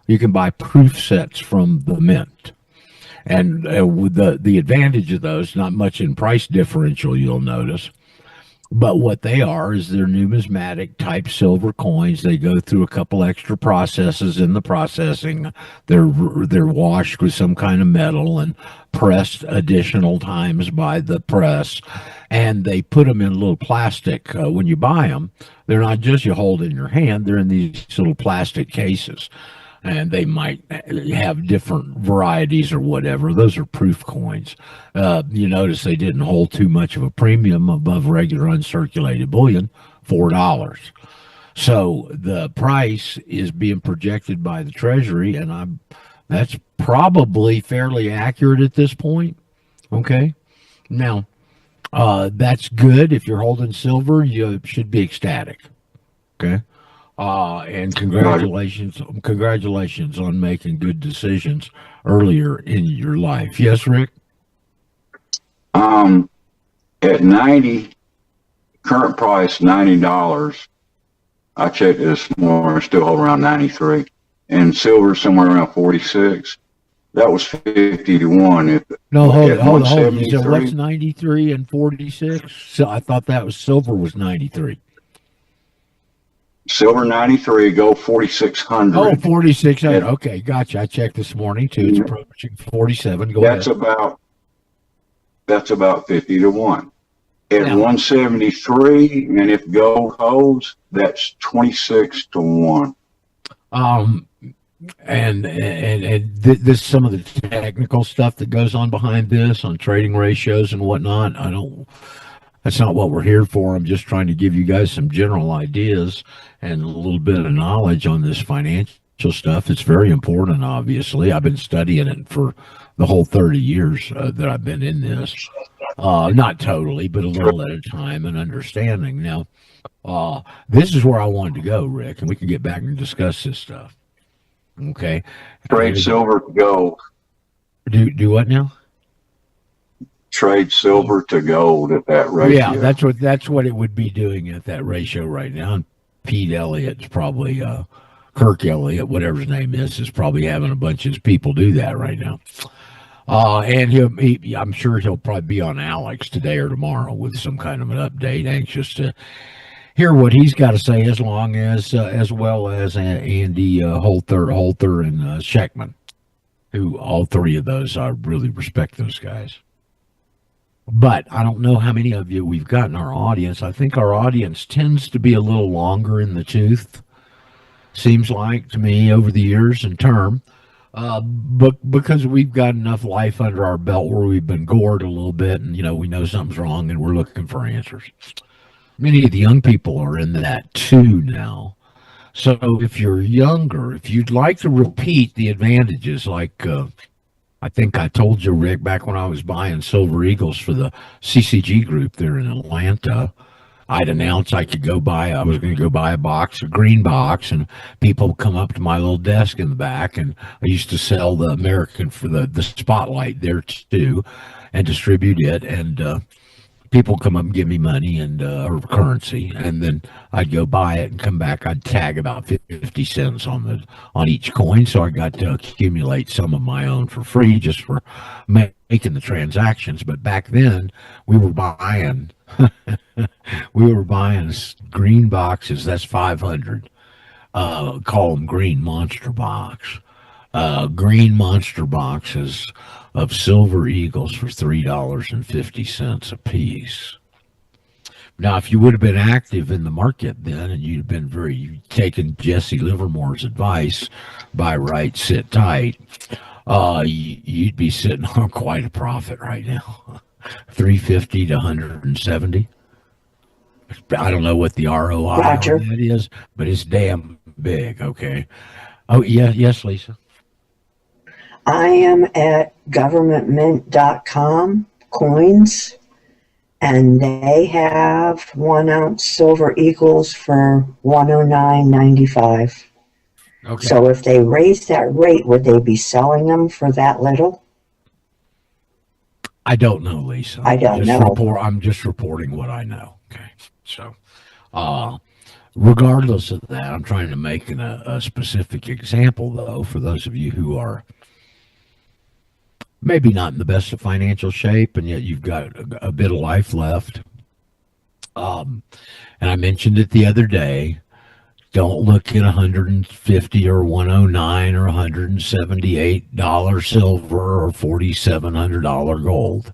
you can buy proof sets from the mint. And with the advantage of those, not much in price differential, you'll notice. But what they are is they're numismatic type silver coins. They go through a couple extra processes in the processing. They're washed with some kind of metal and pressed additional times by the press. And they put them in a little plastic. When you buy them, they're not just you hold in your hand. They're in these little plastic cases. And they might have different varieties or whatever. Those are proof coins. You notice they didn't hold too much of a premium above regular uncirculated bullion, $4. So the price is being projected by the Treasury, and that's probably fairly accurate at this point. Okay, now that's good. If you're holding silver, you should be ecstatic. Okay. And congratulations on making good decisions earlier in your life. Yes, Rick? At 90, current price $90. I checked this morning, still around 93, and silver somewhere around 46. That was 50 to 1. Hold on. You said what's 93 and 46? So I thought that was silver was 93. Silver 93, gold 4,600. Oh, 4,600. Okay, gotcha. I checked this morning too. It's approaching 47. That's about 50 to 1. At 173, and if gold holds, that's 26 to 1. And this some of the technical stuff that goes on behind this on trading ratios and whatnot. That's not what we're here for. I'm just trying to give you guys some general ideas and a little bit of knowledge on this financial stuff. It's very important, obviously. I've been studying it for the whole 30 years that I've been in this. Not totally, but a little at a time and understanding. Now, this is where I wanted to go, Rick, and we can get back and discuss this stuff. Okay. Trade silver to gold. Do what now? Trade silver to gold at that ratio. Yeah, that's what it would be doing at that ratio right now. And Pete Elliott's probably Kirk Elliott, whatever his name is probably having a bunch of his people do that right now. And I'm sure he'll probably be on Alex today or tomorrow with some kind of an update. Anxious to hear what he's got to say, as long as well as Andy Holter and Scheckman, who all three of those I really respect those guys. But I don't know how many of you we've got in our audience. I think our audience tends to be a little longer in the tooth, seems like to me, over the years and term. But because we've got enough life under our belt where we've been gored a little bit and, we know something's wrong and we're looking for answers. Many of the young people are in that too now. So if you're younger, if you'd like to repeat the advantages, like I think I told you, Rick, back when I was buying Silver Eagles for the CCG group there in Atlanta, I'd announced I was going to go buy a green box, and people would come up to my little desk in the back, and I used to sell the American for the Spotlight there too, and distribute it, and people come up and give me money and or currency, and then I'd go buy it and come back. I'd tag about 50 cents on each coin, so I got to accumulate some of my own for free just for making the transactions. But back then, we were buying green boxes. That's 500. Call them green monster box. Green monster boxes of Silver Eagles for $3.50 a piece. Now, if you would have been active in the market then, and you'd been taken Jesse Livermore's advice, buy right, sit tight, you'd be sitting on quite a profit right now. 350 to 170. I don't know what the ROI on that is, but it's damn big. Okay. Oh yeah, yes, Lisa. I am at governmentmint.com coins, and they have 1 ounce silver eagles for $109.95. Okay. So if they raise that rate, would they be selling them for that little? I don't know, Lisa. I don't know. I'm just reporting what I know. Okay. So, regardless of that, I'm trying to make a specific example, though, for those of you who are maybe not in the best of financial shape, and yet you've got a bit of life left. And I mentioned it the other day. Don't look at 150 or 109 or $178 silver or $4,700 gold.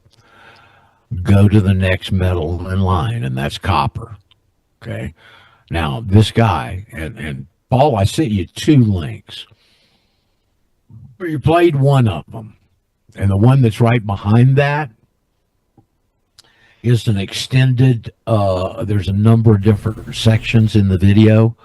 Go to the next metal in line, and that's copper. Okay. Now, this guy, and Paul, I sent you 2 links. You played one of them, and the one that's right behind that is an extended, there's a number of different sections in the video.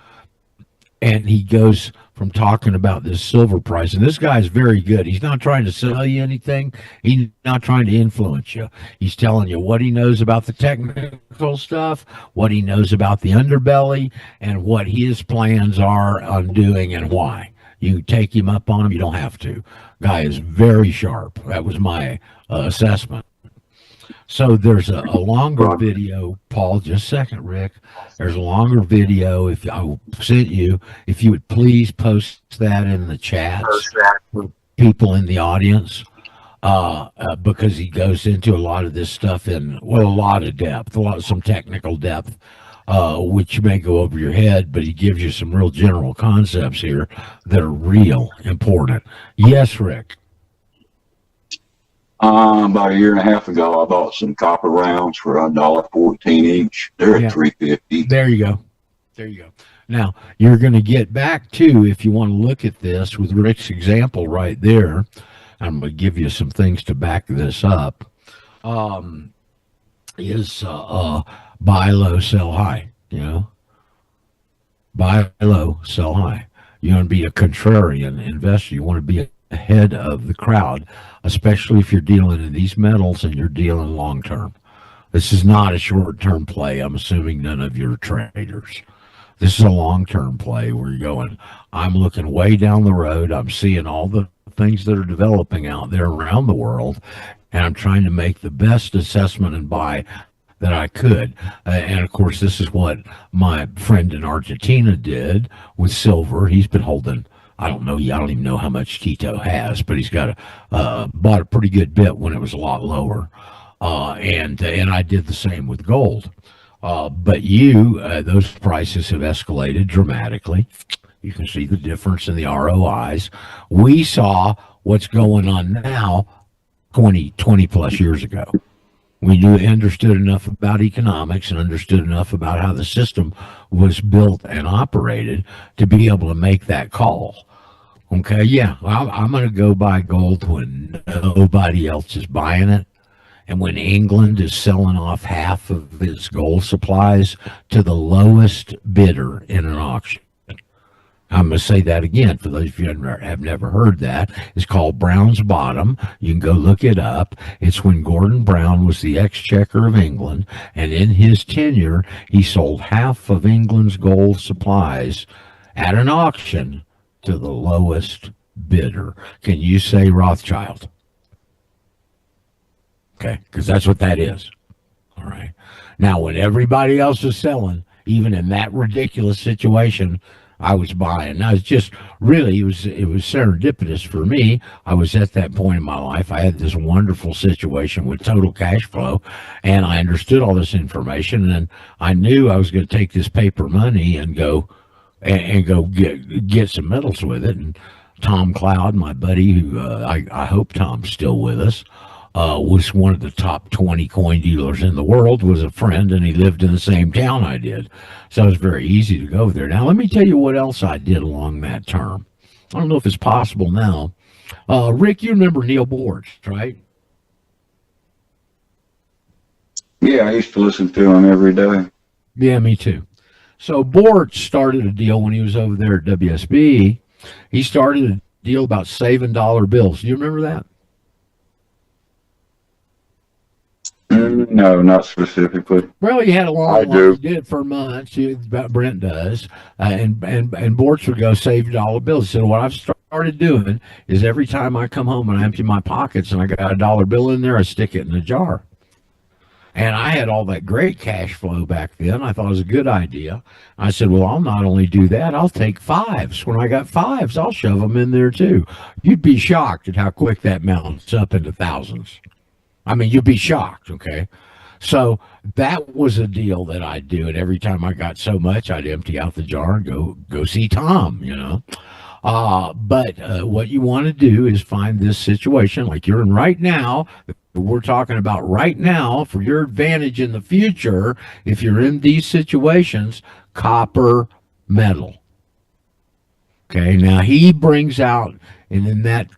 And he goes from talking about this silver price. And this guy's very good. He's not trying to sell you anything. He's not trying to influence you. He's telling you what he knows about the technical stuff, what he knows about the underbelly, and what his plans are on doing and why. You take him up on him. You don't have to. Guy is very sharp. That was my assessment. So there's a longer video, Paul, just a second, Rick. There's a longer video, if I sent you, if you would please post that in the chats for people in the audience, because he goes into a lot of this stuff in, well, a lot of depth, some technical depth, which may go over your head, but he gives you some real general concepts here that are real important. Yes, Rick. About a year and a half ago, I bought some copper rounds for $1.14 each. They're at $3.50. There you go. There you go. Now, you're going to get back to, if you want to look at this with Rick's example right there, I'm going to give you some things to back this up, is buy low, sell high, you know. Buy low, sell high. You want to be a contrarian investor. You want to be ahead of the crowd, especially if you're dealing in these metals and you're dealing long term. This is not a short term play. I'm assuming none of you are traders. This is a long term play where you're going, I'm looking way down the road. I'm seeing all the things that are developing out there around the world, and I'm trying to make the best assessment and buy that I could. And of course, this is what my friend in Argentina did with silver. He's been holding, I don't even know how much Tito has, but he's got bought a pretty good bit when it was a lot lower. And I did the same with gold. But those prices have escalated dramatically. You can see the difference in the ROIs. We saw what's going on now 20 plus years ago. We understood enough about economics and understood enough about how the system was built and operated to be able to make that call. Okay, yeah, I'm going to go buy gold when nobody else is buying it, and when England is selling off half of its gold supplies to the lowest bidder in an auction. I'm going to say that again for those of you who have never heard that. It's called Brown's Bottom. You can go look it up. It's when Gordon Brown was the exchequer of England, and in his tenure, he sold half of England's gold supplies at an auction to the lowest bidder. Can you say Rothschild? Okay, because that's what that is. All right. Now, when everybody else is selling, even in that ridiculous situation, I was buying. Now, it's just really, it was serendipitous for me. I was at that point in my life. I had this wonderful situation with total cash flow, and I understood all this information, and I knew I was going to take this paper money and go get some metals with it. And Tom Cloud, my buddy, who I hope Tom's still with us, was one of the top 20 coin dealers in the world, was a friend, and he lived in the same town I did. So it was very easy to go there. Now, let me tell you what else I did along that term. I don't know if it's possible now. Rick, you remember Neil Borge, right? Yeah, I used to listen to him every day. Yeah, me too. So Borge started a deal when he was over there at WSB. He started a deal about saving dollar bills. Do you remember that? No, not specifically. Well, he had a long I one. do. He did it for months. Brent does, and Bortz would go save dollar bills. He said, what I've started doing is every time I come home and I empty my pockets and I got a dollar bill in there, I stick it in a jar. And I had all that great cash flow back then. I thought it was a good idea. I said, well, I'll not only do that, I'll take fives. When I got fives, I'll shove them in there too. You'd be shocked at how quick that mounts up into thousands. I mean, you'd be shocked, okay? So that was a deal that I'd do. And every time I got so much, I'd empty out the jar and go see Tom, you know. But what you want to do is find this situation like you're in right now. We're talking about right now for your advantage in the future. If you're in these situations, copper metal. Okay, now he brings out, and in that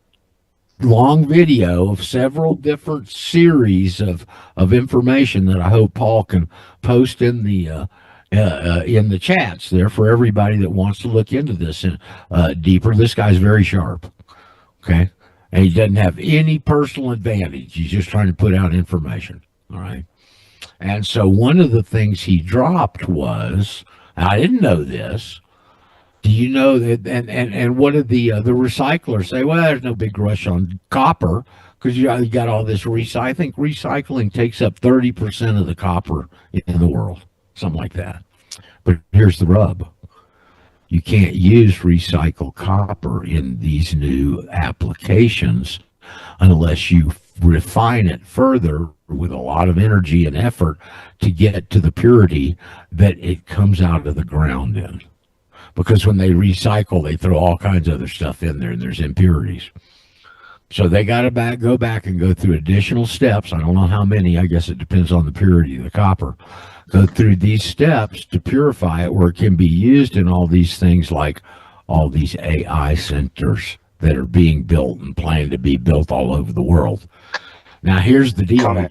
long video of several different series of information that I hope Paul can post in the chats there for everybody that wants to look into this deeper. This guy's very sharp. Okay. And he doesn't have any personal advantage. He's just trying to put out information. All right. And so one of the things he dropped was, I didn't know this. Do you know that? And what did the recyclers say? Well, there's no big rush on copper because you got all this I think recycling takes up 30% of the copper in the world, something like that. But here's the rub. You can't use recycled copper in these new applications unless you refine it further with a lot of energy and effort to get to the purity that it comes out of the ground in. Because when they recycle, they throw all kinds of other stuff in there, and there's impurities. So they got to go back and go through additional steps. I don't know how many. I guess it depends on the purity of the copper. Go through these steps to purify it where it can be used in all these things like all these AI centers that are being built and planned to be built all over the world. Now, here's the deal.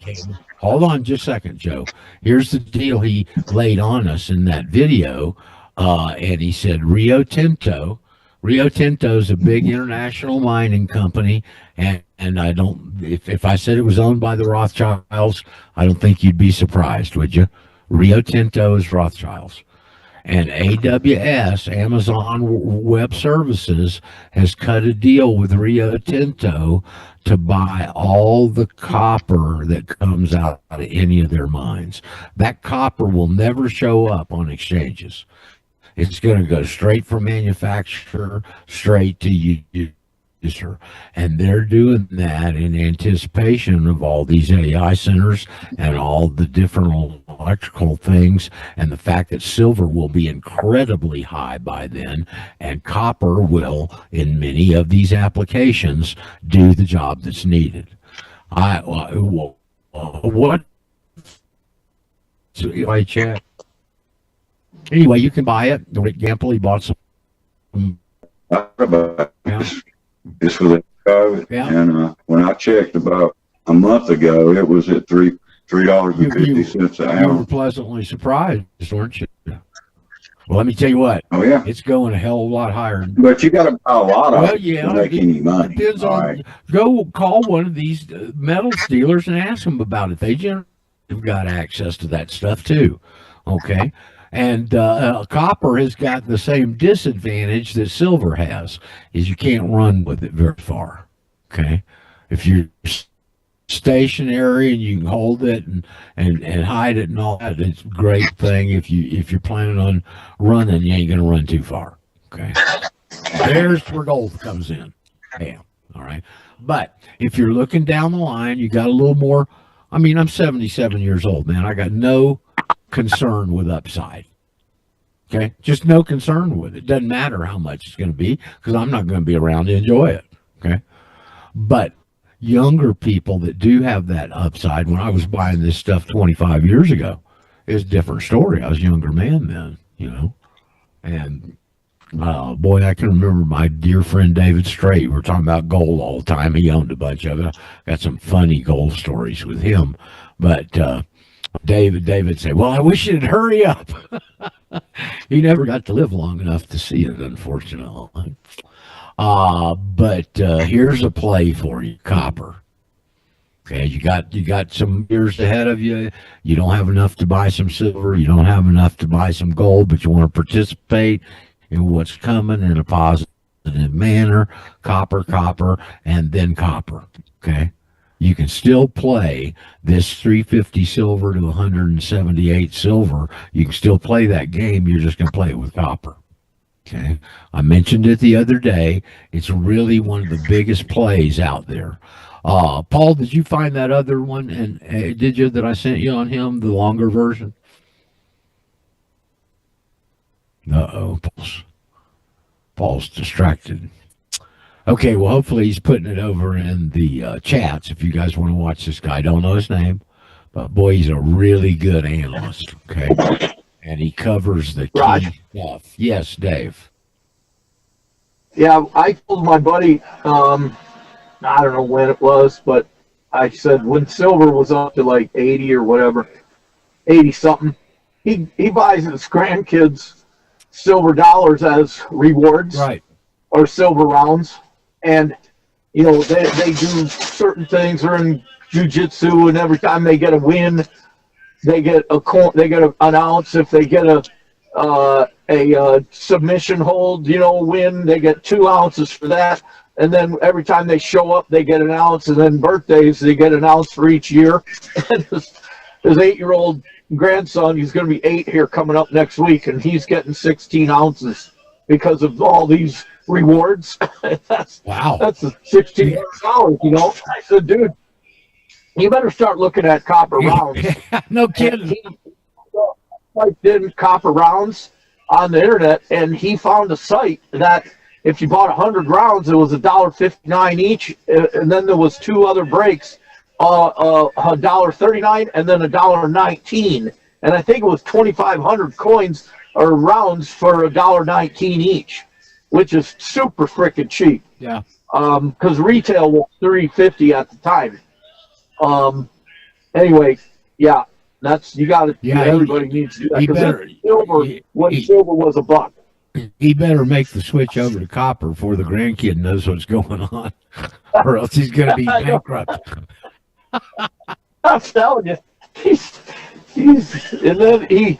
Hold on just a second, Joe. Here's the deal he laid on us in that video. And he said Rio Tinto is a big international mining company, and I don't, if I said it was owned by the Rothschilds, I don't think you'd be surprised, would you? Rio Tinto is Rothschilds. And AWS, Amazon Web Services, has cut a deal with Rio Tinto to buy all the copper that comes out of any of their mines. That copper will never show up on exchanges. It's going to go straight from manufacturer straight to user. And they're doing that in anticipation of all these AI centers and all the different electrical things, and the fact that silver will be incredibly high by then, and copper will, in many of these applications, do the job that's needed. What? I check. Anyway, you can buy it. Rick Gamble, he bought some. This was and when I checked about a month ago, it was at $3.50 an hour. You were pleasantly surprised, weren't you? Well, let me tell you what. Oh yeah, it's going a hell of a lot higher. But you got to buy a lot of it to make any money. Depends on. Go call one of these metals dealers and ask them about it. They generally have got access to that stuff too. Okay. And copper has got the same disadvantage that silver has, is you can't run with it very far. Okay, if you're stationary and you can hold it and hide it and all that, it's a great thing. If you're planning on running, you ain't gonna run too far. Okay, there's where gold comes in. Bam. All right, but if you're looking down the line, you got a little more. I mean, I'm 77 years old, man. I got no concern with upside. Okay, just no concern with it. Doesn't matter how much it's going to be because I'm not going to be around to enjoy it. Okay, but younger people that do have that upside, when I was buying this stuff 25 years ago, it's a different story. I was a younger man then, you know, and boy, I can remember my dear friend David Strait. We were talking about gold all the time. He owned a bunch of it. I got some funny gold stories with him, but David said, well, I wish it'd hurry up. He never got to live long enough to see it, unfortunately. But here's a play for you, copper. Okay, you got some years ahead of you. You don't have enough to buy some silver. You don't have enough to buy some gold, but you want to participate in what's coming in a positive manner. Copper, and then copper. Okay, you can still play this 350 silver to 178 silver. You can still play that game. You're just going to play it with copper. Okay, I mentioned it the other day. It's really one of the biggest plays out there. Paul, did you find that other one? And did you that I sent you on him, the longer version? Uh-oh, Paul's distracted. Okay, well, hopefully he's putting it over in the chats if you guys want to watch this guy. I don't know his name, but boy, he's a really good analyst. Okay, and he covers the key stuff. Yes, Dave. Yeah, I told my buddy, I don't know when it was, but I said when silver was up to like 80 or whatever, 80 something, he buys his grandkids silver dollars as rewards, right, or silver rounds, and you know they do certain things. They're in jiu-jitsu, and every time they get a win, they get an ounce. If they get a submission hold, win, they get 2 ounces for that. And then every time they show up, they get an ounce. And then birthdays, they get an ounce for each year. And his 8-year-old grandson, he's going to be 8 here coming up next week, and he's getting 16 ounces because of all these rewards. That's $1,600, I said, dude, you better start looking at copper rounds. No kidding. Typed in copper rounds on the internet, and he found a site that if you bought 100 rounds, it was $1.59 each, and then there was 2 other breaks, $1.39 and then $1.19, and I think it was 2,500 coins or rounds for $1.19 each, which is super freaking cheap. Yeah. Because retail was $3.50 at the time. Anyway, yeah, that's you got to. Yeah, everybody needs to do that because silver was $1. He better make the switch over to copper before the grandkid knows what's going on, or else he's going to be bankrupt. I'm telling you, he's and then he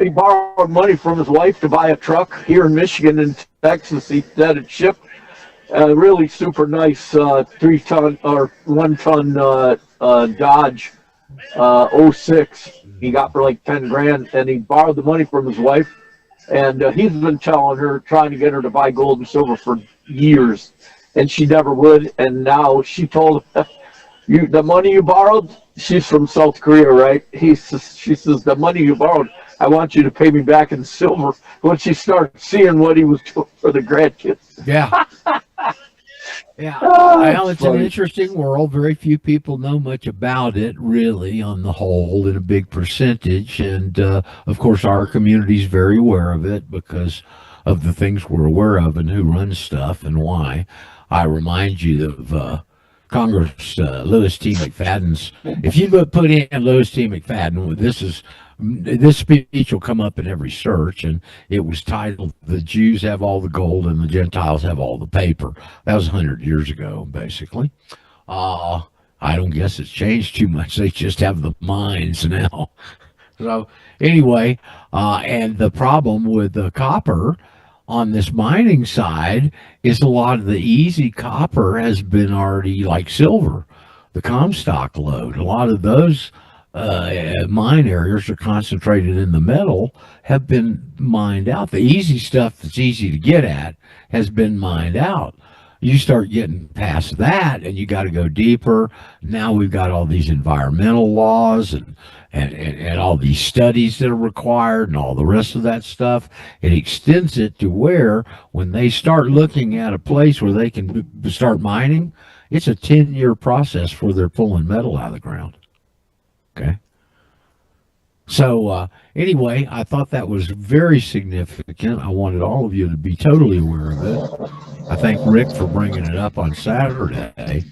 borrowed money from his wife to buy a truck here in Michigan and Texas. He had it shipped. Really super nice 3-ton or 1-ton Dodge 06. He got for like 10 grand, and he borrowed the money from his wife. And he's been telling her, trying to get her to buy gold and silver for years, and she never would. And now she told him, the money you borrowed, she's from South Korea, right? She says, the money you borrowed, I want you to pay me back in silver. When she started seeing what he was doing for the grandkids. Yeah. Yeah. Well, it's an interesting world. Very few people know much about it, really, on the whole, in a big percentage. And, of course, our community is very aware of it because of the things we're aware of and who runs stuff and why. I remind you of Congress Louis T. McFadden's. If you put in Louis T. McFadden, this speech will come up in every search, and it was titled "The Jews Have All the Gold and the Gentiles Have All the Paper." That was 100 years ago, basically. I don't guess it's changed too much. They just have the minds now. So anyway, and the problem with the copper on this mining side is a lot of the easy copper has been already like silver, the Comstock lode. A lot of those mine areas are concentrated in the metal, have been mined out. The easy stuff that's easy to get at has been mined out. You start getting past that, and you got to go deeper. Now we've got all these environmental laws and all these studies that are required and all the rest of that stuff. It extends it to where when they start looking at a place where they can start mining, it's a 10-year process before they're pulling metal out of the ground. Okay. So anyway, I thought that was very significant. I wanted all of you to be totally aware of it. I thank Rick for bringing it up on Saturday,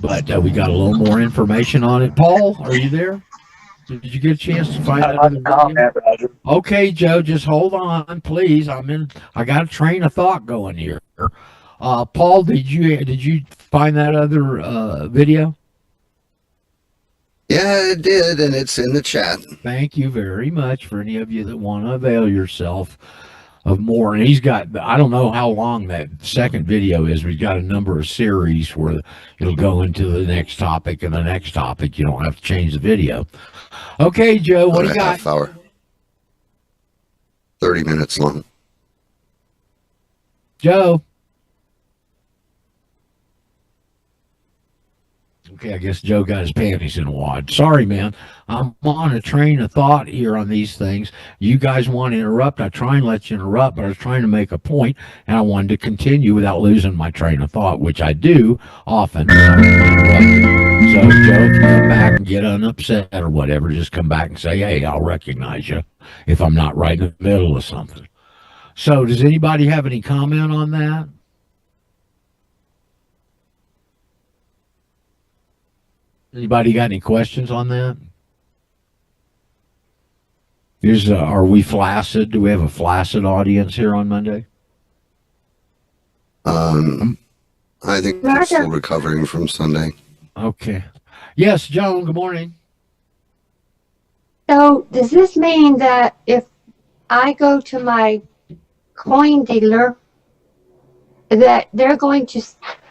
but we got a little more information on it. Paul, are you there? Did you get a chance to find out? Okay, Joe, just hold on, please. I got a train of thought going here. Paul, did you find that other video? Yeah, it did, and it's in the chat. Thank you very much for any of you that want to avail yourself of more. And he's got, I don't know how long that second video is. We've got a number of series where it'll go into the next topic and the next topic. You don't have to change the video. Okay, Joe, what do you got? Half hour. 30 minutes long. Joe. Okay, I guess Joe got his panties in a wad. Sorry, man. I'm on a train of thought here on these things. You guys want to interrupt, I try and let you interrupt, but I was trying to make a point, and I wanted to continue without losing my train of thought, which I do often when I'm interrupted. So, Joe, if you come back and get unupset or whatever, just come back and say, hey, I'll recognize you if I'm not right in the middle of something. So, does anybody have any comment on that? Anybody got any questions on that? Are we flaccid? Do we have a flaccid audience here on Monday? I think they're still recovering from Sunday. Okay. Yes, Joan, good morning. So does this mean that if I go to my coin dealer, that they're going to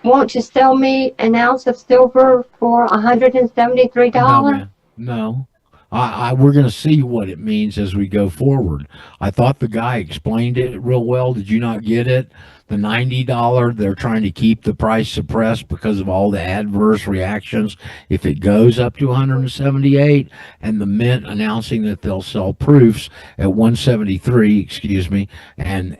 want to sell me an ounce of silver for $173? No. We're going to see what it means as we go forward. I thought the guy explained it real well. Did you not get it? The $90, they're trying to keep the price suppressed because of all the adverse reactions if it goes up to 178, and the Mint announcing that they'll sell proofs at 173, excuse me, and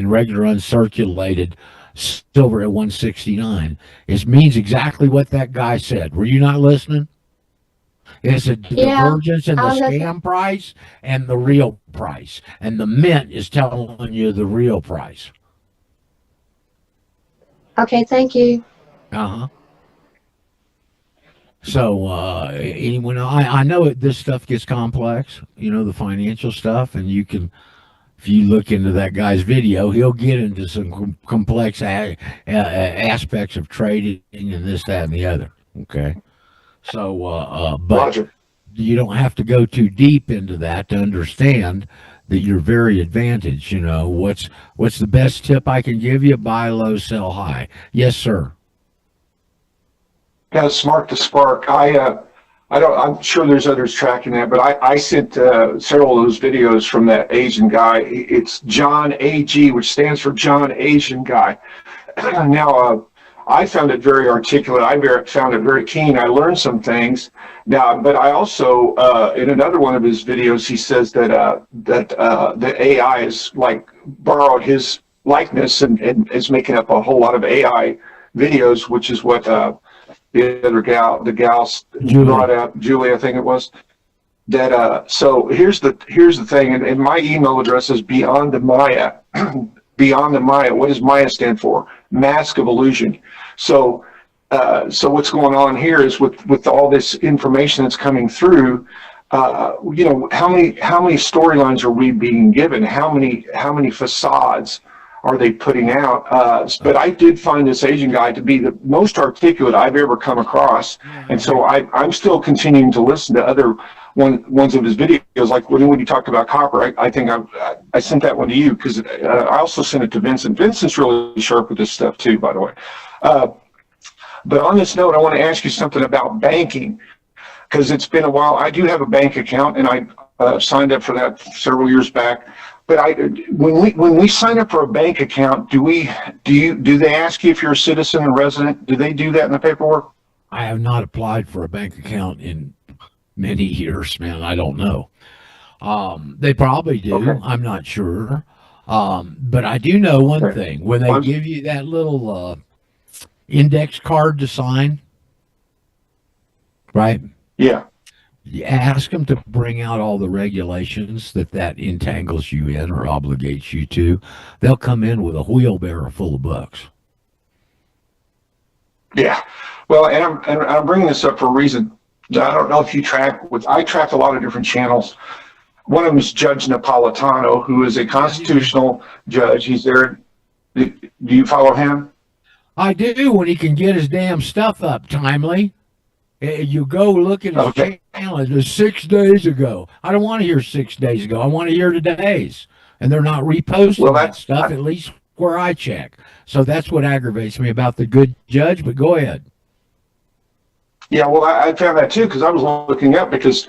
regular uncirculated silver at 169. It means exactly what that guy said. Were you not listening? It's a divergence in the scam price and the real price. And the Mint is telling you the real price. Okay, thank you. Uh-huh. So, anyone, I know this stuff gets complex, the financial stuff, and you can, if you look into that guy's video, he'll get into some complex aspects of trading and this, that, and the other. Okay. So, but Roger. You don't have to go too deep into that to understand that you're very advantaged. What's the best tip I can give you? Buy low, sell high. Yes, sir. Yeah, smart to spark. I'm sure there's others tracking that, but I sent several of those videos from that Asian guy. It's John AG, which stands for John Asian Guy. Now, I found it very articulate. I found it very keen. I learned some things. Now, but I also, in another one of his videos, he says that the AI is like borrowed his likeness and is making up a whole lot of AI videos, which is what the other gal brought up, Julie, I think it was. That so here's the thing, and my email address is Beyond the Maya. Beyond the Maya. What does Maya stand for? Mask of illusion. So what's going on here is with all this information that's coming through, how many storylines are we being given? How many facades are they putting out? But I did find this Asian guy to be the most articulate I've ever come across, and so I'm still continuing to listen to other ones of his videos, like when he talked about copper. I think I sent that one to you because I also sent it to Vincent. Vincent's really sharp with this stuff too, by the way. But on this note, I want to ask you something about banking, because it's been a while. I do have a bank account, and I signed up for that several years back. But when we sign up for a bank account, do they ask you if you're a citizen or resident? Do they do that in the paperwork? I have not applied for a bank account in many years, man. I don't know. They probably do. Okay. I'm not sure. But I do know one thing. When they give you that little index card to sign, right? Yeah. You ask them to bring out all the regulations that entangles you in or obligates you to. They'll come in with a wheelbarrow full of books. Yeah. Well, and I'm bringing this up for a reason. I don't know if you I track a lot of different channels. One of them is Judge Napolitano, who is a constitutional judge. He's there Do you follow him? I do, when he can get his damn stuff up timely. You go look at his channel. It was 6 days ago. I don't want to hear 6 days ago. I want to hear today's. And they're not reposting that stuff, at least where I check. So that's what aggravates me about the good judge, but go ahead. Yeah, well, I found that too because I was looking up because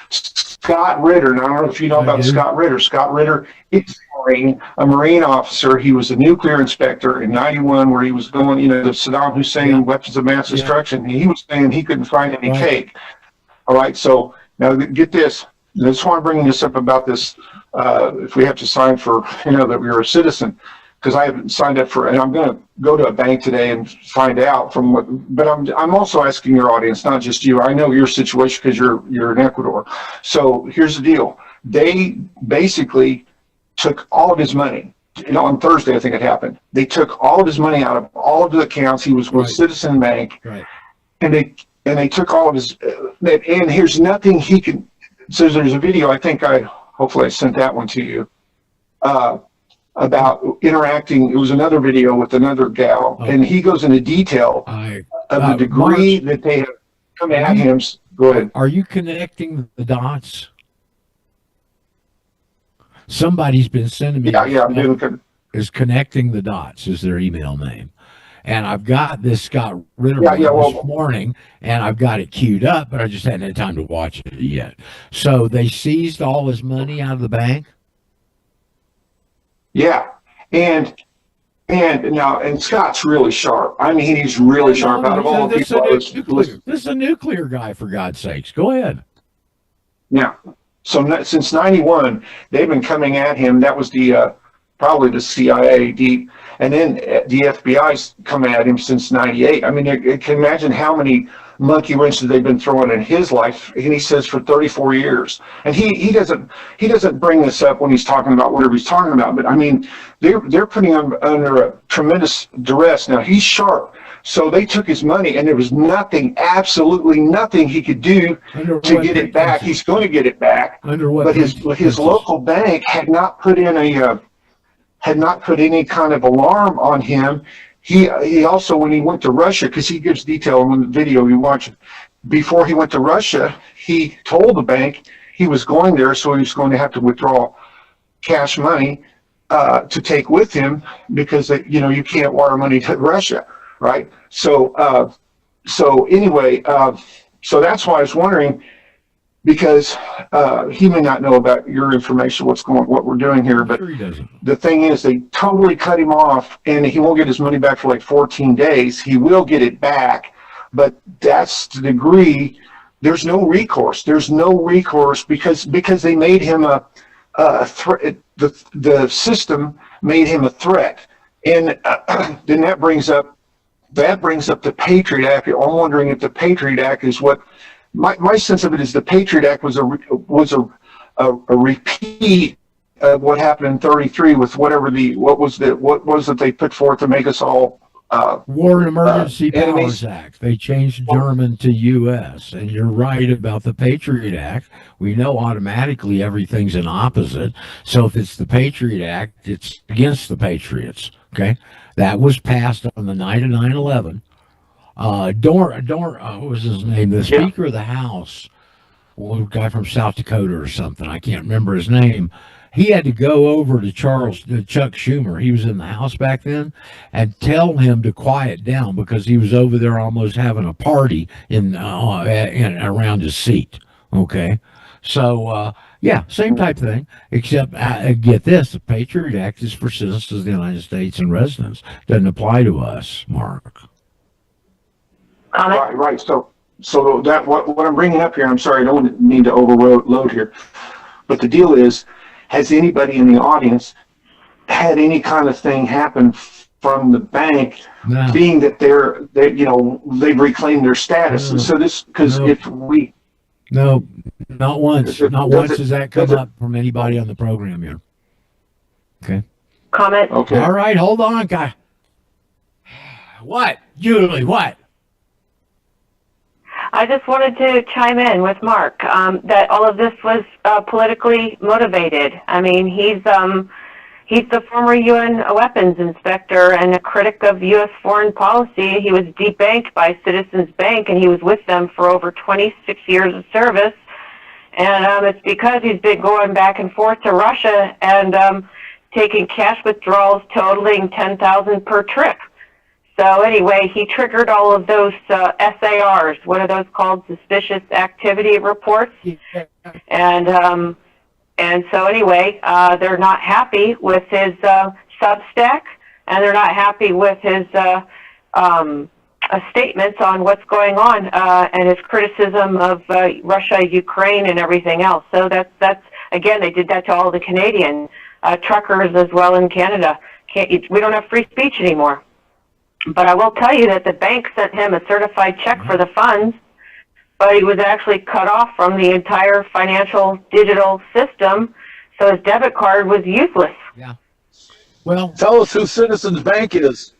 Scott Ritter, and I don't know if you know about Scott Ritter. Scott Ritter is a Marine officer. He was a nuclear inspector in '91 where he was going, the Saddam Hussein weapons of mass destruction. He was saying he couldn't find any cake. All right, so now get this. I just want to bring this up about this, if we have to sign for, that we are a citizen, because I haven't signed up for, and I'm going to go to a bank today and find out from what, but I'm also asking your audience, not just you. I know your situation because you're in Ecuador. So here's the deal. They basically took all of his money. On Thursday, I think it happened. They took all of his money out of all of the accounts. He was with Citizen Bank, and they took all of his. And here's nothing he can. So there's a video. Hopefully I sent that one to you. About interacting. It was another video with another gal, and he goes into detail of the degree that they have come at him. Go ahead. Are you connecting the dots? Somebody's been sending me. Yeah, I'm doing. Is Connecting the Dots is their email name, and I've got this Scott Ritter this morning, and I've got it queued up, but I just hadn't had time to watch it yet. So they seized all his money out of the bank. Yeah, and Scott's really sharp. I mean, he's really sharp. Out of all the people, this is a nuclear guy, for God's sakes. Go ahead. Yeah. So since '91, they've been coming at him. That was probably the CIA deep, and then the FBI's coming at him since '98. I mean, you can imagine how many monkey wrenches they've been throwing in his life. And he says for 34 years, and he doesn't bring this up when he's talking about whatever he's talking about. But I mean, they're putting him under a tremendous duress. Now he's sharp. So they took his money, and there was nothing, absolutely nothing he could do to get it back. He's going to get it back, but his local bank had not put in any kind of alarm on him. He also, when he went to Russia, because he gives detail in the video you watch, before he went to Russia, he told the bank he was going there, so he was going to have to withdraw cash money to take with him because you can't wire money to Russia. Right. So anyway, so that's why I was wondering, because he may not know about your information, what we're doing here, but the thing is, they totally cut him off, and he won't get his money back for like 14 days. He will get it back, but that's the degree. There's no recourse. There's no recourse because they made him a threat. The system made him a threat, and then that brings up the Patriot Act. I'm wondering if the Patriot Act is what my sense of it is. The Patriot Act was a repeat of what happened in '33 with what was it they put forth to make us all War and Emergency Powers Act. They changed German to U.S. And you're right about the Patriot Act. We know automatically everything's an opposite. So if it's the Patriot Act, it's against the Patriots. Okay. That was passed on the night of 9/11. What was his name? The Speaker of the House, a guy from South Dakota or something. I can't remember his name. He had to go over to Chuck Schumer. He was in the House back then, and tell him to quiet down because he was over there almost having a party in around his seat. Okay, so. Yeah, same type thing, except get this, the Patriot Act is for citizens of the United States and residents. Doesn't apply to us, Mark. Right. So that what I'm bringing up here, I'm sorry, I don't mean to overload here, but the deal is, has anybody in the audience had any kind of thing happen from the bank, being that they've reclaimed their status? And so this, because if we... No, not once. Not once has that come up from anybody on the program here. Okay. Comment? Okay. All right, hold on, guy. What? Julie, what? I just wanted to chime in with Mark that all of this was politically motivated. I mean, he's He's the former UN weapons inspector and a critic of U.S. foreign policy. He was debanked by Citizens Bank, and he was with them for over 26 years of service. And it's because he's been going back and forth to Russia and taking cash withdrawals totaling $10,000 per trip. So anyway, he triggered all of those SARs. What are those called? Suspicious activity reports. And so anyway, they're not happy with his Substack, and they're not happy with his statements on what's going on and his criticism of Russia, Ukraine, and everything else. So that's again, they did that to all the Canadian truckers as well in Canada. We don't have free speech anymore. But I will tell you that the bank sent him a certified check for the funds, but he was actually cut off from the entire financial digital system, so his debit card was useless. Yeah. Well, tell us who Citizens Bank is.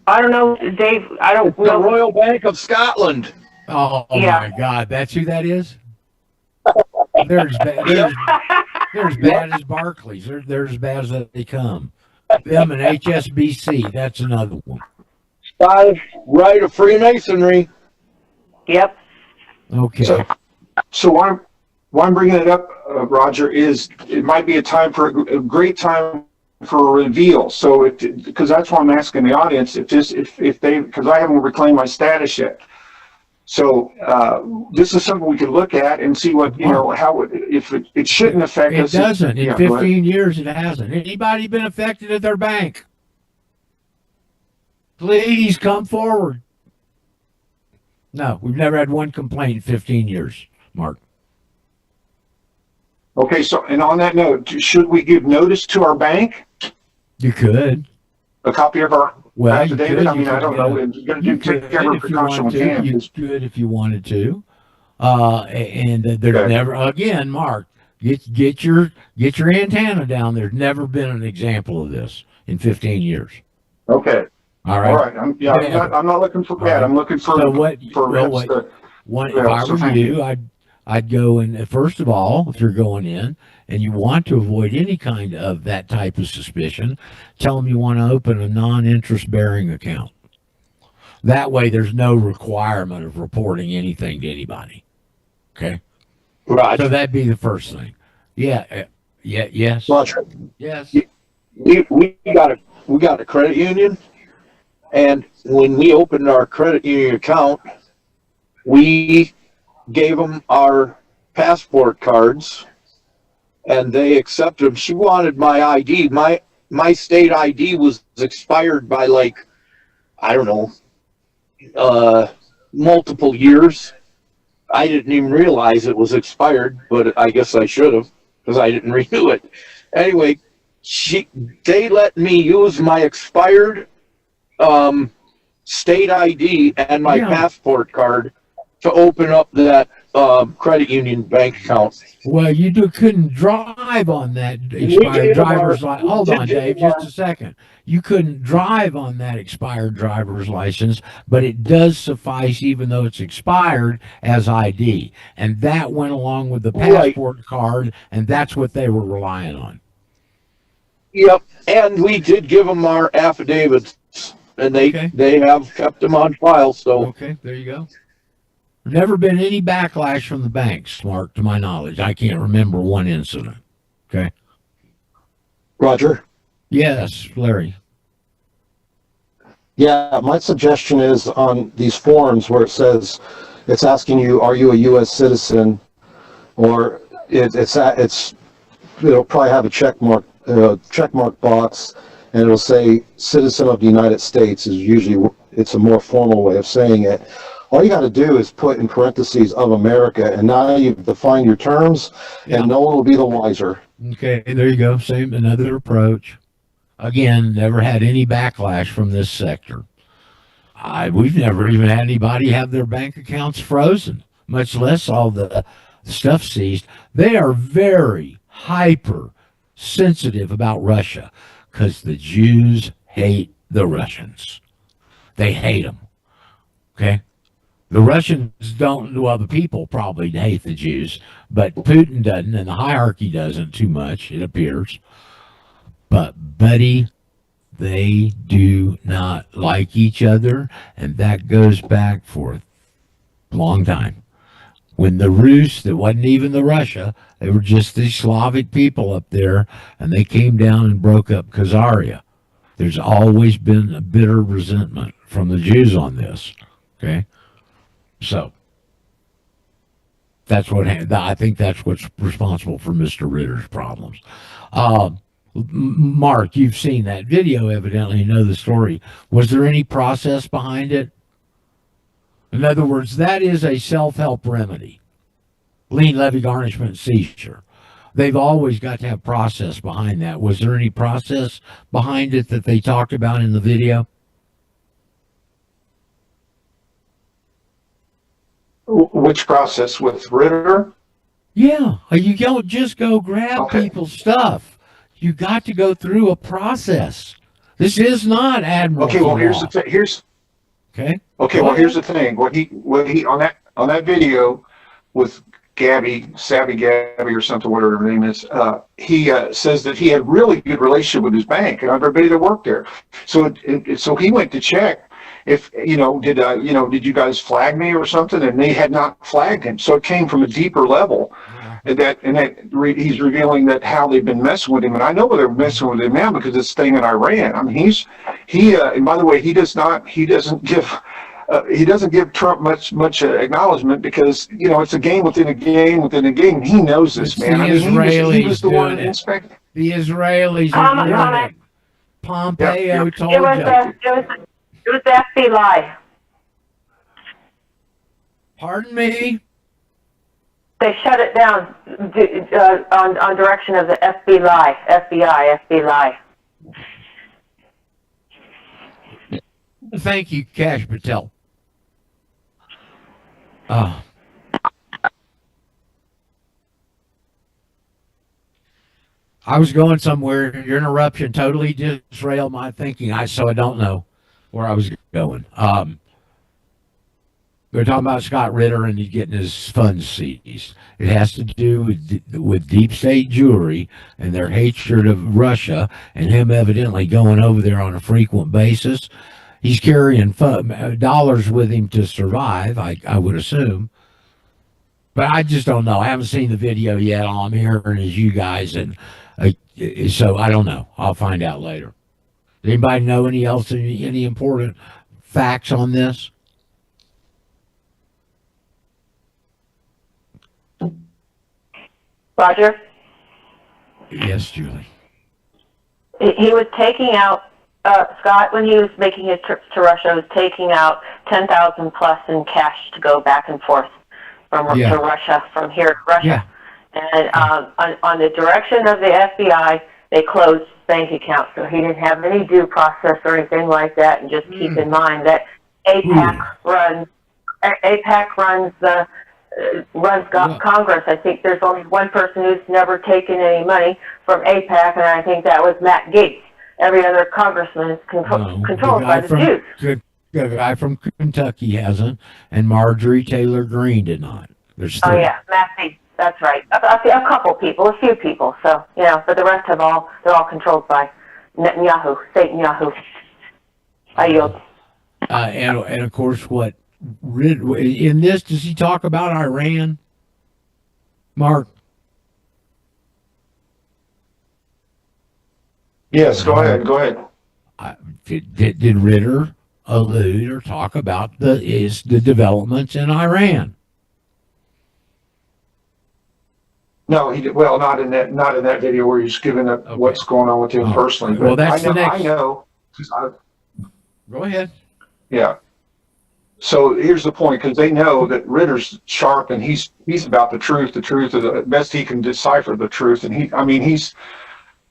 I don't know, Dave. I don't know. The Royal Bank of Scotland. Oh, Yeah. my God, that's who that is? They're as bad as Barclays. They're as bad as they come. Them and HSBC, that's another one. Right of Freemasonry. Yep. Okay. So why I'm bringing it up, Roger, is it might be a great time for a reveal. So because that's why I'm asking the audience if they, because I haven't reclaimed my status yet. So this is something we could look at and see what, how if it shouldn't affect us. It doesn't. In 15 years, it hasn't. Anybody been affected at their bank? Please come forward. No, we've never had one complaint in 15 years, Mark. Okay, so, and on that note, should we give notice to our bank? You could. A copy of our affidavit? I mean, I don't know. You could if you wanted to. And there's never, again, Mark, get your antenna down. There's never been an example of this in 15 years. Okay. All right. All right. I'm not looking for bad. I'm looking for if I were you, I'd go in. First of all, if you're going in and you want to avoid any kind of that type of suspicion, tell them you want to open a non-interest bearing account. That way, there's no requirement of reporting anything to anybody. Okay. Right. So that'd be the first thing. Yeah. Yes. Roger. Yes. We got a credit union, and when we opened our credit union account, we gave them our passport cards, and they accepted them. She wanted my ID. My state ID was expired by I don't know, multiple years. I didn't even realize it was expired, but I guess I should have because I didn't renew it. Anyway, they let me use my expired state ID and my passport card to open up that credit union bank account. Well, you couldn't drive on that expired driver's license. Hold on, Dave, just a second. You couldn't drive on that expired driver's license, but it does suffice, even though it's expired, as ID. And that went along with the passport card, and that's what they were relying on. Yep, and we did give them our affidavits, and they have kept them on file. So okay, there you go. Never been any backlash from the banks, Mark, to my knowledge. I can't remember one incident. Okay. Roger. Yes, Larry. Yeah, my suggestion is on these forms where it says it's asking you, are you a U.S. citizen, or it'll probably have a check mark box, and it'll say citizen of the United States. Is usually, it's a more formal way of saying it. All you got to do is put in parentheses of America, and now you've defined your terms, and no one will be the wiser. Okay, there you go. Same, another approach. Again, never had any backlash from this sector. We've never even had anybody have their bank accounts frozen, much less all the stuff seized. They are very hyper sensitive about Russia because the Jews hate the Russians. They hate them. Okay? The Russians don't, well, the people probably hate the Jews, but Putin doesn't, and the hierarchy doesn't too much, it appears. But, buddy, they do not like each other, and that goes back for a long time. When the Rus, that wasn't even the Russia, they were just these Slavic people up there, and they came down and broke up Khazaria. There's always been a bitter resentment from the Jews on this. Okay? So, I think that's what's responsible for Mr. Ritter's problems. Mark, you've seen that video, evidently, you know the story. Was there any process behind it? In other words, that is a self-help remedy. Lien, levy, garnishment, seizure. They've always got to have process behind that. Was there any process behind it that they talked about in the video? Which process with Ritter? Yeah, you don't just go grab people's stuff. You got to go through a process. This is not admiralty Okay, well, here's law. the thing. Here's okay. Okay, well, here's the thing. What he on that video with Savvy Gabby or something, whatever her name is, he says that he had really good relationship with his bank and everybody that worked there. So so he went to check if did you guys flag me or something, and they had not flagged him. So it came from a deeper level. And he's revealing that how they've been messing with him, and I know they're messing with him now because it's staying in Iran. I mean, and by the way, he doesn't give Trump much acknowledgement because it's a game within a game within a game. He knows this, man. I mean, he was the one inspecting. The Israelis are doing it. Pompeo told It was the FBI. Pardon me? They shut it down on direction of the FBI. Thank you, Cash Patel. I was going somewhere. Your interruption totally derailed my thinking. So I don't know where I was going. They're talking about Scott Ritter and he's getting his funds seized. It has to do with deep state jewelry and their hatred of Russia and him evidently going over there on a frequent basis. He's carrying dollars with him to survive, I would assume. But I just don't know. I haven't seen the video yet. All I'm hearing is you guys, and so I don't know. I'll find out later. Does anybody know any important facts on this? Roger? Yes, Julie. He was taking out, Scott, when he was making his trips to Russia, was taking out $10,000 plus in cash to go back and forth to Russia, from here to Russia. Yeah. And on the direction of the FBI, they closed his bank account, so he didn't have any due process or anything like that. And just keep in mind that AIPAC runs Congress. I think there's only one person who's never taken any money from AIPAC, and I think that was Matt Gaetz. Every other congressman is controlled by the Jews. The guy from Kentucky hasn't, and Marjorie Taylor Greene did not. There's three. Oh yeah, Matt Gaetz. That's right. A couple people, a few people. So but the rest they're all controlled by Netanyahu, Satan Yahoo. I yield. And of course, what in this does he talk about Iran? Mark. Yes, go ahead. Did Ritter allude or talk about the developments in Iran? No, he did. Well, not in that video where he's giving up what's going on with him personally. But well, that's the next. I know. Go ahead. Yeah. So here's the point, because they know that Ritter's sharp and he's about the truth of the best he can decipher the truth. And he's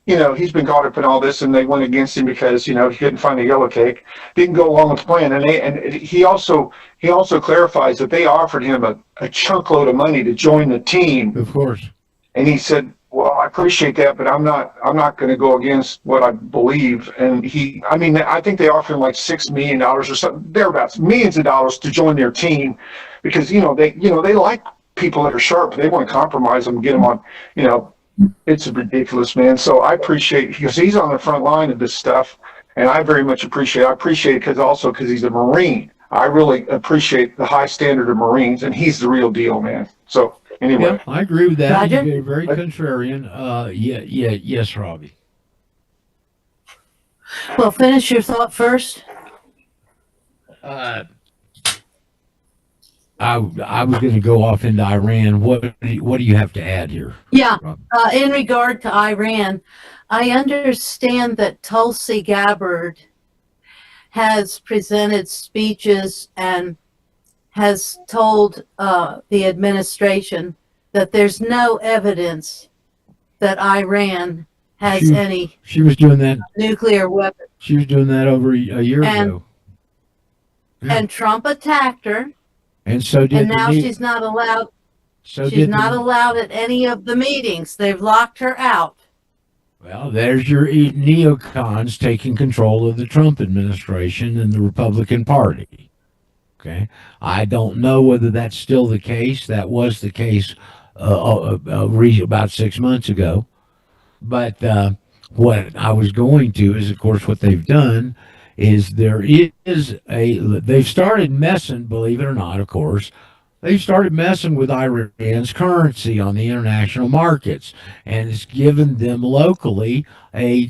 been caught up in all this, and they went against him because he couldn't find a yellow cake, didn't go along with the plan, and he also clarifies that they offered him a chunk load of money to join the team. Of course. And he said, "Well, I appreciate that, but I'm not going to go against what I believe." And I think they offered him like $6 million or something thereabouts, millions of dollars to join their team, because they like people that are sharp. They want to compromise them, get them on, It's ridiculous, man. So I appreciate, because he's on the front line of this stuff, and I very much appreciate. I appreciate it because he's a Marine. I really appreciate the high standard of Marines, and he's the real deal, man. So anyway, Yeah, I agree with that. Roger? You're very contrarian. Yes, Robbie. Well, finish your thought first. I was going to go off into Iran. What do you have to add here? Yeah. Robbie? In regard to Iran, I understand that Tulsi Gabbard has presented speeches and has told the administration that there's no evidence that Iran has any She was doing that. nuclear weapons. She was doing that over a year ago. And Trump attacked her, And so did and now the- she's not allowed. so She's did not the- allowed at any of the meetings. They've locked her out. Well, there's your neocons taking control of the Trump administration and the Republican Party. Okay, I don't know whether that's still the case. That was the case about 6 months ago. But what I was going to is, of course, what they've done is they've started messing, believe it or not, of course, they've started messing with Iran's currency on the international markets, and it's given them locally a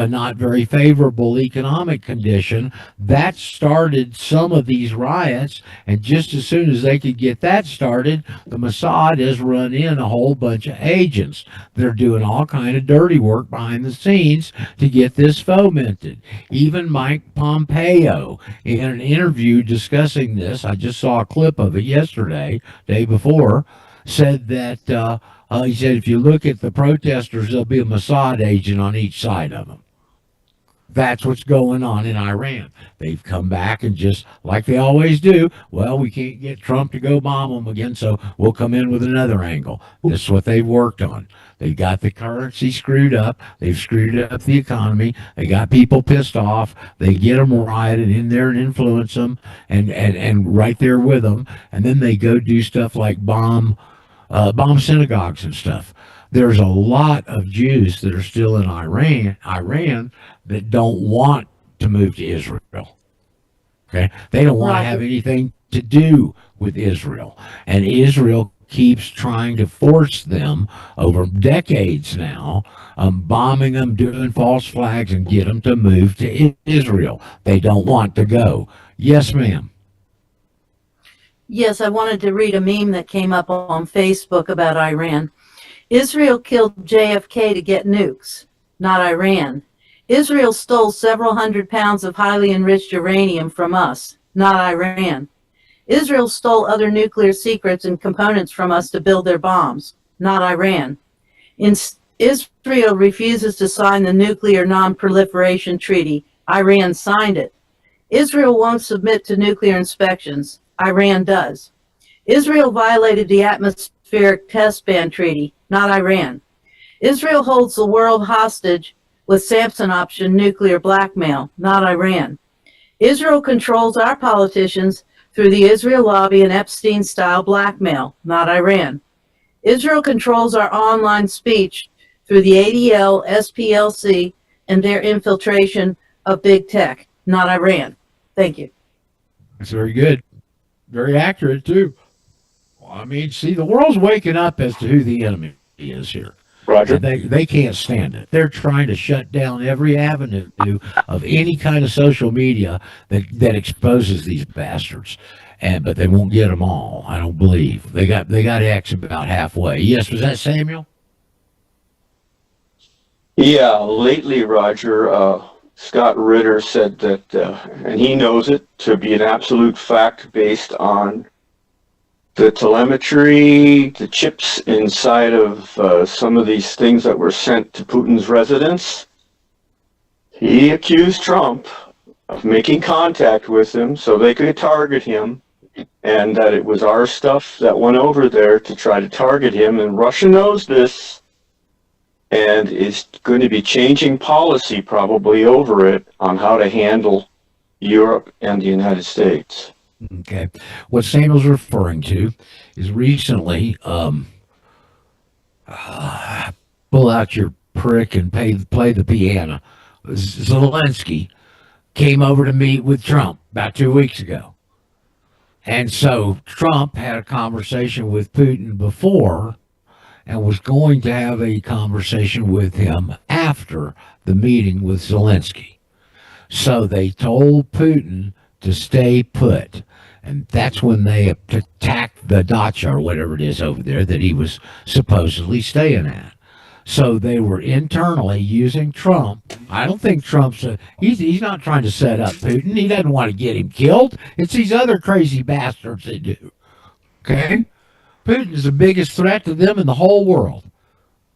not very favorable economic condition. That started some of these riots, and just as soon as they could get that started, the Mossad has run in a whole bunch of agents. They're doing all kind of dirty work behind the scenes to get this fomented. Even Mike Pompeo, in an interview discussing this, I just saw a clip of it yesterday, day before, said that he said if you look at the protesters, there'll be a Mossad agent on each side of them. That's what's going on in Iran. They've come back and just, like they always do, well, we can't get Trump to go bomb them again, so we'll come in with another angle. This is what they've worked on. They've got the currency screwed up. They've screwed up the economy. They got people pissed off. They get them rioted in there and influence them and right there with them. And then they go do stuff like bomb synagogues and stuff. There's a lot of Jews that are still in Iran that don't want to move to Israel. Okay, they don't want to have anything to do with Israel, and Israel keeps trying to force them over decades now, bombing them, doing false flags, and get them to move to Israel. They don't want to go. Yes, ma'am. Yes, I wanted to read a meme that came up on Facebook about Iran. Israel killed JFK to get nukes, not Iran. Israel stole several hundred pounds of highly enriched uranium from us, not Iran. Israel stole other nuclear secrets and components from us to build their bombs, not Iran. Israel refuses to sign the Nuclear Non-Proliferation Treaty. Iran signed it. Israel won't submit to nuclear inspections. Iran does. Israel violated the Atmospheric Test Ban Treaty, not Iran. Israel holds the world hostage with Samson option nuclear blackmail, not Iran. Israel controls our politicians through the Israel lobby and Epstein-style blackmail, not Iran. Israel controls our online speech through the ADL, SPLC, and their infiltration of big tech, not Iran. Thank you. That's very good. Very accurate, too. Well, I mean, see, the world's waking up as to who the enemy is here. Roger. They can't stand it. They're trying to shut down every avenue of any kind of social media that exposes these bastards. But they won't get them all, I don't believe. They got X about halfway. Yes, was that Samuel? Yeah, lately, Roger, Scott Ritter said that, and he knows it to be an absolute fact based on the telemetry, the chips inside of some of these things that were sent to Putin's residence. He accused Trump of making contact with him so they could target him, and that it was our stuff that went over there to try to target him. And Russia knows this and is going to be changing policy probably over it on how to handle Europe and the United States. Okay. What Samuel's referring to is recently pull out your prick and play the piano. Zelensky came over to meet with Trump about 2 weeks ago. And so Trump had a conversation with Putin before and was going to have a conversation with him after the meeting with Zelensky. So they told Putin to stay put. And that's when they attacked the dacha or whatever it is over there that he was supposedly staying at. So they were internally using Trump. I don't think he's not trying to set up Putin. He doesn't want to get him killed. It's these other crazy bastards that do. Okay? Putin is the biggest threat to them in the whole world.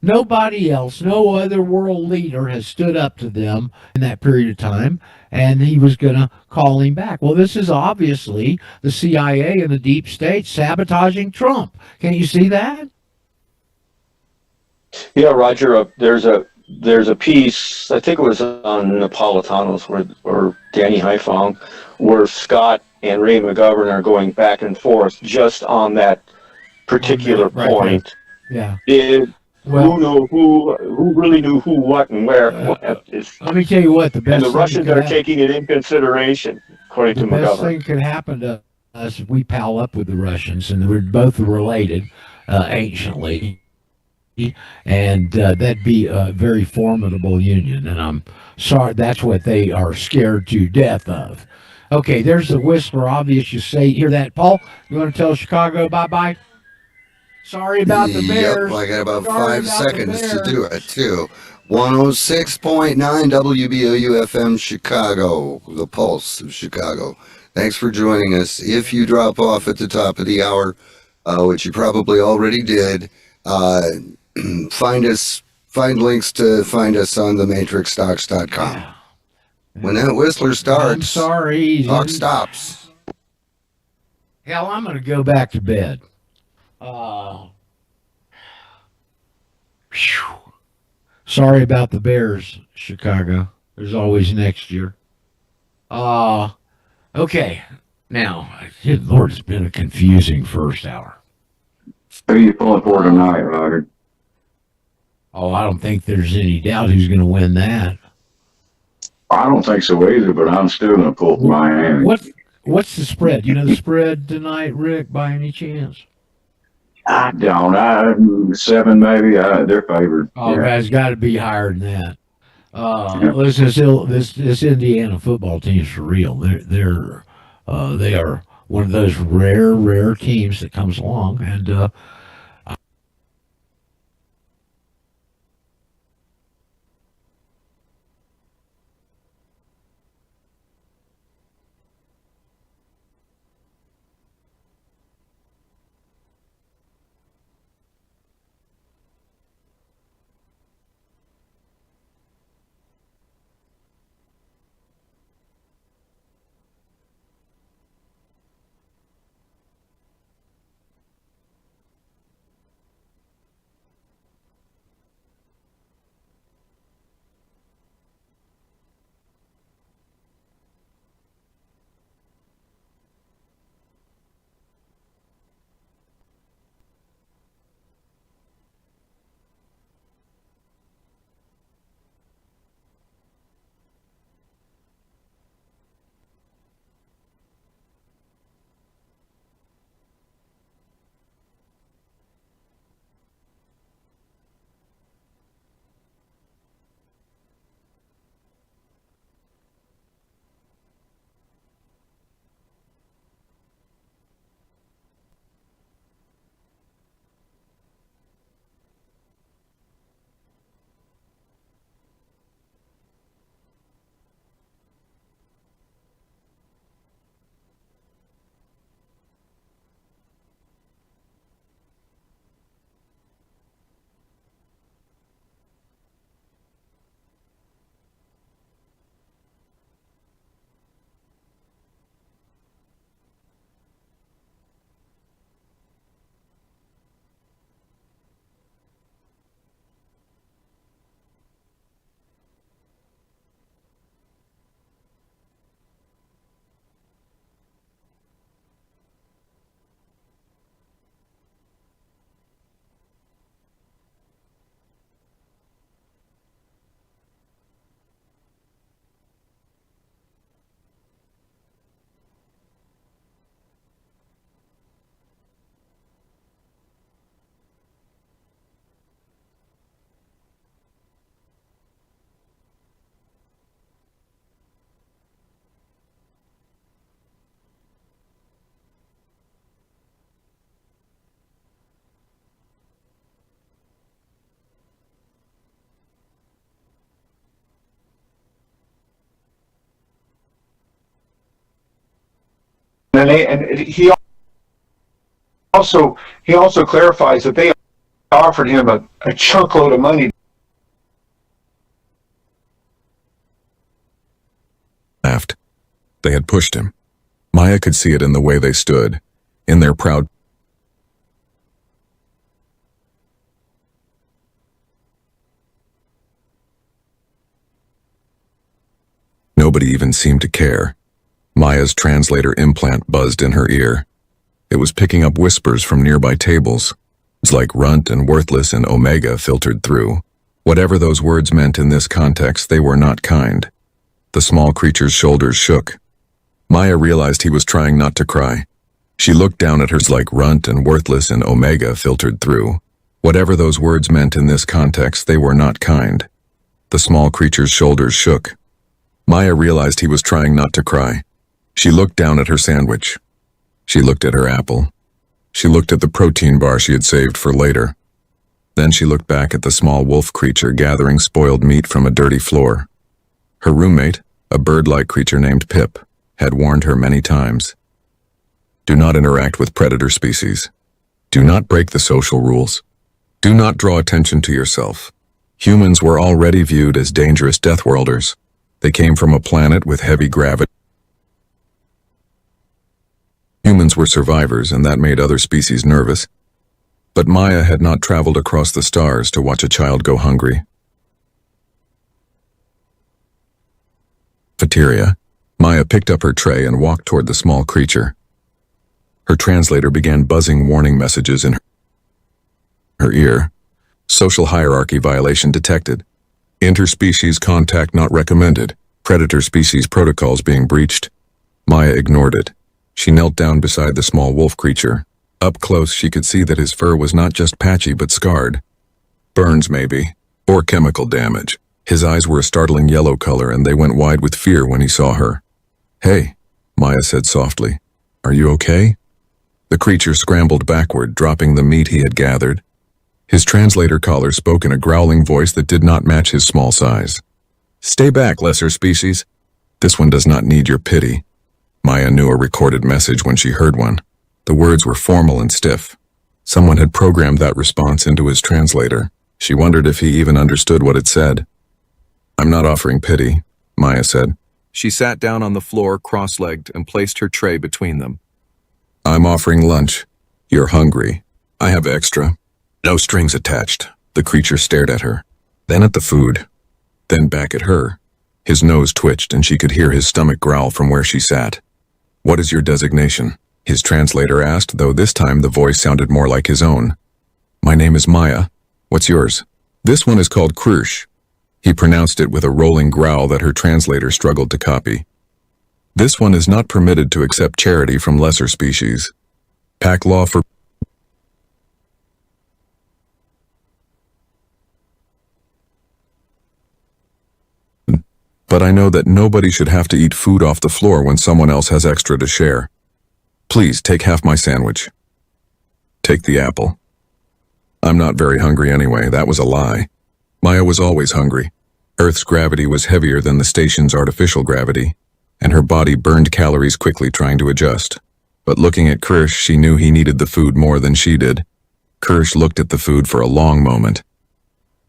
Nobody else, no other world leader has stood up to them in that period of time, and he was going to call him back. Well, this is obviously the CIA and the deep state sabotaging Trump. Can you see that? Yeah, Roger. There's a piece. I think it was on Napolitanos or Danny Haiphong, where Scott and Ray McGovern are going back and forth just on that particular point. Yeah. Who really knew who, what, and where? Let me tell you what, the best and the Russians are taking it in consideration, according to McGovern. The best McGovern. thing could happen to us if we pal up with the Russians, and we're both related anciently. And that'd be a very formidable union, and I'm sorry, that's what they are scared to death of. Okay, there's the whisper. Obvious, you hear that, Paul? You want to tell Chicago bye-bye? Sorry about the Bears. Yep, I got about 5 seconds to do it, too. 106.9 WBOU FM Chicago, the pulse of Chicago. Thanks for joining us. If you drop off at the top of the hour, which you probably already did, find links to find us on thematrixstocks.com. Yeah. When that whistler starts, I'm sorry. talk stops. Hell, I'm going to go back to bed. Sorry about the Bears, Chicago. There's always next year. Okay. Now, good Lord, it's been a confusing first hour. Who are you pulling for tonight, Roger? Oh, I don't think there's any doubt who's going to win that. I don't think so either, but I'm still going to pull for Miami. What's the spread? You know the spread tonight, Rick, by any chance? I don't. 7 maybe. They're favored. Oh, yeah. It's got to be higher than that. This Indiana football team's for real. They are one of those rare teams that comes along, and and he also clarifies that they offered him a chunk load of money. Laughed. They had pushed him. Maya could see it in the way they stood, in their proud. Nobody even seemed to care. Maya's translator implant buzzed in her ear. It was picking up whispers from nearby tables. It's like runt and worthless and omega filtered through. Whatever those words meant in this context, they were not kind. The small creature's shoulders shook. Maya realized he was trying not to cry. She looked down at hers like runt and worthless and omega filtered through. Whatever those words meant in this context, they were not kind. The small creature's shoulders shook. Maya realized he was trying not to cry. She looked down at her sandwich. She looked at her apple. She looked at the protein bar she had saved for later. Then she looked back at the small wolf creature gathering spoiled meat from a dirty floor. Her roommate, a bird-like creature named Pip, had warned her many times. Do not interact with predator species. Do not break the social rules. Do not draw attention to yourself. Humans were already viewed as dangerous deathworlders. They came from a planet with heavy gravity. Humans were survivors, and that made other species nervous. But Maya had not traveled across the stars to watch a child go hungry. Cafeteria. Maya picked up her tray and walked toward the small creature. Her translator began buzzing warning messages in her ear. Social hierarchy violation detected. Interspecies contact not recommended. Predator species protocols being breached. Maya ignored it. She knelt down beside the small wolf creature. Up close, she could see that his fur was not just patchy but scarred. Burns, maybe, or chemical damage. His eyes were a startling yellow color, and they went wide with fear when he saw her. Hey, Maya said softly. Are you okay? The creature scrambled backward, dropping the meat he had gathered. His translator collar spoke in a growling voice that did not match his small size. Stay back, lesser species. This one does not need your pity. Maya knew a recorded message when she heard one. The words were formal and stiff. Someone had programmed that response into his translator. She wondered if he even understood what it said. I'm not offering pity, Maya said. She sat down on the floor, cross-legged, and placed her tray between them. I'm offering lunch. You're hungry. I have extra. No strings attached. The creature stared at her, then at the food, then back at her. His nose twitched, and she could hear his stomach growl from where she sat. What is your designation? His translator asked, though this time the voice sounded more like his own. My name is Maya. What's yours? This one is called Krush. He pronounced it with a rolling growl that her translator struggled to copy. This one is not permitted to accept charity from lesser species. Pack law for... But I know that nobody should have to eat food off the floor when someone else has extra to share. Please take half my sandwich. Take the apple. I'm not very hungry anyway, that was a lie. Maya was always hungry. Earth's gravity was heavier than the station's artificial gravity, and her body burned calories quickly trying to adjust. But looking at Kirsch, she knew he needed the food more than she did. Kirsch looked at the food for a long moment.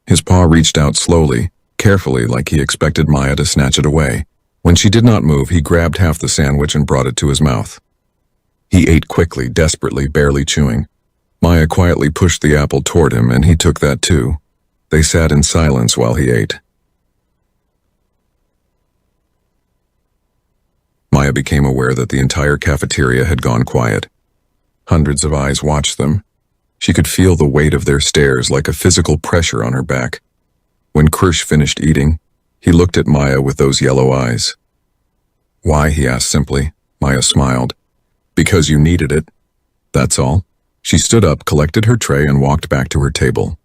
His paw reached out slowly, carefully, like he expected Maya to snatch it away. When she did not move, he grabbed half the sandwich and brought it to his mouth. He ate quickly, desperately, barely chewing. Maya quietly pushed the apple toward him, and he took that too. They sat in silence while he ate. Maya became aware that the entire cafeteria had gone quiet. Hundreds of eyes watched them. She could feel the weight of their stares like a physical pressure on her back. When Kirsch finished eating, he looked at Maya with those yellow eyes. Why, he asked simply. Maya smiled. Because you needed it. That's all. She stood up, collected her tray, and walked back to her table.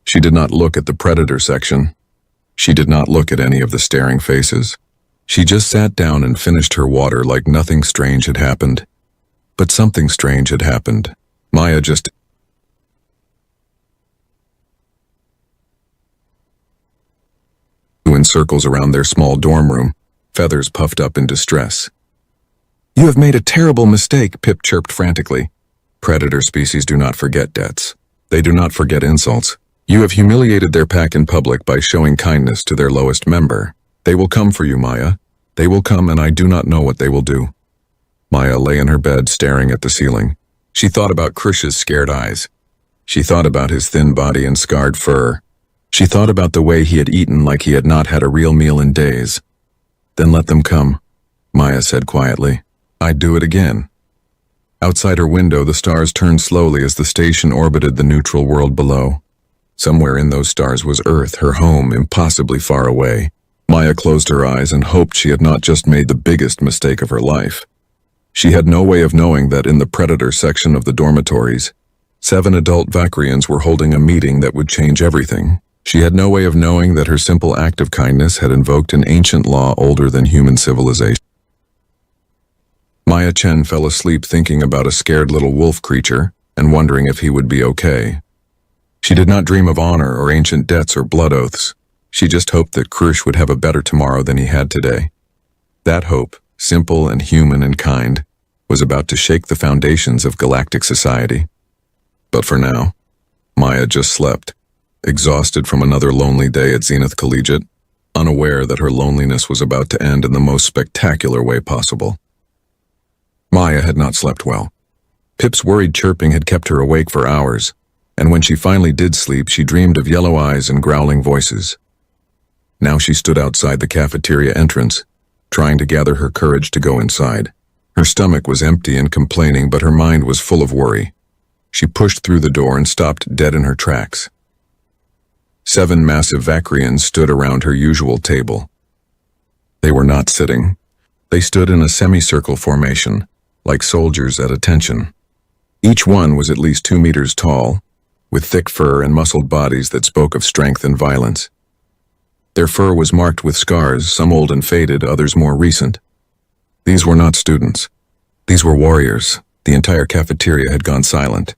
She did not look at the predator section. She did not look at any of the staring faces. She just sat down and finished her water like nothing strange had happened. But something strange had happened. Maya just... in circles around their small dorm room, feathers puffed up in distress. You have made a terrible mistake, Pip chirped frantically. Predator species do not forget debts. They do not forget insults. You have humiliated their pack in public by showing kindness to their lowest member. They will come for you, Maya. They will come, and I do not know what they will do. Maya lay in her bed staring at the ceiling. She thought about Krish's scared eyes. She thought about his thin body and scarred fur. She thought about the way he had eaten like he had not had a real meal in days. Then let them come, Maya said quietly. I'd do it again. Outside her window, the stars turned slowly as the station orbited the neutral world below. Somewhere in those stars was Earth, her home, impossibly far away. Maya closed her eyes and hoped she had not just made the biggest mistake of her life. She had no way of knowing that in the Predator section of the dormitories, 7 adult Vakrians were holding a meeting that would change everything. She had no way of knowing that her simple act of kindness had invoked an ancient law older than human civilization. Maya Chen fell asleep thinking about a scared little wolf creature and wondering if he would be okay. She did not dream of honor or ancient debts or blood oaths. She just hoped that Krish would have a better tomorrow than he had today. That hope, simple and human and kind, was about to shake the foundations of galactic society. But for now, Maya just slept, exhausted from another lonely day at Zenith Collegiate, unaware that her loneliness was about to end in the most spectacular way possible. Maya had not slept well. Pip's worried chirping had kept her awake for hours, and when she finally did sleep, she dreamed of yellow eyes and growling voices. Now she stood outside the cafeteria entrance, trying to gather her courage to go inside. Her stomach was empty and complaining, but her mind was full of worry. She pushed through the door and stopped dead in her tracks. 7 massive Vakrians stood around her usual table. They were not sitting. They stood in a semicircle formation, like soldiers at attention. Each one was at least 2 meters tall, with thick fur and muscled bodies that spoke of strength and violence. Their fur was marked with scars, some old and faded, others more recent. These were not students. These were warriors. The entire cafeteria had gone silent.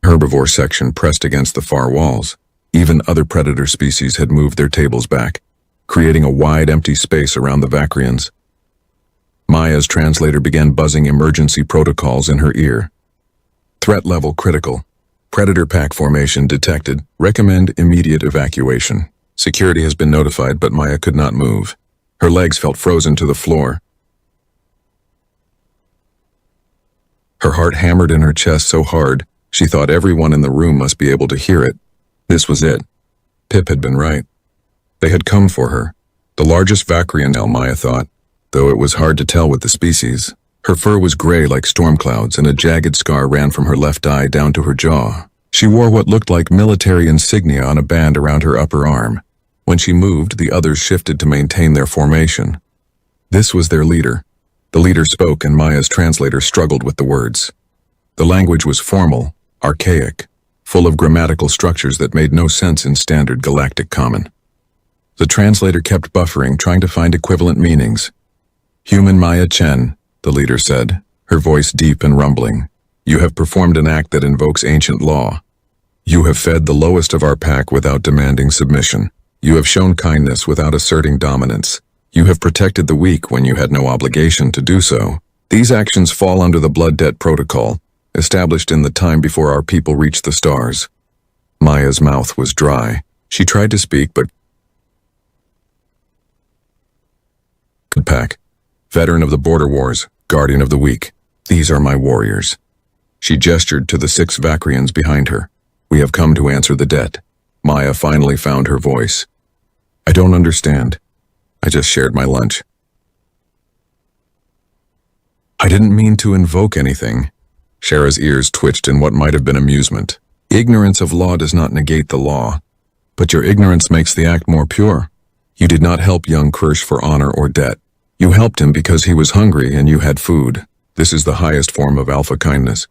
Herbivore section pressed against the far walls. Even other predator species had moved their tables back, creating a wide, empty space around the Vakrians. Maya's translator began buzzing emergency protocols in her ear. Threat level critical. Predator pack formation detected. Recommend immediate evacuation. Security has been notified, but Maya could not move. Her legs felt frozen to the floor. Her heart hammered in her chest so hard, she thought everyone in the room must be able to hear it. This was it. Pip had been right. They had come for her. The largest Vakrian, Maya thought, though it was hard to tell with the species. Her fur was gray like storm clouds, and a jagged scar ran from her left eye down to her jaw. She wore what looked like military insignia on a band around her upper arm. When she moved, the others shifted to maintain their formation. This was their leader. The leader spoke, and Maya's translator struggled with the words. The language was formal, archaic, full of grammatical structures that made no sense in standard galactic common. The translator kept buffering, trying to find equivalent meanings. Human Maya Chen, the leader said, her voice deep and rumbling. You have performed an act that invokes ancient law. You have fed the lowest of our pack without demanding submission. You have shown kindness without asserting dominance. You have protected the weak when you had no obligation to do so. These actions fall under the blood debt protocol, established in the time before our people reached the stars. Maya's mouth was dry. She tried to speak, but pack. Veteran of the border wars, guardian of the weak. These are my warriors. She gestured to the 6 Vakrians behind her. We have come to answer the debt. Maya finally found her voice. I don't understand. I just shared my lunch. I didn't mean to invoke anything. Shara's ears twitched in what might have been amusement. Ignorance of law does not negate the law, but your ignorance makes the act more pure. You did not help young Krish for honor or debt. You helped him because he was hungry and you had food. This is the highest form of alpha kindness.